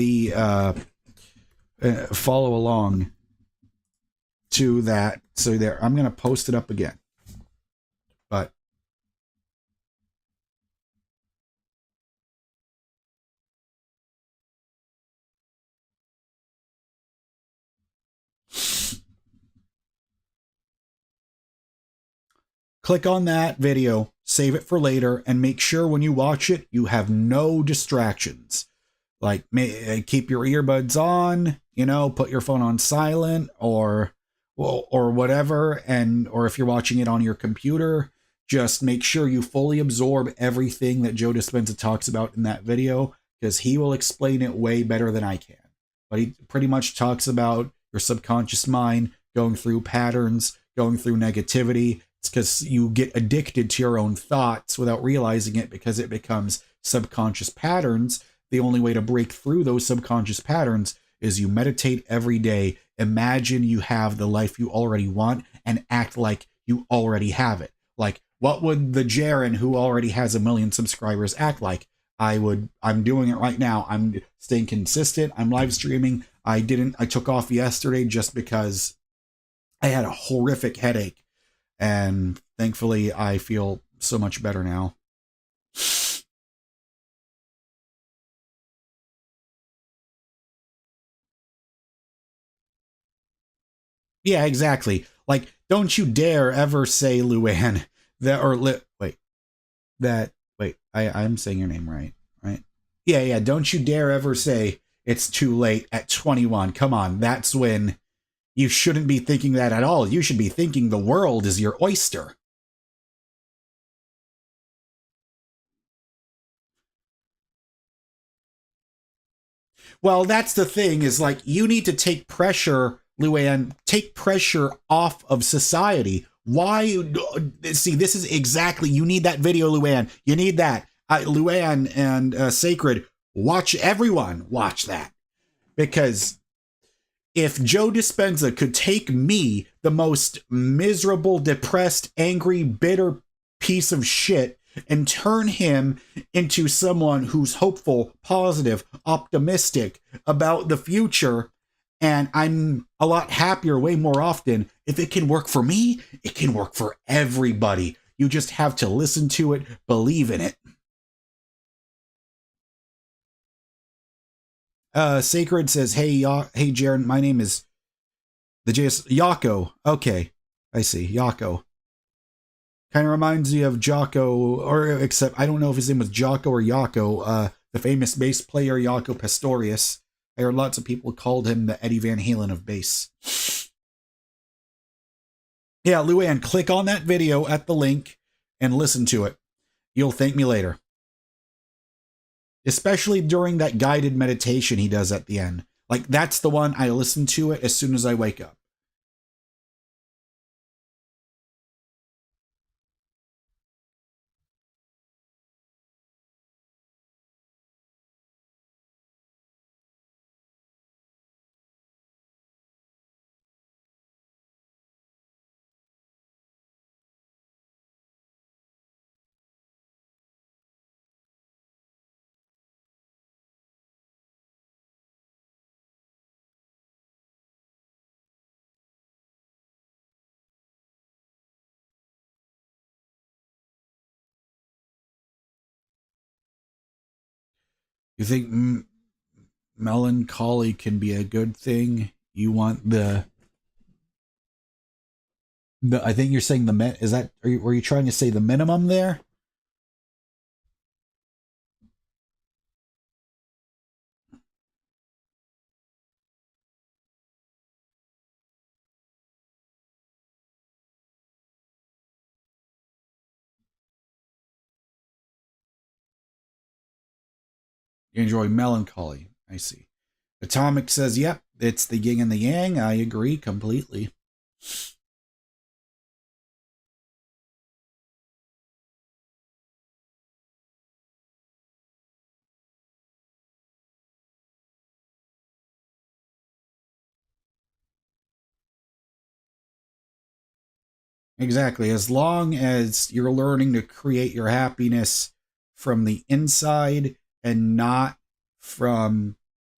that. So there, I'm going to post it up again. But click on that video, save it for later, and make sure when you watch it, you have no distractions. Like, keep your earbuds on, put your phone on silent or whatever. Or if you're watching it on your computer, just make sure you fully absorb everything that Joe Dispenza talks about in that video, because he will explain it way better than I can. But he pretty much talks about your subconscious mind going through patterns, going through negativity. It's because you get addicted to your own thoughts without realizing it, because it becomes subconscious patterns. The only way to break through those subconscious patterns is you meditate every day. Imagine you have the life you already want and act like you already have it. Like, what would the Jaren who already has 1 million subscribers act like? I'm doing it right now. I'm staying consistent. I'm live streaming. I took off yesterday just because I had a horrific headache. And thankfully, I feel so much better now. Yeah, exactly. Like, don't you dare ever say, Luann, I'm saying your name right? Yeah, don't you dare ever say it's too late at 21. Come on, that's when you shouldn't be thinking that at all. You should be thinking the world is your oyster. Well, that's the thing, is like, you need to take pressure, Luann, take pressure off of society. Why? See, this is exactly, you need that video, Luann. You need that. Luann and Sacred, everyone watch that. Because if Joe Dispenza could take me, the most miserable, depressed, angry, bitter piece of shit, and turn him into someone who's hopeful, positive, optimistic about the future, and I'm a lot happier way more often. If it can work for me, it can work for everybody. You just have to listen to it, believe in it. Sacred says, hey Jaren, my name is the JS Yako. Okay, I see, Yako. Kind of reminds me of Jocko, or except I don't know if his name was Jocko or Yako, the famous bass player Jaco Pastorius. I heard lots of people called him the Eddie Van Halen of bass. Yeah, Luann, click on that video at the link and listen to it. You'll thank me later. Especially during that guided meditation he does at the end. Like, that's the one I listen to it as soon as I wake up. You think melancholy can be a good thing? You want the I think you're saying is that, were you trying to say the minimum there? You enjoy melancholy. I see. Atomic says, yep, it's the yin and the yang. I agree completely. Exactly. As long as you're learning to create your happiness from the inside and not from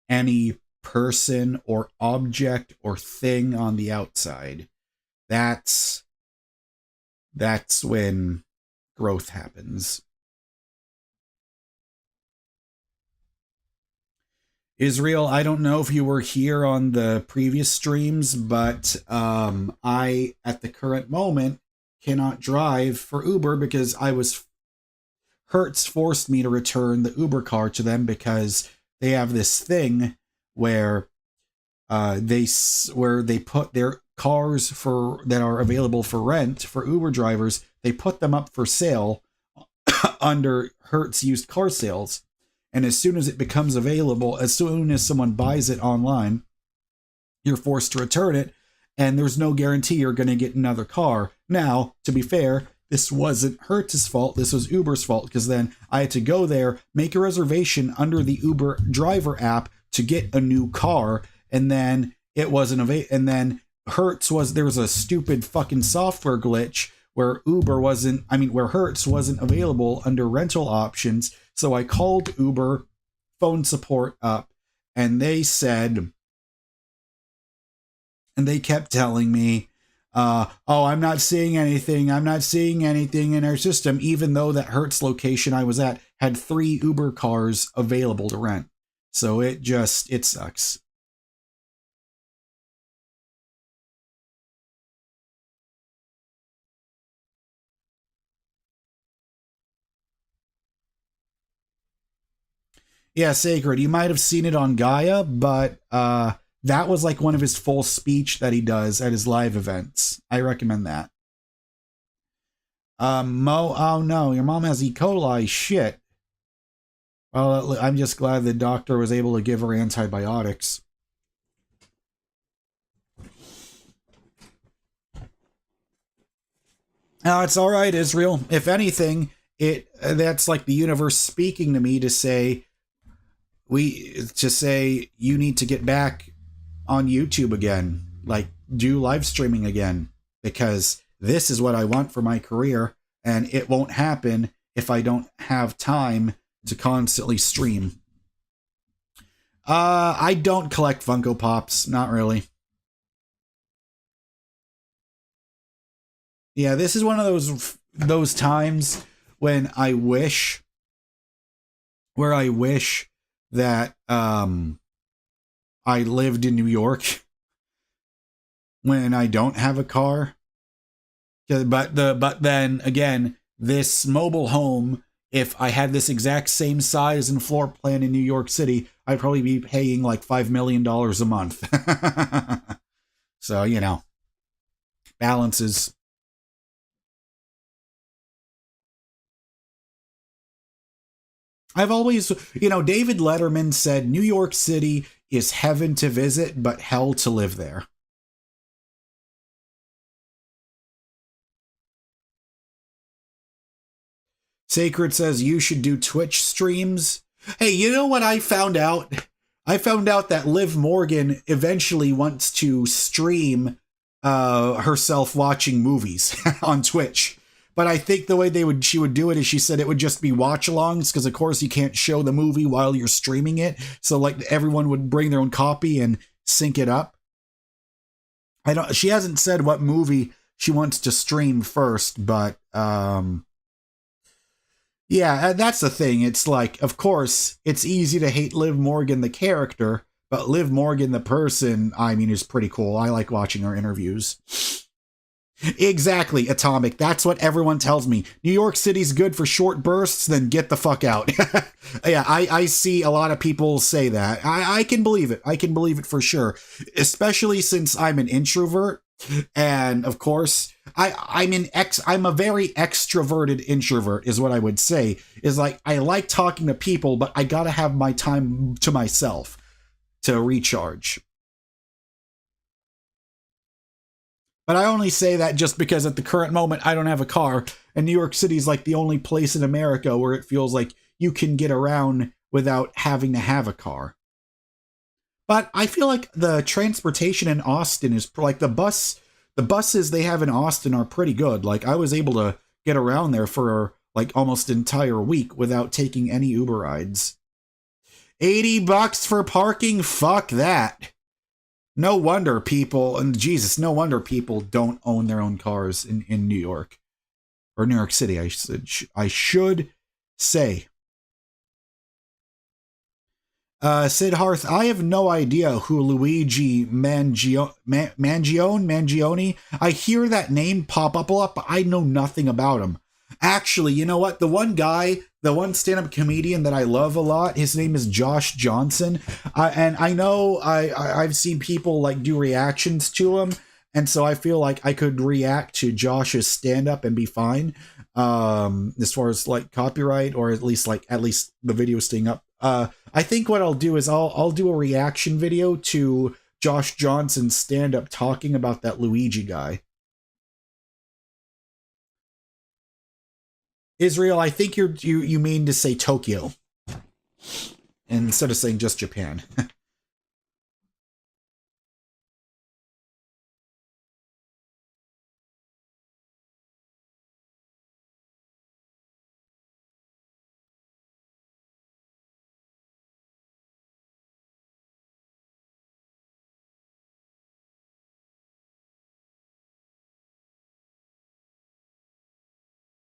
any person or object or thing on the outside, that's when growth happens. Israel, I don't know if you were here on the previous streams, but I, at the current moment, cannot drive for Uber because Hertz forced me to return the Uber car to them because they have this thing where they put their cars that are available for rent for Uber drivers, they put them up for sale under Hertz used car sales. And as soon as it becomes available, as soon as someone buys it online, you're forced to return it, and there's no guarantee you're going to get another car. Now, to be fair, this wasn't Hertz's fault, this was Uber's fault, because then I had to go there, make a reservation under the Uber driver app to get a new car, and then it wasn't available, and then there was a stupid fucking software glitch where where Hertz wasn't available under rental options. So I called Uber phone support up, and they kept telling me, oh, I'm not seeing anything in our system, even though that Hertz location I was at had 3 Uber cars available to rent. So it sucks. Yeah, Sacred, you might have seen it on Gaia, but that was like one of his full speech that he does at his live events. I recommend that. Mo, oh no, your mom has E. coli. Shit. Well, I'm just glad the doctor was able to give her antibiotics. It's all right, Israel. If anything, that's like the universe speaking to me to say you need to get back on YouTube again, like do live streaming again, because this is what I want for my career, and it won't happen if I don't have time to constantly stream. I don't collect Funko Pops, not really. Yeah, this is one of those times when I wish that I lived in New York when I don't have a car. But then again, this mobile home, if I had this exact same size and floor plan in New York City, I'd probably be paying like $5 million a month. So, balances. I've always, David Letterman said New York City is heaven to visit, but hell to live there. Sacred says you should do Twitch streams. Hey, you know what I found out? I found out that Liv Morgan eventually wants to stream herself watching movies on Twitch. But I think the way she would do it is she said it would just be watch-alongs, because of course you can't show the movie while you're streaming it. So like everyone would bring their own copy and sync it up. She hasn't said what movie she wants to stream first, but yeah, that's the thing. It's like, of course, it's easy to hate Liv Morgan the character, but Liv Morgan the person, I mean, is pretty cool. I like watching her interviews. Exactly, Atomic. That's what everyone tells me. New York City's good for short bursts, then get the fuck out. Yeah, I see a lot of people say that. I can believe it. I can believe it for sure. Especially since I'm an introvert. And of course, I'm a very extroverted introvert, is what I would say. Is like, I like talking to people, but I gotta have my time to myself to recharge. But I only say that just because at the current moment, I don't have a car, and New York City is like the only place in America where it feels like you can get around without having to have a car. But I feel like the transportation in Austin is like the buses they have in Austin are pretty good. Like I was able to get around there for like almost an entire week without taking any Uber rides. $80 for parking? Fuck that. No wonder people, and Jesus, no wonder people don't own their own cars in New York. Or New York City, I should say. Sid Hearth, I have no idea who Luigi Mangione. I hear that name pop up a lot, but I know nothing about him. Actually, you know what? The one stand-up comedian that I love a lot, his name is Josh Johnson. And I know I've seen people like do reactions to him. And so I feel like I could react to Josh's stand-up and be fine. As far as like copyright, or at least the video staying up. I think what I'll do is I'll do a reaction video to Josh Johnson's stand-up talking about that Luigi guy. Israel, I think you mean to say Tokyo instead of saying just Japan.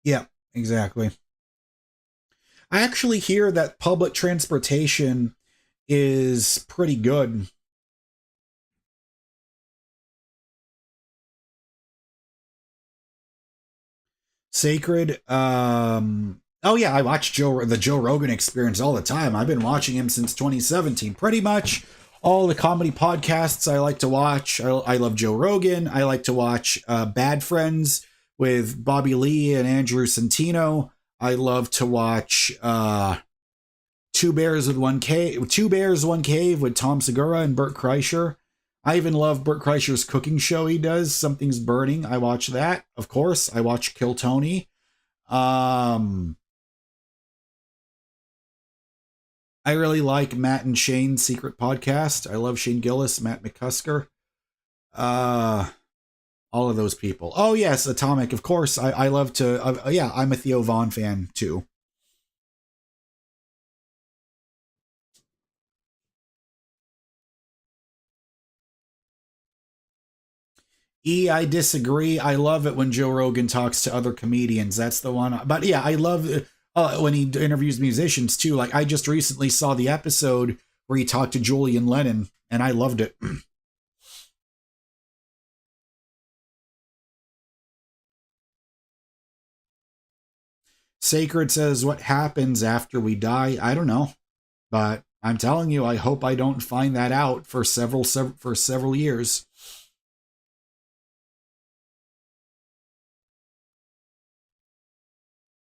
Yeah, exactly. I actually hear that public transportation is pretty good. Sacred, oh yeah, I watch the Joe Rogan Experience all the time. I've been watching him since 2017. Pretty much all the comedy podcasts I like to watch. I love Joe Rogan. I like to watch Bad Friends with Bobby Lee and Andrew Santino. I love to watch Two Bears, One Cave with Tom Segura and Bert Kreischer. I even love Bert Kreischer's cooking show he does, Something's Burning. I watch that. Of course, I watch Kill Tony. I really like Matt and Shane's secret podcast. I love Shane Gillis, Matt McCusker. All of those people. Oh yes, Atomic. Of course, I love to. Yeah, I'm a Theo Vaughn fan too. I disagree. I love it when Joe Rogan talks to other comedians. That's the one. But yeah, I love when he interviews musicians too. Like I just recently saw the episode where he talked to Julian Lennon, and I loved it. Sacred says, what happens after we die? I don't know. But I'm telling you, I hope I don't find that out for several years.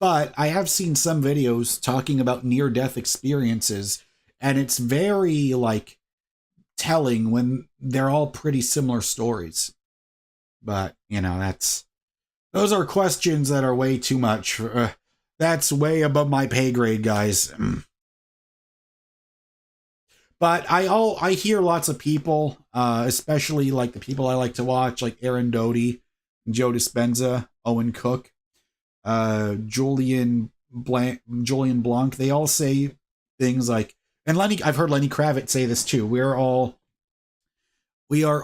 But I have seen some videos talking about near-death experiences, and it's very, like, telling when they're all pretty similar stories. But, you know, those are questions that are way too much. That's way above my pay grade, guys. But I hear lots of people, especially like the people I like to watch, like Aaron Doty, Joe Dispenza, Owen Cook, Julian Blanc. They all say things like, and I've heard Lenny Kravitz say this too. We are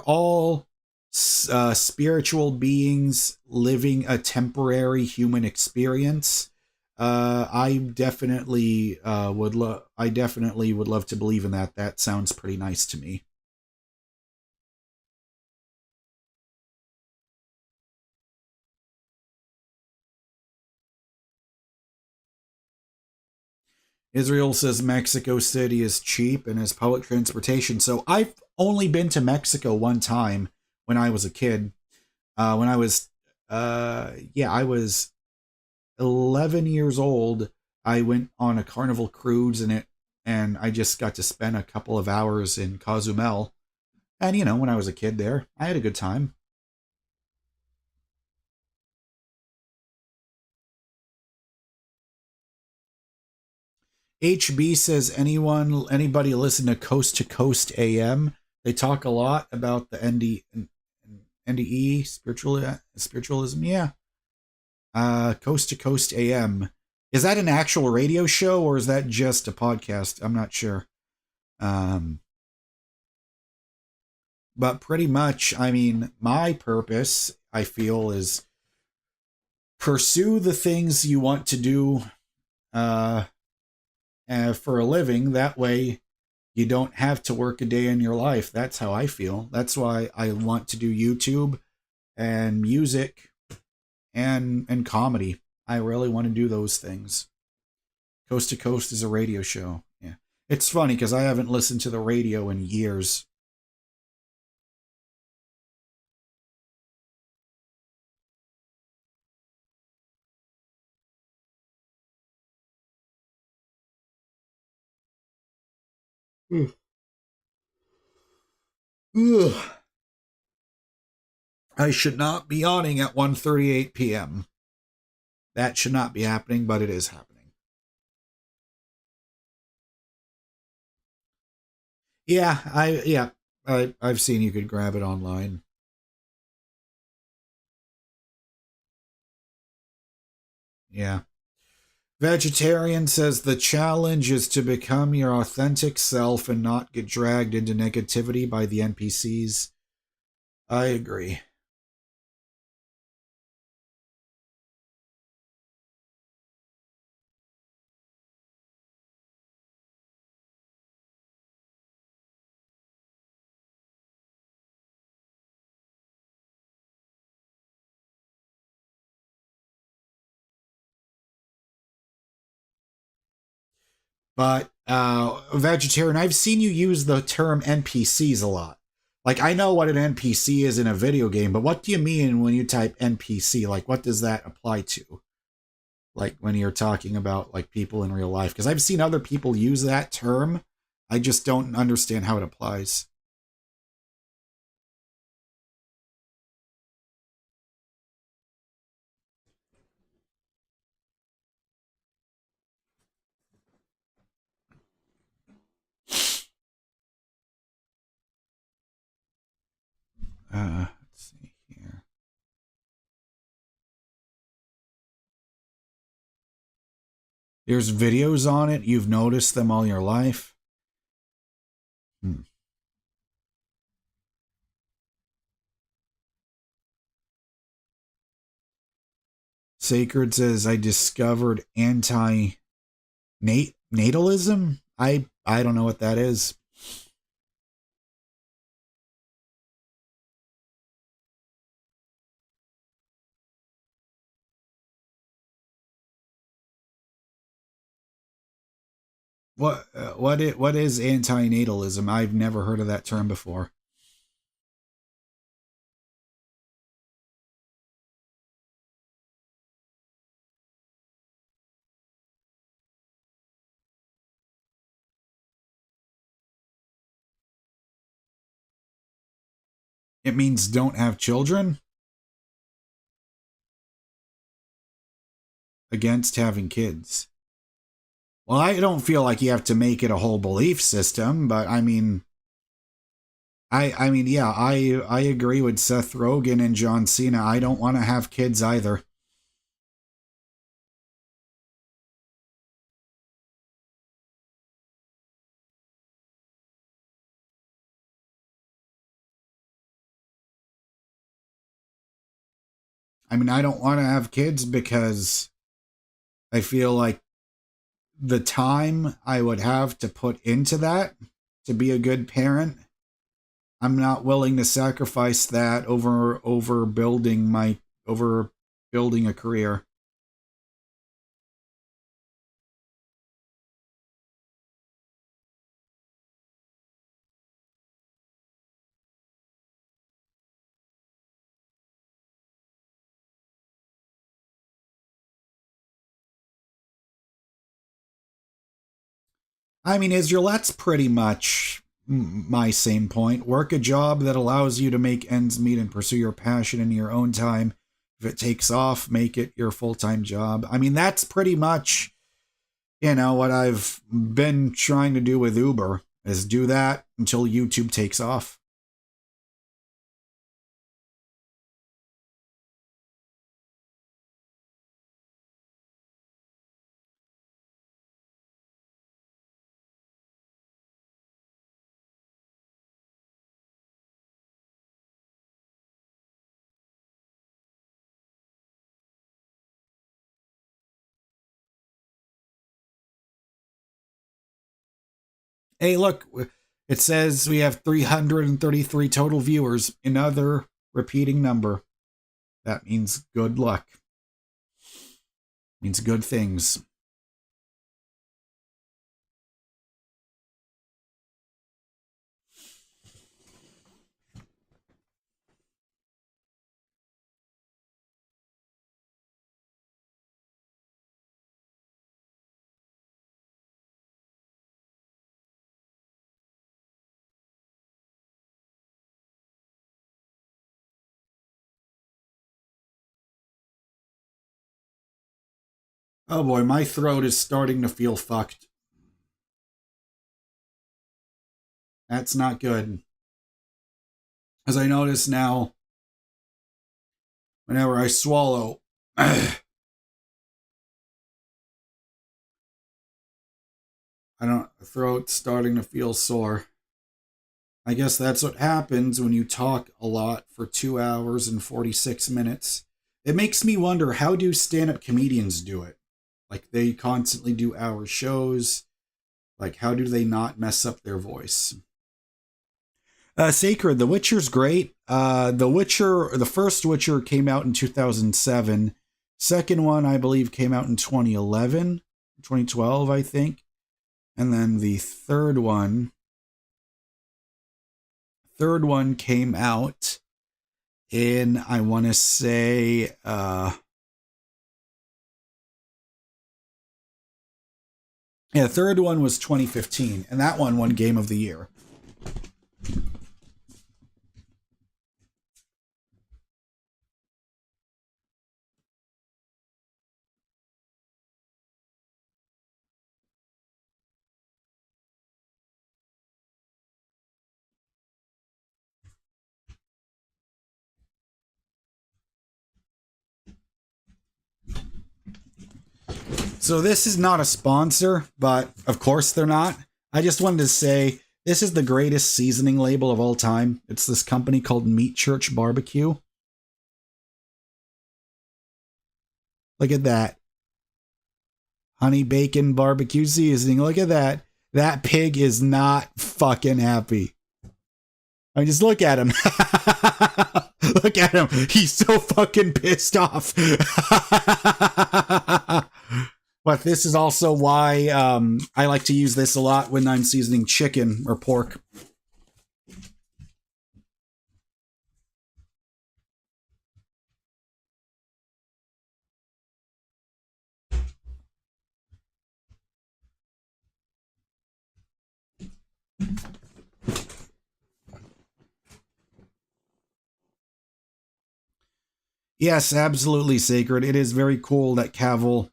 all spiritual beings living a temporary human experience. I definitely would love to believe in that. That sounds pretty nice to me. Israel says Mexico City is cheap and has public transportation. So I've only been to Mexico one time when I was a kid. When I was, I was 11 years old. I went on a Carnival cruise and I just got to spend a couple of hours in Cozumel. And, you know, when I was a kid there, I had a good time. HB says anybody listen to Coast AM? They talk a lot about the NDE spiritualism. Yeah. Coast to Coast AM. Is that an actual radio show or is that just a podcast? I'm not sure. But pretty much, I mean, my purpose, I feel, is pursue the things you want to do uh, for a living. That way, you don't have to work a day in your life. That's how I feel. That's why I want to do YouTube and music and comedy. I really want to do those things. Coast to Coast is a radio show. Yeah. It's funny because I haven't listened to the radio in years. Mm. Ugh. I should not be yawning at 1:38 p.m. That should not be happening, but it is happening. I've seen you could grab it online. Yeah. Vegetarian says the challenge is to become your authentic self and not get dragged into negativity by the NPCs. I agree. But vegetarian, I've seen you use the term NPCs a lot. Like I know what an NPC is in a video game, but what do you mean when you type NPC? Like what does that apply to? Like when you're talking about like people in real life? Because I've seen other people use that term. I just don't understand how it applies. Let's see here. There's videos on it. You've noticed them all your life. Hmm. Sacred says I discovered natalism. I don't know what that is. What is antinatalism? I've never heard of that term before. It means don't have children? Against having kids. Well, I don't feel like you have to make it a whole belief system, but I mean, yeah, I agree with Seth Rogen and John Cena. I don't want to have kids either. I mean, I don't want to have kids because I feel like the time I would have to put into that to be a good parent, I'm not willing to sacrifice that over building a career. I mean, Israel, that's pretty much my same point. Work a job that allows you to make ends meet and pursue your passion in your own time. If it takes off, make it your full time job. I mean, that's pretty much, what I've been trying to do with Uber is do that until YouTube takes off. Hey, look, it says we have 333 total viewers. Another repeating number. That means good luck. Means good things. Oh boy, my throat is starting to feel fucked. That's not good. As I notice now, whenever I swallow, I don't, throat starting to feel sore. I guess that's what happens when you talk a lot for 2 hours and 46 minutes. It makes me wonder, how do stand up comedians do it? Like, they constantly do hour shows. Like, how do they not mess up their voice? Sacred, The Witcher's great. The first Witcher came out in 2007. Second one, I believe, came out in 2011, 2012, I think. And then the third one came out in, I want to say, yeah, the third one was 2015, and that one won Game of the Year. So this is not a sponsor, but of course they're not. I just wanted to say this is the greatest seasoning label of all time. It's this company called Meat Church Barbecue. Look at that. Honey bacon barbecue seasoning. Look at that. That pig is not fucking happy. I mean, just look at him. Look at him. He's so fucking pissed off. But this is also why I like to use this a lot when I'm seasoning chicken or pork. Yes, absolutely, Sacred. It is very cool that Cavill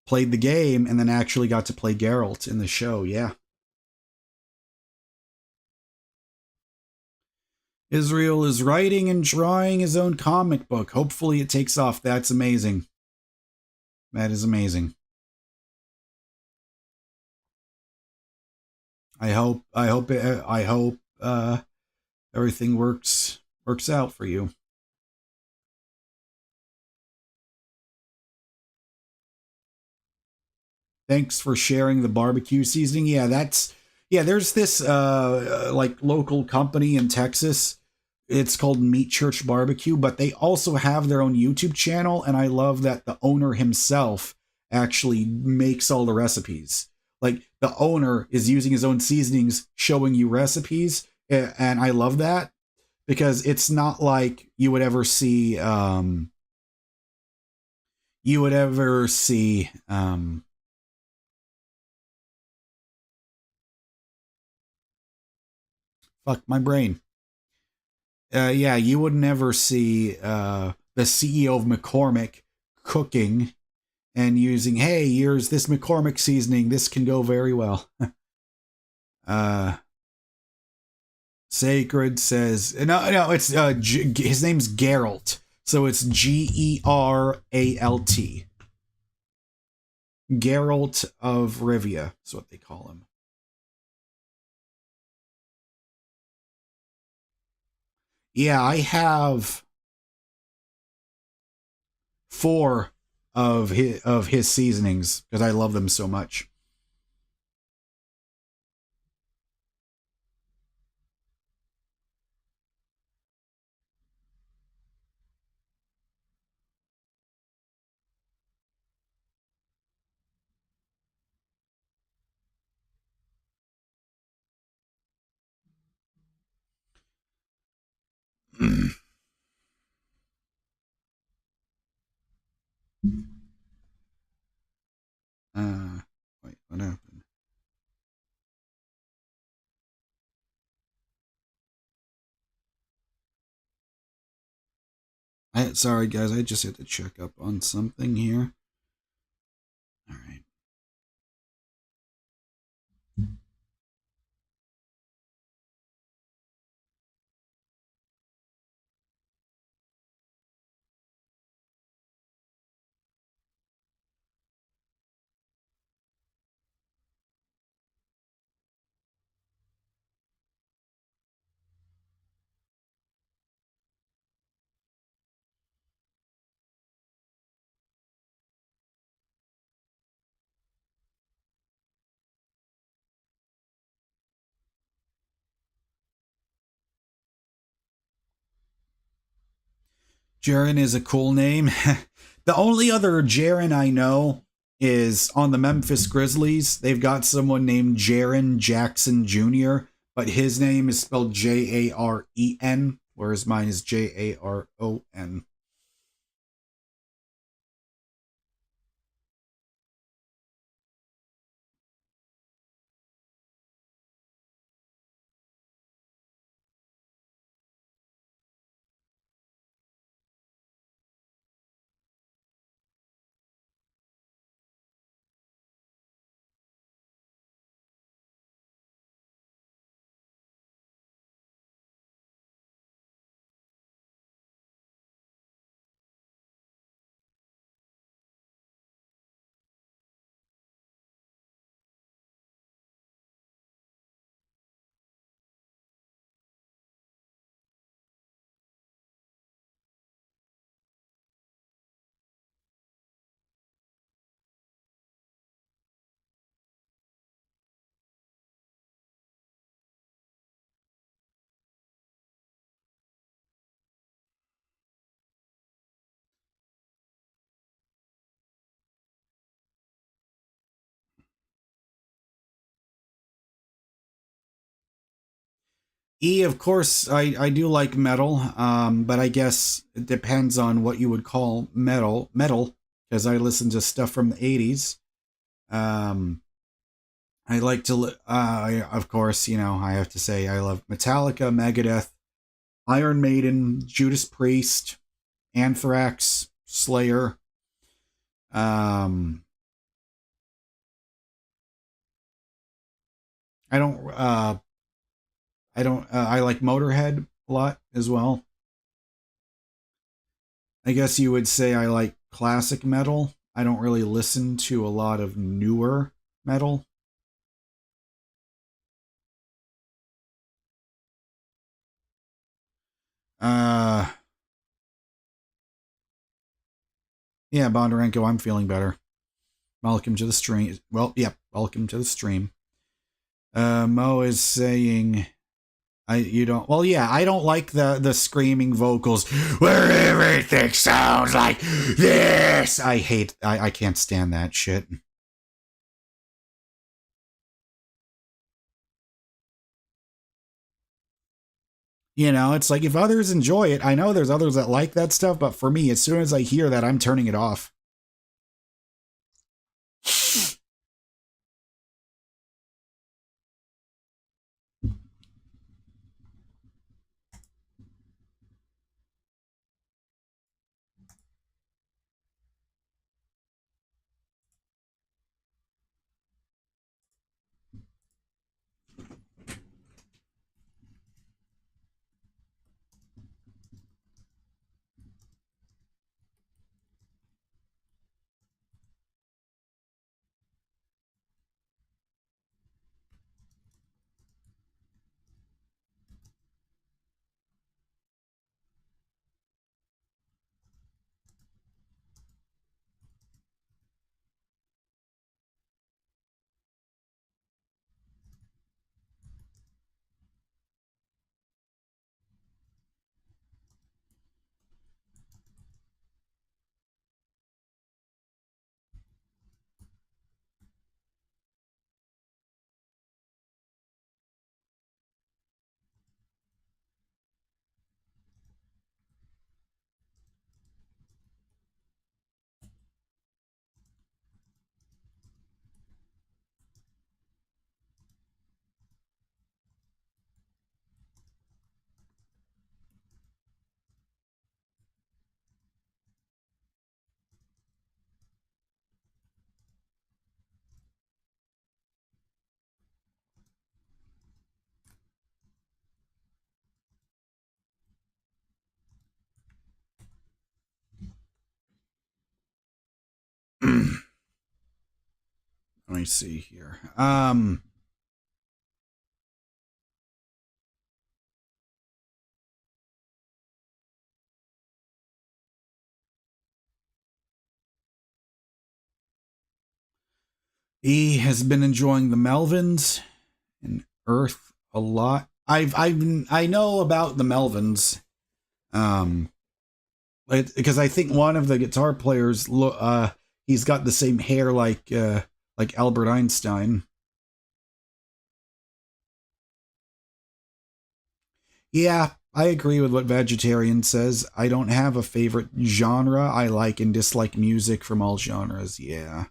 played the game and then actually got to play Geralt in the show. Yeah. Israel is writing and drawing his own comic book. Hopefully it takes off. That's amazing. That is amazing. I hope everything works out for you. Thanks for sharing the barbecue seasoning. Yeah, there's this like local company in Texas. It's called Meat Church Barbecue, but they also have their own YouTube channel, and I love that the owner himself actually makes all the recipes. Like the owner is using his own seasonings, showing you recipes, and I love that because it's not like you would ever see fuck my brain. Yeah, you would never see the CEO of McCormick cooking and using, hey, here's this McCormick seasoning. This can go very well. uh, Sacred says, no, it's his name's Geralt. So it's Geralt. Geralt of Rivia is what they call him. Yeah, I have 4 of his seasonings because I love them so much. uh, Wait, what happened? Sorry guys, I just had to check up on something here. All right. Jaren is a cool name. The only other Jaren I know is on the Memphis Grizzlies. They've got someone named Jaren Jackson Jr., but his name is spelled Jaren, whereas mine is Jaron. E, of course, I do like metal, but I guess it depends on what you would call metal, because I listen to stuff from the 80s. Um, I like to, of course, I have to say I love Metallica, Megadeth, Iron Maiden, Judas Priest, Anthrax, Slayer. I don't. I like Motorhead a lot as well. I guess you would say I like classic metal. I don't really listen to a lot of newer metal. Uh, yeah, Bondarenko, I'm feeling better. Welcome to the stream. Well, yeah, welcome to the stream. Mo is saying, you don't. Well, yeah, I don't like the screaming vocals where everything sounds like this. I can't stand that shit. You know, it's like if others enjoy it, I know there's others that like that stuff, but for me, as soon as I hear that, I'm turning it off. Let me see here. He has been enjoying the Melvins and Earth a lot. I know about the Melvins, um, because I think one of the guitar players, he's got the same hair like Albert Einstein. Yeah, I agree with what Vegetarian says. I don't have a favorite genre. I like and dislike music from all genres. Yeah.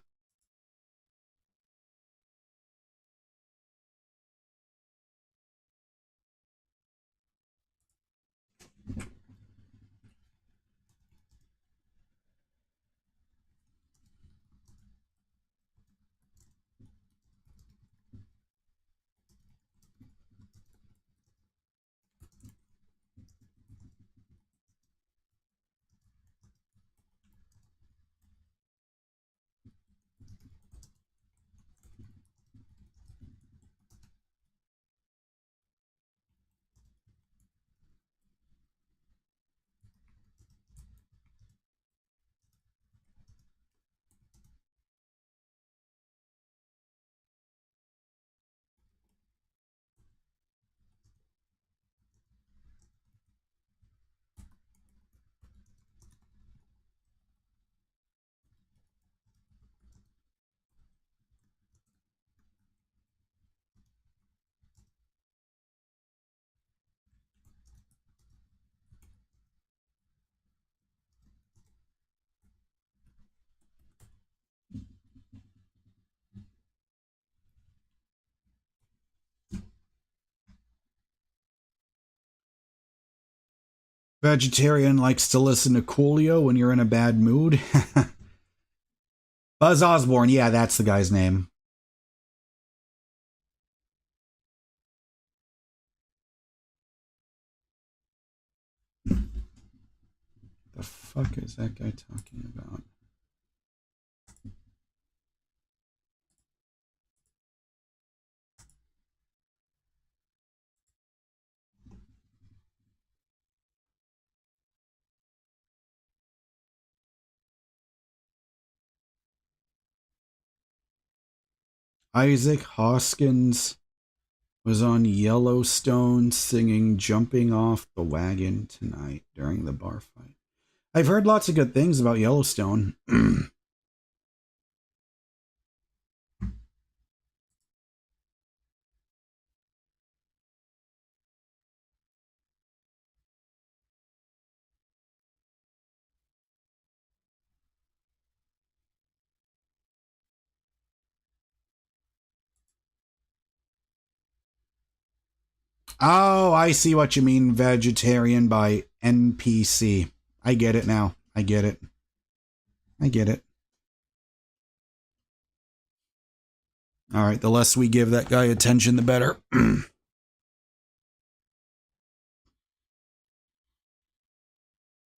Vegetarian likes to listen to Coolio when you're in a bad mood. Buzz Osborne, yeah, that's the guy's name. The fuck is that guy talking about? Isaac Hoskins was on Yellowstone singing Jumping Off the Wagon tonight during the bar fight. I've heard lots of good things about Yellowstone. Oh, I see what you mean, vegetarian by NPC. I get it now. I get it. I get it. All right, the less we give that guy attention, the better.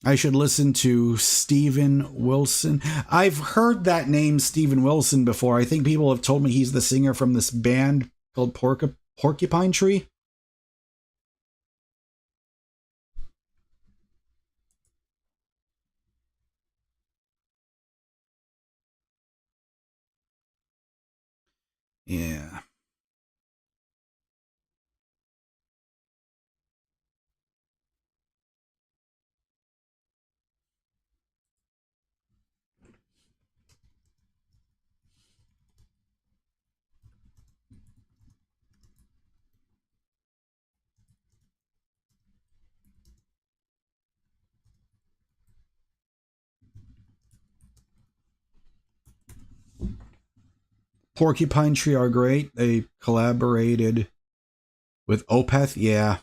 I should listen to Steven Wilson. I've heard that name, Steven Wilson, before. I think people have told me he's the singer from this band called Porcupine Tree. Yeah. Porcupine Tree are great. They collaborated with Opeth. Yeah.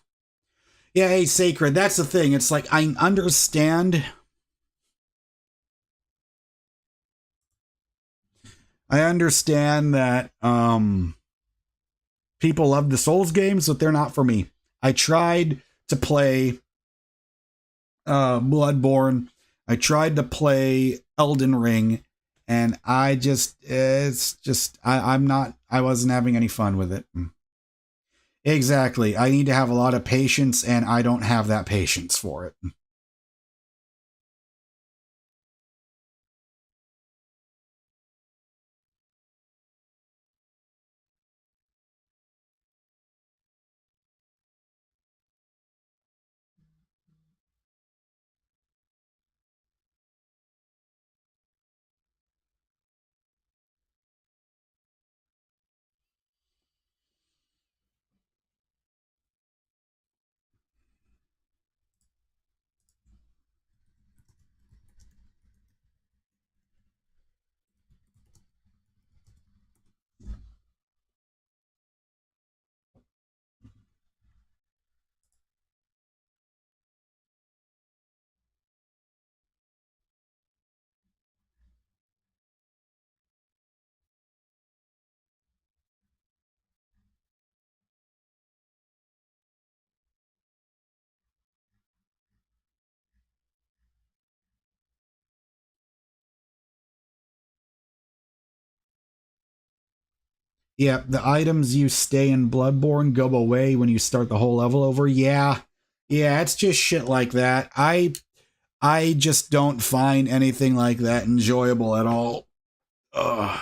Yeah, hey, Sacred, that's the thing. It's like, I understand. I understand that people love the Souls games, but they're not for me. I tried to play Bloodborne. I tried to play Elden Ring, and I wasn't having any fun with it. Exactly. I need to have a lot of patience, and I don't have that patience for it. Yeah, the items you stay in Bloodborne go away when you start the whole level over. Yeah. Yeah, it's just shit like that. I just don't find anything like that enjoyable at all. Ugh.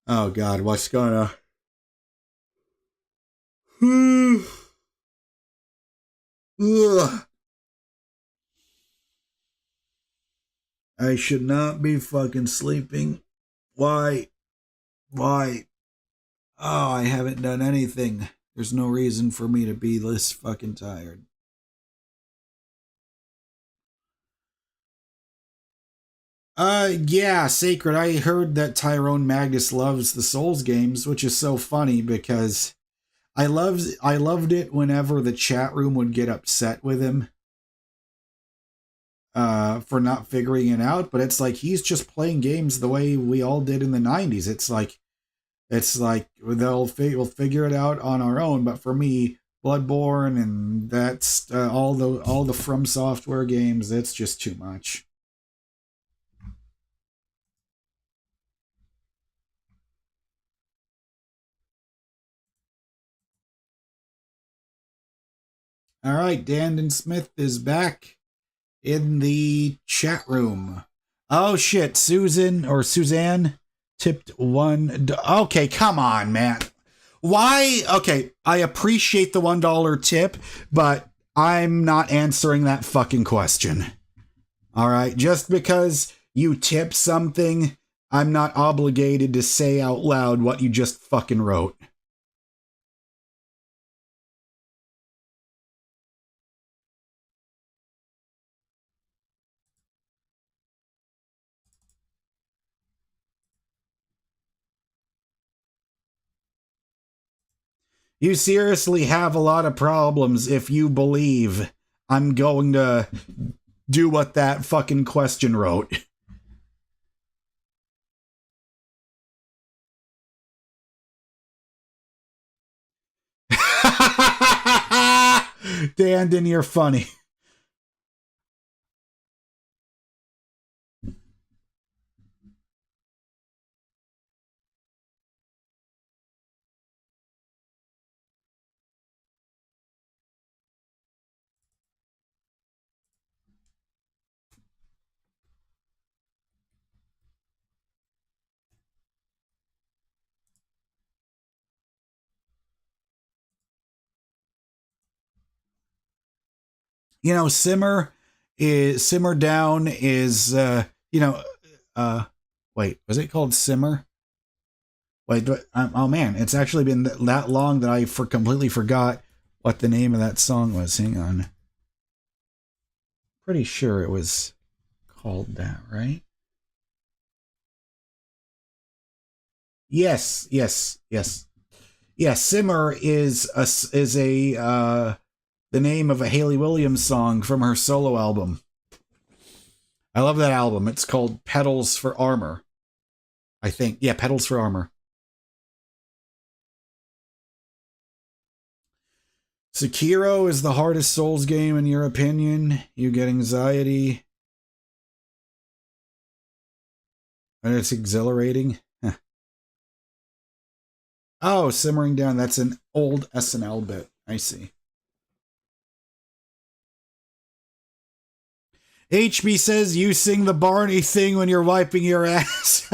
Oh god, what's going on? Ugh. I should not be fucking sleeping. Why? Why? Oh, I haven't done anything. There's no reason for me to be this fucking tired. Yeah, Sacred. I heard that Tyrone Magnus loves the Souls games, which is so funny because I loved it whenever the chat room would get upset with him for not figuring it out, but it's like he's just playing games the way we all did in the 90s. It's like we'll figure it out on our own, but for me, Bloodborne and that's all the From Software games, it's just too much. All right, Dandon Smith is back in the chat room. Oh shit, Suzanne tipped one. Okay, come on, man. Why? Okay, I appreciate the $1 tip, but I'm not answering that fucking question. All right, just because you tip something, I'm not obligated to say out loud what you just fucking wrote. You seriously have a lot of problems if you believe I'm going to do what that fucking question wrote. Dandon, you're funny. Simmer down is you know uh wait, was it called Simmer? Wait, oh man, it's actually been that long that I completely forgot what the name of that song was. Hang on. Pretty sure it was called that, right? Yes, yes, yes. Yeah, Simmer is a the name of a Hayley Williams song from her solo album. I love that album. It's called Petals for Armor. I think. Yeah, Petals for Armor. Sekiro is the hardest Souls game in your opinion. You get anxiety and it's exhilarating. Oh, Simmering Down. That's an old SNL bit. I see. HB says you sing the Barney thing when you're wiping your ass.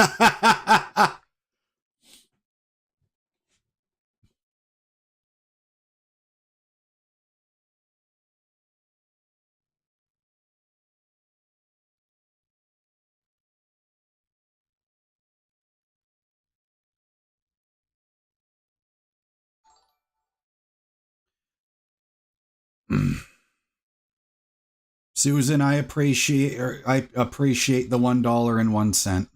Susan, I appreciate the $1.01.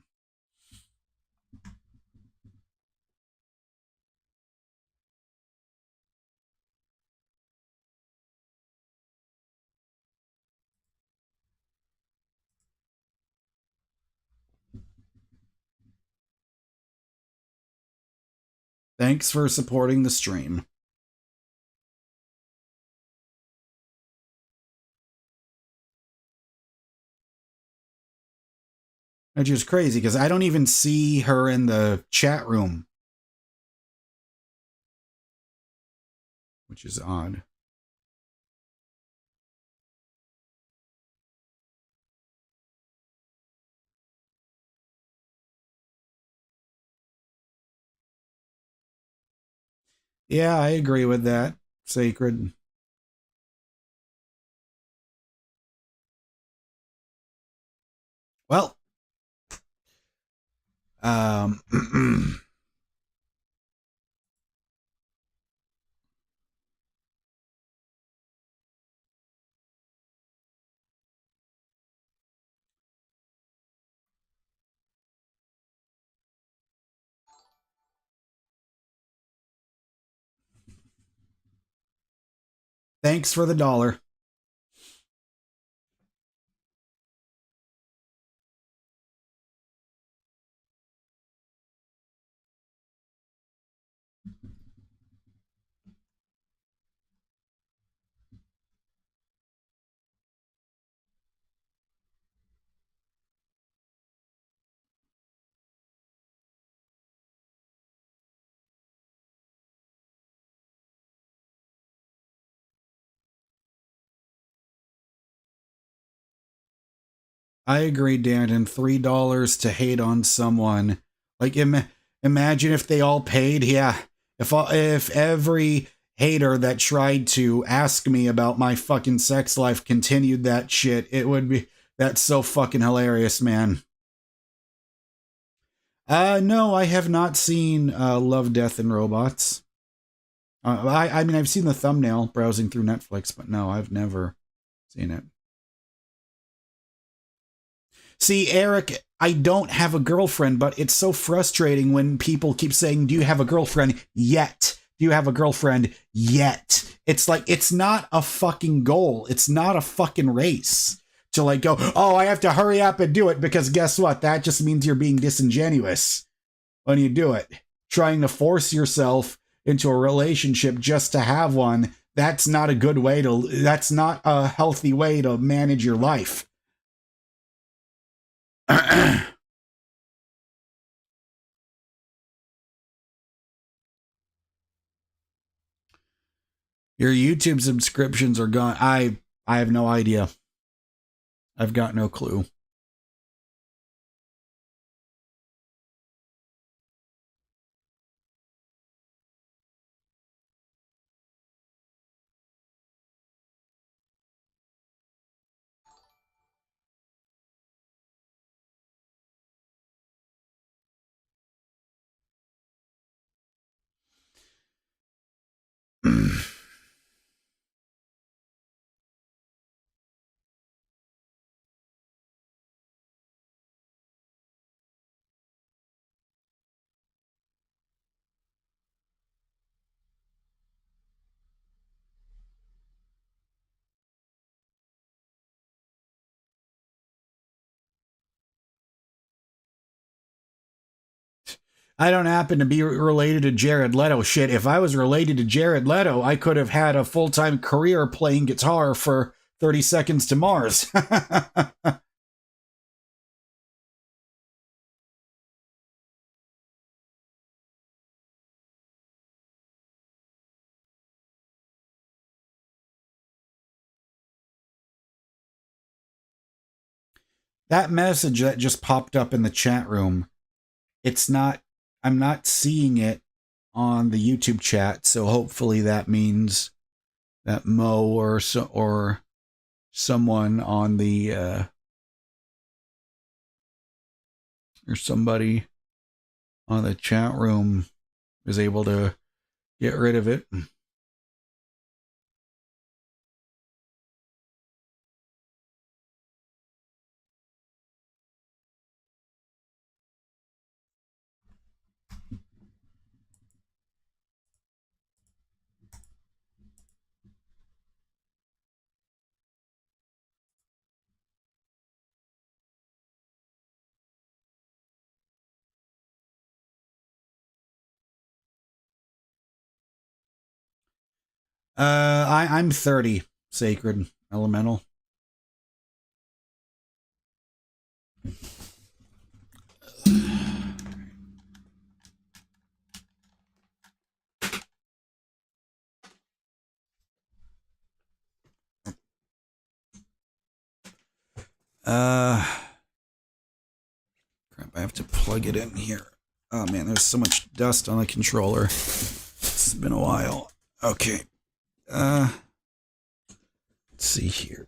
Thanks for supporting the stream. Which is crazy because I don't even see her in the chat room, which is odd. Yeah, I agree with that. Sacred. Well, um, Thanks for the dollar. I agree, Dan. And $3 to hate on someone. Like, imagine if they all paid. Yeah. If every hater that tried to ask me about my fucking sex life continued that shit, it would be. That's so fucking hilarious, man. No, I have not seen Love, Death, and Robots. I mean, I've seen the thumbnail browsing through Netflix, but no, I've never seen it. See, Eric, I don't have a girlfriend, but it's so frustrating when people keep saying, "Do you have a girlfriend yet? Do you have a girlfriend yet?" It's like, it's not a fucking goal. It's not a fucking race to like go, "Oh, I have to hurry up and do it," because guess what? That just means you're being disingenuous when you do it. Trying to force yourself into a relationship just to have one, that's not a good way to, that's not a healthy way to manage your life. Your YouTube subscriptions are gone. I have no idea. I've got no clue. I don't happen to be related to Jared Leto. Shit, if I was related to Jared Leto, I could have had a full-time career playing guitar for 30 Seconds to Mars. That message that just popped up in the chat room, it's not, I'm not seeing it on the YouTube chat, so hopefully that means that Mo or someone on the or somebody on the chat room is able to get rid of it. I'm 30, Sacred Elemental. Crap, I have to plug it in here. Oh man, there's so much dust on the controller. It's been a while. Okay. Let's see here.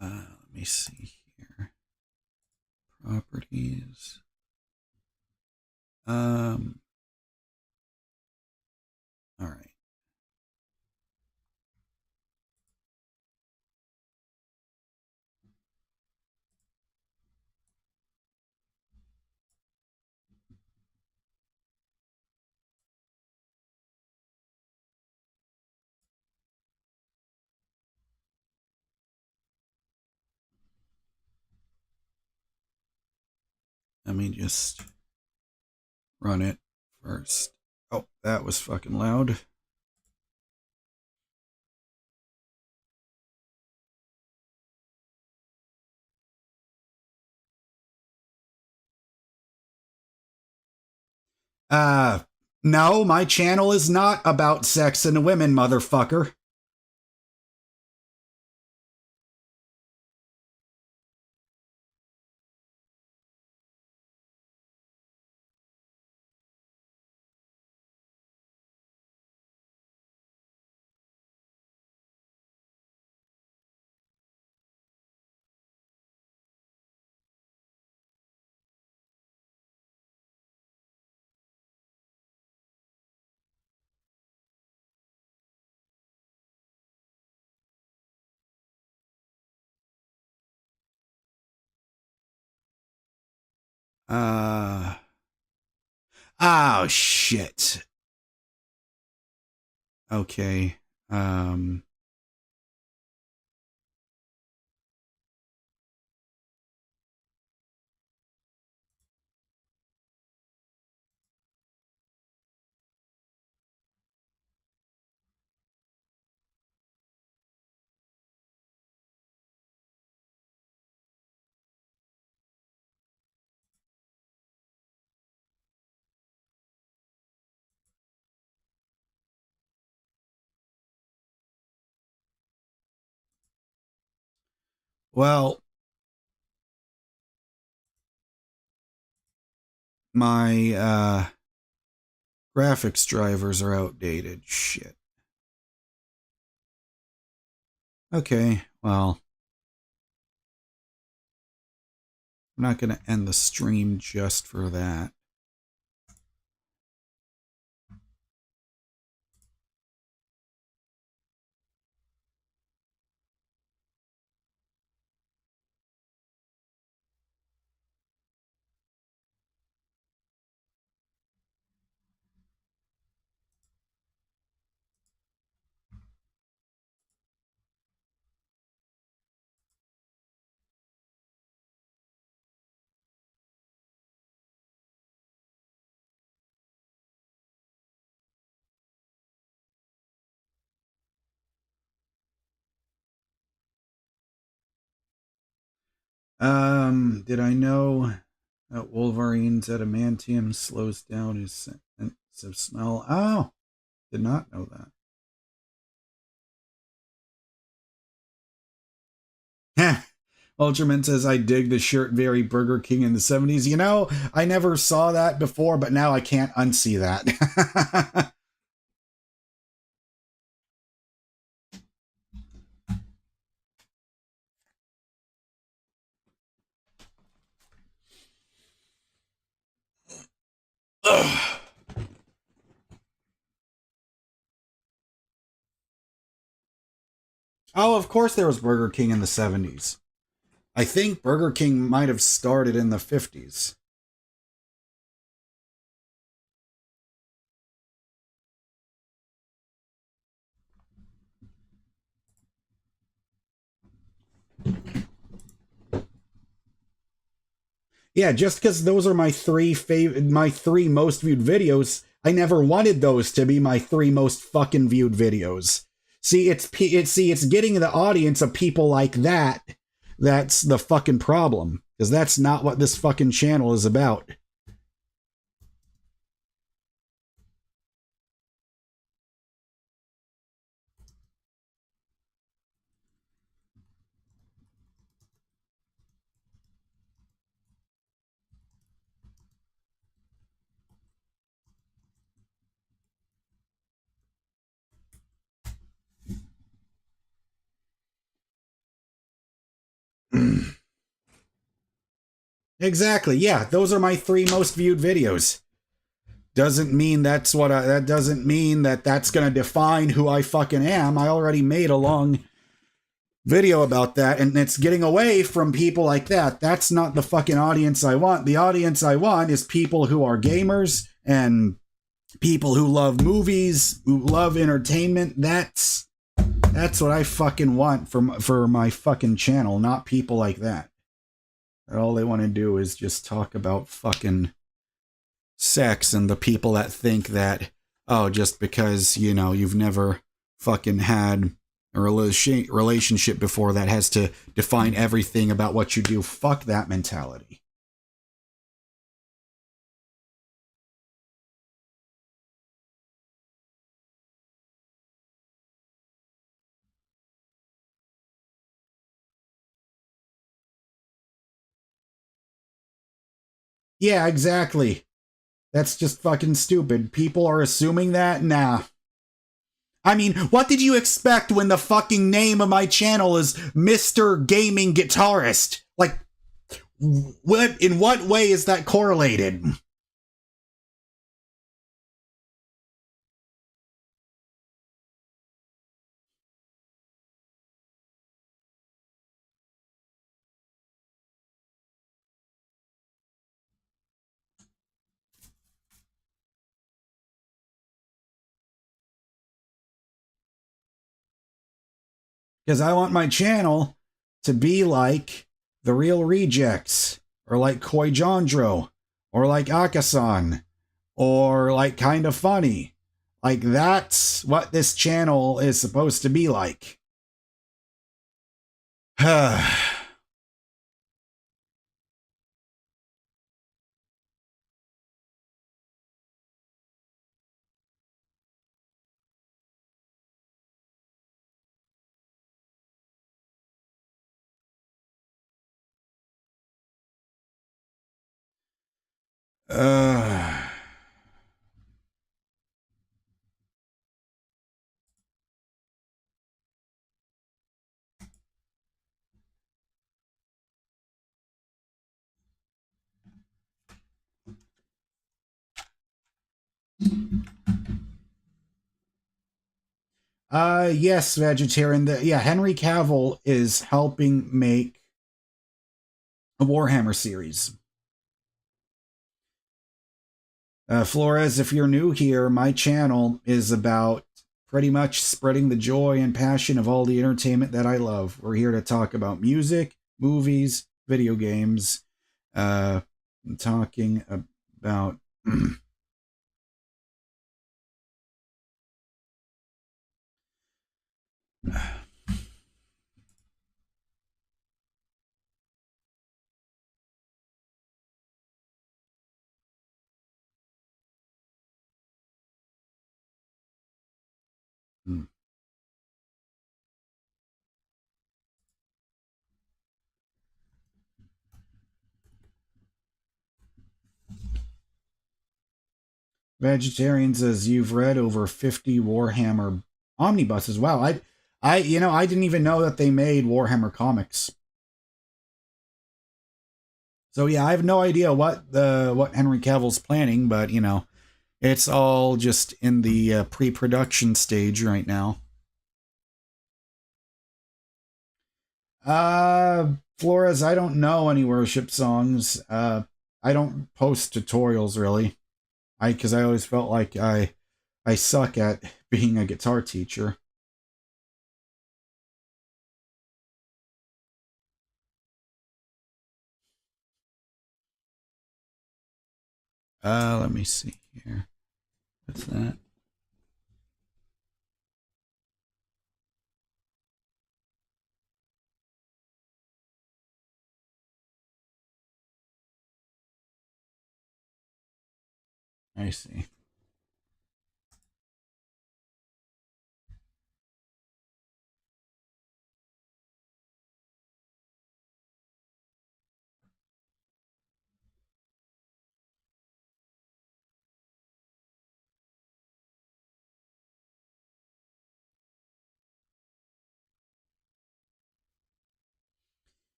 Let me see here. Properties. All right. Let me just run it first. Oh, that was fucking loud. No, my channel is not about sex and women, motherfucker. Oh, shit. Okay. Well, my graphics drivers are outdated. Shit. Okay, well, I'm not going to end the stream just for that. Did I know that Wolverine's adamantium slows down his sense of smell? Oh, did not know that. Ultraman says, I dig the shirt very Burger King in the 70s. You know, I never saw that before, but now I can't unsee that. Oh, of course there was Burger King in the 70s. I think Burger King might have started in the 50s. Yeah, just because those are my my three most viewed videos, I never wanted those to be my three most fucking viewed videos. See, it's getting the audience of people like that. That's the fucking problem, because that's not what this fucking channel is about. Exactly. Yeah, those are my 3 most viewed videos. Doesn't mean that's what that doesn't mean that that's going to define who I fucking am. I already made a long video about that, and it's getting away from people like that. That's not the fucking audience I want. The audience I want is people who are gamers and people who love movies, who love entertainment. That's what I fucking want for my fucking channel, not people like that. All they want to do is just talk about fucking sex, and the people that think that, oh, just because, you know, you've never fucking had a relationship before, that has to define everything about what you do. Fuck that mentality. Yeah, exactly. That's just fucking stupid. People are assuming that? Nah. I mean, what did you expect when the fucking name of my channel is MrGamingGuitarist? Like, what? In what way is that correlated? Because I want my channel to be like The Real Rejects, or like Koi Jandro, or like Akasan, or like Kind of Funny. Like, that's what this channel is supposed to be like. uh, yes, vegetarian. Yeah, Henry Cavill is helping make a Warhammer series. Flores, if you're new here, my channel is about pretty much spreading the joy and passion of all the entertainment that I love. We're here to talk about music, movies, video games. I'm talking about vegetarians, as you've read over 50 Warhammer omnibuses. Wow, I didn't even know that they made Warhammer comics. So yeah, I have no idea what Henry Cavill's planning, but it's all just in the pre-production stage right now. Flores, I don't know any worship songs. I don't post tutorials really. Because I always felt like I suck at being a guitar teacher. Let me see here. What's that? I see.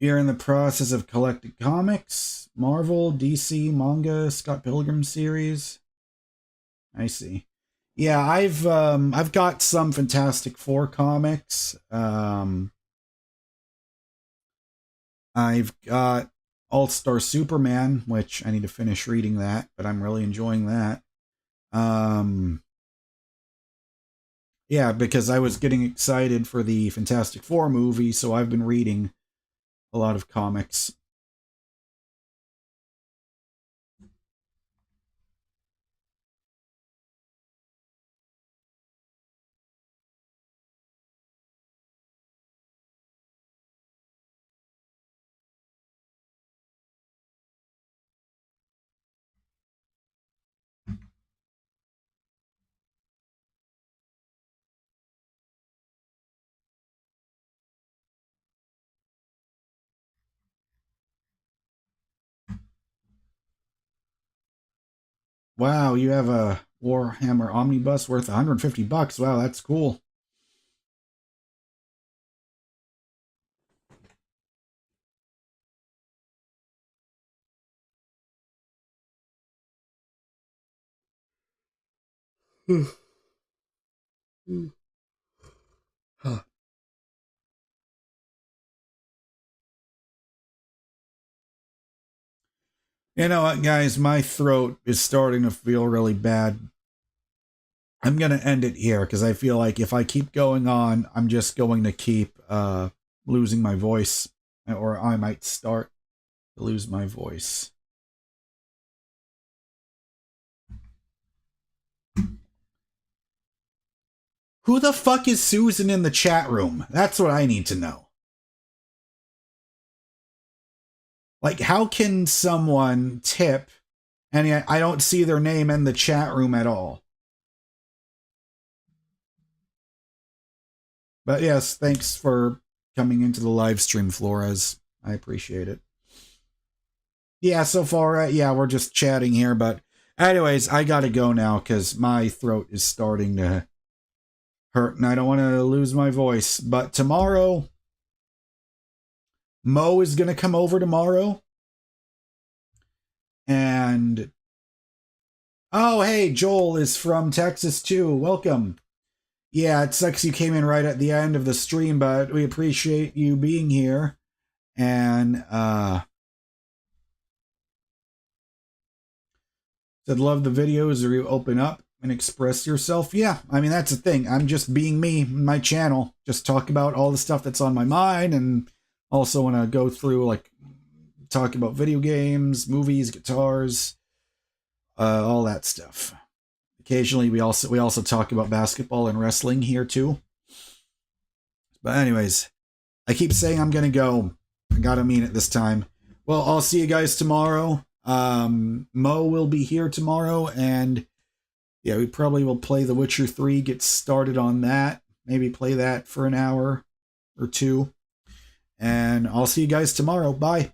You're in the process of collecting comics, Marvel, DC, manga, Scott Pilgrim series. I see. Yeah, I've got some Fantastic Four comics. I've got All-Star Superman, which I need to finish reading that, but I'm really enjoying that. Yeah, because I was getting excited for the Fantastic Four movie, so I've been reading a lot of comics. Wow, you have a Warhammer Omnibus worth 150 bucks. Wow, that's cool. Huh. You know what, guys? My throat is starting to feel really bad. I'm going to end it here because I feel like if I keep going on, I'm just going to keep losing my voice, or I might start to lose my voice. Who the fuck is Susan in the chat room? That's what I need to know. Like, how can someone tip and yet I don't see their name in the chat room at all? But yes, thanks for coming into the live stream, Flores. I appreciate it. Yeah, so far, yeah, we're just chatting here. But anyways, I gotta go now because my throat is starting to hurt and I don't want to lose my voice. But tomorrow, Mo is going to come over tomorrow. And, oh, hey, Joel is from Texas too. Welcome. Yeah, it sucks you came in right at the end of the stream, but we appreciate you being here. And, said, love the videos where you open up and express yourself. Yeah, I mean, that's the thing. I'm just being me, my channel. Just talk about all the stuff that's on my mind, and also want to go through, like, talk about video games, movies, guitars, all that stuff. Occasionally, we also talk about basketball and wrestling here too. But anyways, I keep saying I'm gonna go. I gotta mean it this time. Well, I'll see you guys tomorrow. Mo will be here tomorrow, and yeah, we probably will play The Witcher 3, get started on that. Maybe play that for an hour or two. And I'll see you guys tomorrow. Bye.